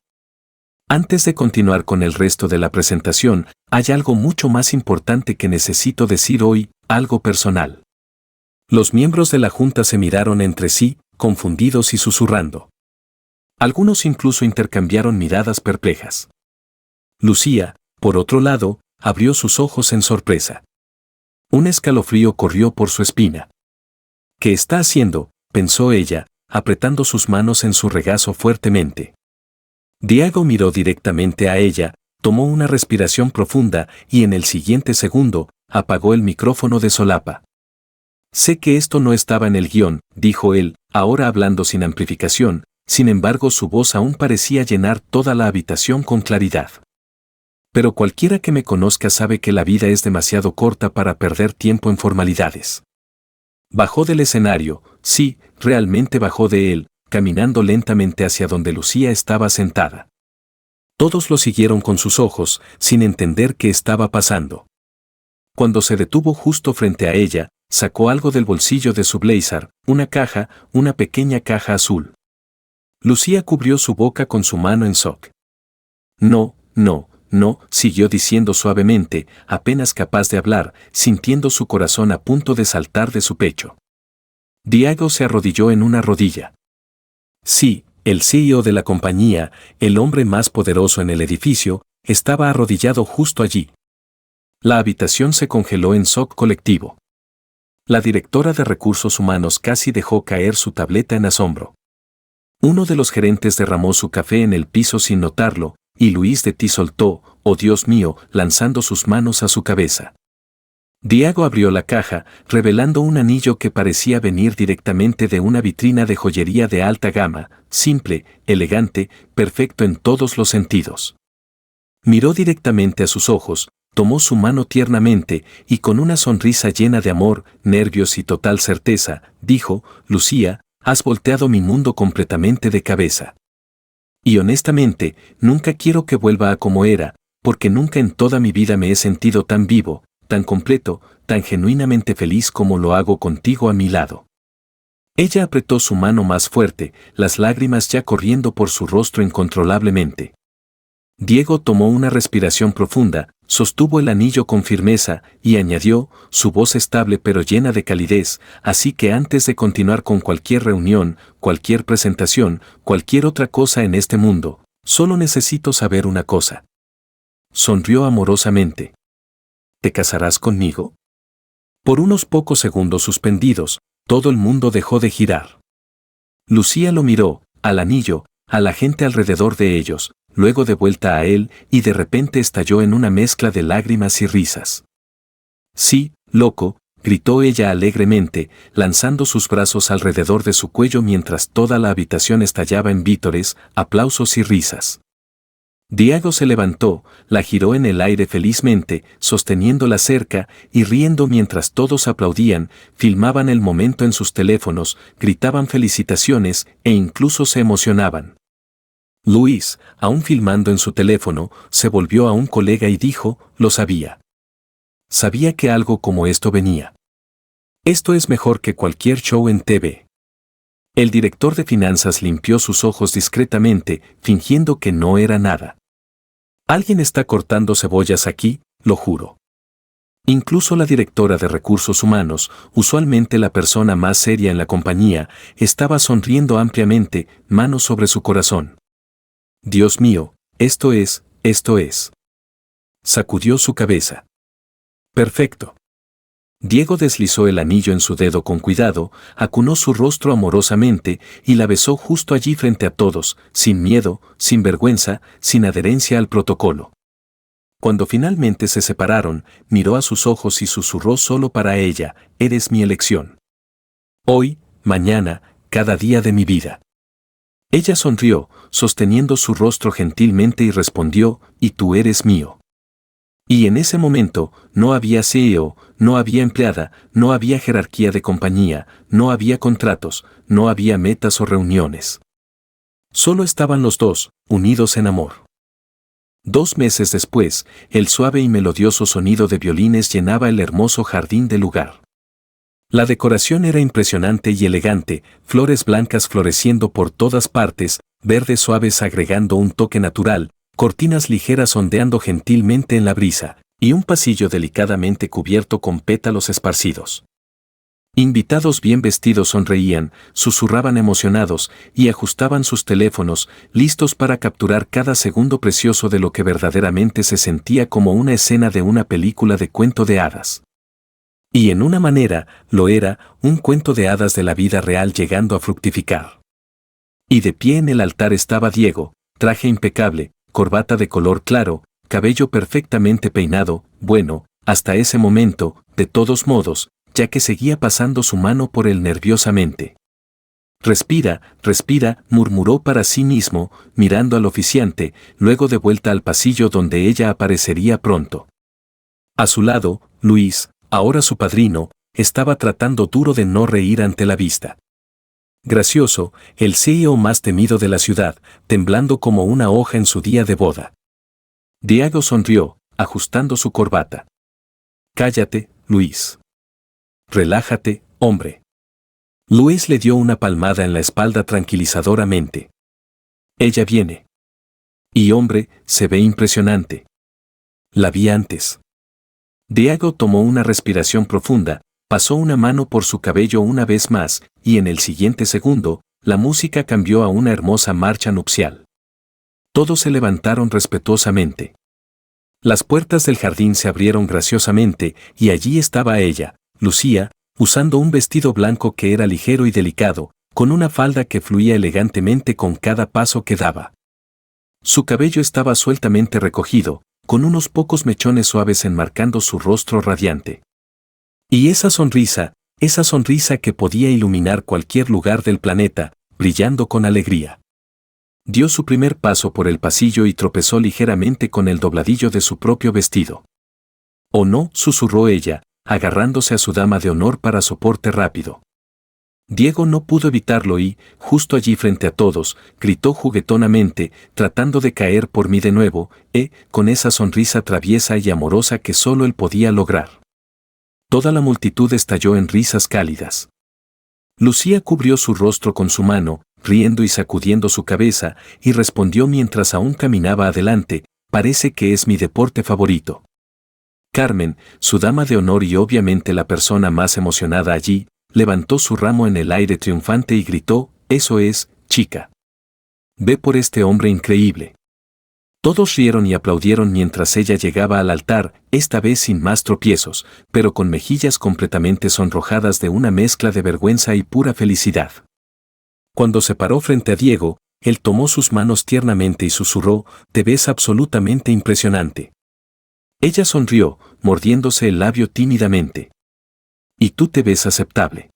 Antes de continuar con el resto de la presentación, hay algo mucho más importante que necesito decir hoy, algo personal. Los miembros de la junta se miraron entre sí, confundidos y susurrando. Algunos incluso intercambiaron miradas perplejas. Lucía, por otro lado, abrió sus ojos en sorpresa. Un escalofrío corrió por su espina. ¿Qué está haciendo?, pensó ella, apretando sus manos en su regazo fuertemente. Diego miró directamente a ella, tomó una respiración profunda y en el siguiente segundo, apagó el micrófono de solapa. Sé que esto no estaba en el guión, dijo él, ahora hablando sin amplificación, sin embargo su voz aún parecía llenar toda la habitación con claridad. Pero cualquiera que me conozca sabe que la vida es demasiado corta para perder tiempo en formalidades. Bajó del escenario, sí, realmente bajó de él, caminando lentamente hacia donde Lucía estaba sentada. Todos lo siguieron con sus ojos, sin entender qué estaba pasando. Cuando se detuvo justo frente a ella, sacó algo del bolsillo de su blazer, una caja, una pequeña caja azul. Lucía cubrió su boca con su mano en shock. No, no, no, siguió diciendo suavemente, apenas capaz de hablar, sintiendo su corazón a punto de saltar de su pecho. Diego se arrodilló en una rodilla. Sí, el CEO de la compañía, el hombre más poderoso en el edificio, estaba arrodillado justo allí. La habitación se congeló en shock colectivo. La directora de recursos humanos casi dejó caer su tableta en asombro. Uno de los gerentes derramó su café en el piso sin notarlo, y Luis de T soltó, oh Dios mío, lanzando sus manos a su cabeza. Diego abrió la caja, revelando un anillo que parecía venir directamente de una vitrina de joyería de alta gama, simple, elegante, perfecto en todos los sentidos. Miró directamente a sus ojos, tomó su mano tiernamente y con una sonrisa llena de amor, nervios y total certeza, dijo, Lucía, has volteado mi mundo completamente de cabeza. Y honestamente, nunca quiero que vuelva a como era, porque nunca en toda mi vida me he sentido tan vivo, tan completo, tan genuinamente feliz como lo hago contigo a mi lado. Ella apretó su mano más fuerte, las lágrimas ya corriendo por su rostro incontrolablemente. Diego tomó una respiración profunda, sostuvo el anillo con firmeza y añadió, su voz estable pero llena de calidez, así que antes de continuar con cualquier reunión, cualquier presentación, cualquier otra cosa en este mundo, solo necesito saber una cosa. Sonrió amorosamente. ¿Te casarás conmigo? Por unos pocos segundos suspendidos, todo el mundo dejó de girar. Lucía lo miró, al anillo, a la gente alrededor de ellos, luego de vuelta a él, y de repente estalló en una mezcla de lágrimas y risas. Sí, loco, gritó ella alegremente, lanzando sus brazos alrededor de su cuello mientras toda la habitación estallaba en vítores, aplausos y risas. Diego se levantó, la giró en el aire felizmente, sosteniéndola cerca y riendo mientras todos aplaudían, filmaban el momento en sus teléfonos, gritaban felicitaciones e incluso se emocionaban. Luis, aún filmando en su teléfono, se volvió a un colega y dijo, lo sabía. Sabía que algo como esto venía. Esto es mejor que cualquier show en TV. El director de finanzas limpió sus ojos discretamente, fingiendo que no era nada. Alguien está cortando cebollas aquí, lo juro. Incluso la directora de recursos humanos, usualmente la persona más seria en la compañía, estaba sonriendo ampliamente, manos sobre su corazón. Dios mío, esto es. Sacudió su cabeza. Perfecto. Diego deslizó el anillo en su dedo con cuidado, acunó su rostro amorosamente y la besó justo allí frente a todos, sin miedo, sin vergüenza, sin adherencia al protocolo. Cuando finalmente se separaron, miró a sus ojos y susurró solo para ella, eres mi elección. Hoy, mañana, cada día de mi vida. Ella sonrió, sosteniendo su rostro gentilmente y respondió, y tú eres mío. Y en ese momento, no había CEO, no había empleada, no había jerarquía de compañía, no había contratos, no había metas o reuniones. Solo estaban los dos, unidos en amor. 2 meses después, el suave y melodioso sonido de violines llenaba el hermoso jardín del lugar. La decoración era impresionante y elegante, flores blancas floreciendo por todas partes, verdes suaves agregando un toque natural, cortinas ligeras ondeando gentilmente en la brisa, y un pasillo delicadamente cubierto con pétalos esparcidos. Invitados bien vestidos sonreían, susurraban emocionados y ajustaban sus teléfonos, listos para capturar cada segundo precioso de lo que verdaderamente se sentía como una escena de una película de cuento de hadas. Y en una manera, lo era, un cuento de hadas de la vida real llegando a fructificar. Y de pie en el altar estaba Diego, traje impecable, corbata de color claro, cabello perfectamente peinado, bueno, hasta ese momento, de todos modos, ya que seguía pasando su mano por él nerviosamente. Respira, respira, murmuró para sí mismo, mirando al oficiante, luego de vuelta al pasillo donde ella aparecería pronto. A su lado, Luis, ahora su padrino, estaba tratando duro de no reír ante la vista. Gracioso, el CEO más temido de la ciudad, temblando como una hoja en su día de boda. Diego sonrió, ajustando su corbata. Cállate, Luis. Relájate, hombre. Luis le dio una palmada en la espalda tranquilizadoramente. Ella viene. Y hombre, se ve impresionante. La vi antes. Diego tomó una respiración profunda, pasó una mano por su cabello una vez más, y en el siguiente segundo, la música cambió a una hermosa marcha nupcial. Todos se levantaron respetuosamente. Las puertas del jardín se abrieron graciosamente, y allí estaba ella, Lucía, usando un vestido blanco que era ligero y delicado, con una falda que fluía elegantemente con cada paso que daba. Su cabello estaba sueltamente recogido, con unos pocos mechones suaves enmarcando su rostro radiante. Y esa sonrisa que podía iluminar cualquier lugar del planeta, brillando con alegría. Dio su primer paso por el pasillo y tropezó ligeramente con el dobladillo de su propio vestido. «Oh no», susurró ella, agarrándose a su dama de honor para soporte rápido. Diego no pudo evitarlo y, justo allí frente a todos, gritó juguetonamente, tratando de caer por mí de nuevo, con esa sonrisa traviesa y amorosa que solo él podía lograr. Toda la multitud estalló en risas cálidas. Lucía cubrió su rostro con su mano, riendo y sacudiendo su cabeza, y respondió mientras aún caminaba adelante, «Parece que es mi deporte favorito». Carmen, su dama de honor y obviamente la persona más emocionada allí, levantó su ramo en el aire triunfante y gritó, «Eso es, chica. Ve por este hombre increíble». Todos rieron y aplaudieron mientras ella llegaba al altar, esta vez sin más tropiezos, pero con mejillas completamente sonrojadas de una mezcla de vergüenza y pura felicidad. Cuando se paró frente a Diego, él tomó sus manos tiernamente y susurró, «Te ves absolutamente impresionante». Ella sonrió, mordiéndose el labio tímidamente. «Y tú te ves aceptable».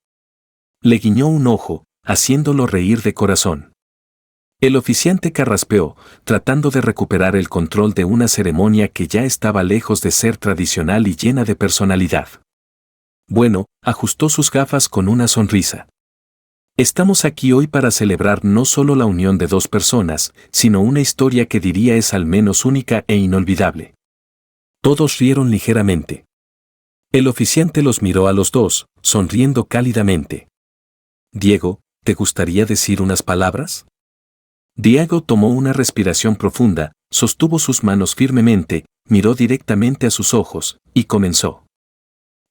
Le guiñó un ojo, haciéndolo reír de corazón. El oficiante carraspeó, tratando de recuperar el control de una ceremonia que ya estaba lejos de ser tradicional y llena de personalidad. Bueno, ajustó sus gafas con una sonrisa. Estamos aquí hoy para celebrar no solo la unión de dos personas, sino una historia que diría es al menos única e inolvidable. Todos rieron ligeramente. El oficiante los miró a los dos, sonriendo cálidamente. «Diego, ¿te gustaría decir unas palabras?» Diego tomó una respiración profunda, sostuvo sus manos firmemente, miró directamente a sus ojos, y comenzó.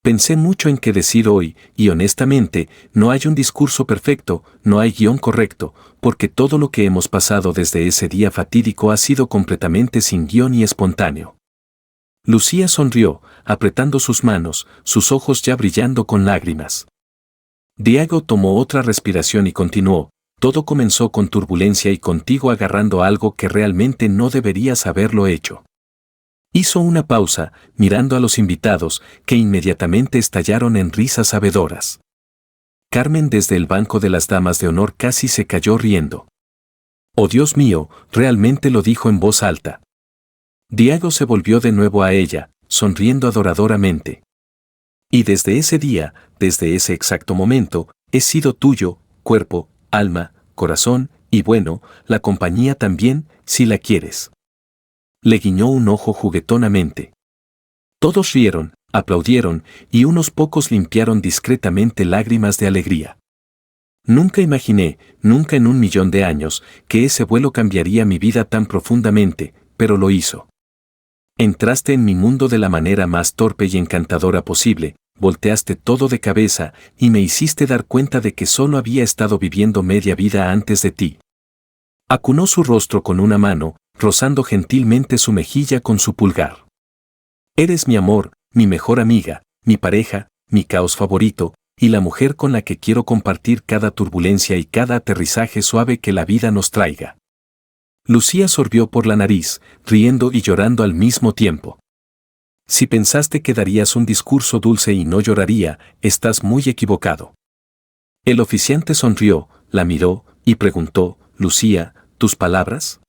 «Pensé mucho en qué decir hoy, y honestamente, no hay un discurso perfecto, no hay guión correcto, porque todo lo que hemos pasado desde ese día fatídico ha sido completamente sin guión y espontáneo». Lucía sonrió, apretando sus manos, sus ojos ya brillando con lágrimas. Diego tomó otra respiración y continuó, «Todo comenzó con turbulencia y contigo agarrando algo que realmente no deberías haberlo hecho». Hizo una pausa, mirando a los invitados, que inmediatamente estallaron en risas sabedoras. Carmen desde el banco de las damas de honor casi se cayó riendo. «Oh Dios mío», realmente lo dijo en voz alta. Diego se volvió de nuevo a ella, sonriendo adoradoramente. «Y desde ese día, desde ese exacto momento, he sido tuyo, cuerpo, alma, corazón, y bueno, la compañía también, si la quieres». Le guiñó un ojo juguetonamente. Todos rieron, aplaudieron, y unos pocos limpiaron discretamente lágrimas de alegría. Nunca imaginé, nunca en 1.000.000 de años, que ese vuelo cambiaría mi vida tan profundamente, pero lo hizo. Entraste en mi mundo de la manera más torpe y encantadora posible, volteaste todo de cabeza y me hiciste dar cuenta de que solo había estado viviendo media vida antes de ti. Acunó su rostro con una mano, rozando gentilmente su mejilla con su pulgar. Eres mi amor, mi mejor amiga, mi pareja, mi caos favorito, y la mujer con la que quiero compartir cada turbulencia y cada aterrizaje suave que la vida nos traiga. Lucía sorbió por la nariz, riendo y llorando al mismo tiempo. Si pensaste que darías un discurso dulce y no lloraría, estás muy equivocado. El oficiante sonrió, la miró, y preguntó, «Lucía, ¿tus palabras?»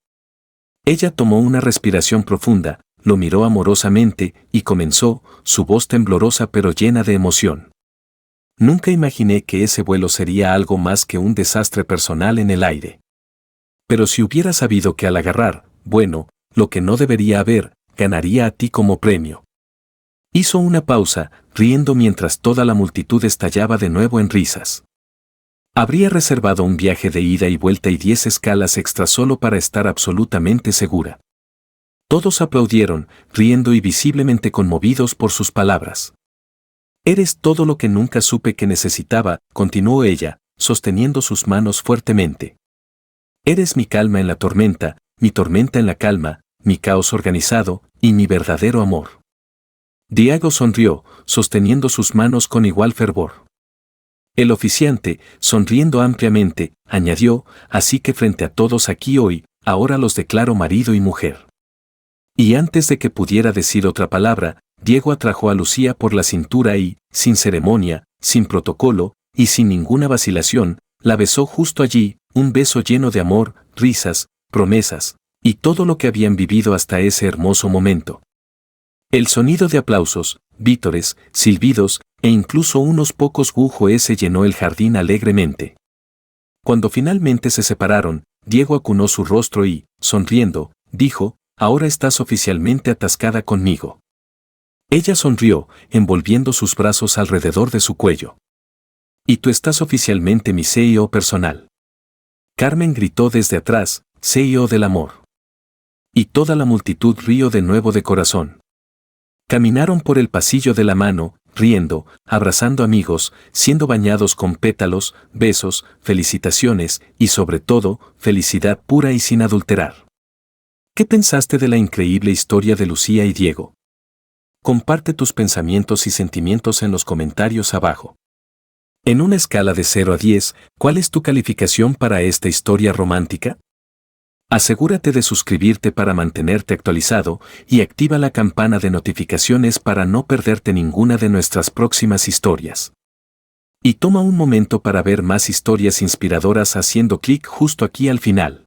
Ella tomó una respiración profunda, lo miró amorosamente, y comenzó, su voz temblorosa pero llena de emoción. Nunca imaginé que ese vuelo sería algo más que un desastre personal en el aire. Pero si hubiera sabido que al agarrar, bueno, lo que no debería haber, ganaría a ti como premio. Hizo una pausa, riendo mientras toda la multitud estallaba de nuevo en risas. Habría reservado un viaje de ida y vuelta y 10 escalas extra solo para estar absolutamente segura. Todos aplaudieron, riendo y visiblemente conmovidos por sus palabras. Eres todo lo que nunca supe que necesitaba, continuó ella, sosteniendo sus manos fuertemente. Eres mi calma en la tormenta, mi tormenta en la calma, mi caos organizado, y mi verdadero amor. Diego sonrió, sosteniendo sus manos con igual fervor. El oficiante, sonriendo ampliamente, añadió, así que frente a todos aquí hoy, ahora los declaro marido y mujer. Y antes de que pudiera decir otra palabra, Diego atrajo a Lucía por la cintura y, sin ceremonia, sin protocolo, y sin ninguna vacilación, la besó justo allí, un beso lleno de amor, risas, promesas, y todo lo que habían vivido hasta ese hermoso momento. El sonido de aplausos, vítores, silbidos, e incluso unos pocos gujoes llenó el jardín alegremente. Cuando finalmente se separaron, Diego acunó su rostro y, sonriendo, dijo, ahora estás oficialmente atascada conmigo. Ella sonrió, envolviendo sus brazos alrededor de su cuello. Y tú estás oficialmente mi CEO personal. Carmen gritó desde atrás, CEO del amor. Y toda la multitud rió de nuevo de corazón. Caminaron por el pasillo de la mano, riendo, abrazando amigos, siendo bañados con pétalos, besos, felicitaciones y sobre todo, felicidad pura y sin adulterar. ¿Qué pensaste de la increíble historia de Lucía y Diego? Comparte tus pensamientos y sentimientos en los comentarios abajo. En una escala de 0 a 10, ¿cuál es tu calificación para esta historia romántica? Asegúrate de suscribirte para mantenerte actualizado y activa la campana de notificaciones para no perderte ninguna de nuestras próximas historias. Y toma un momento para ver más historias inspiradoras haciendo clic justo aquí al final.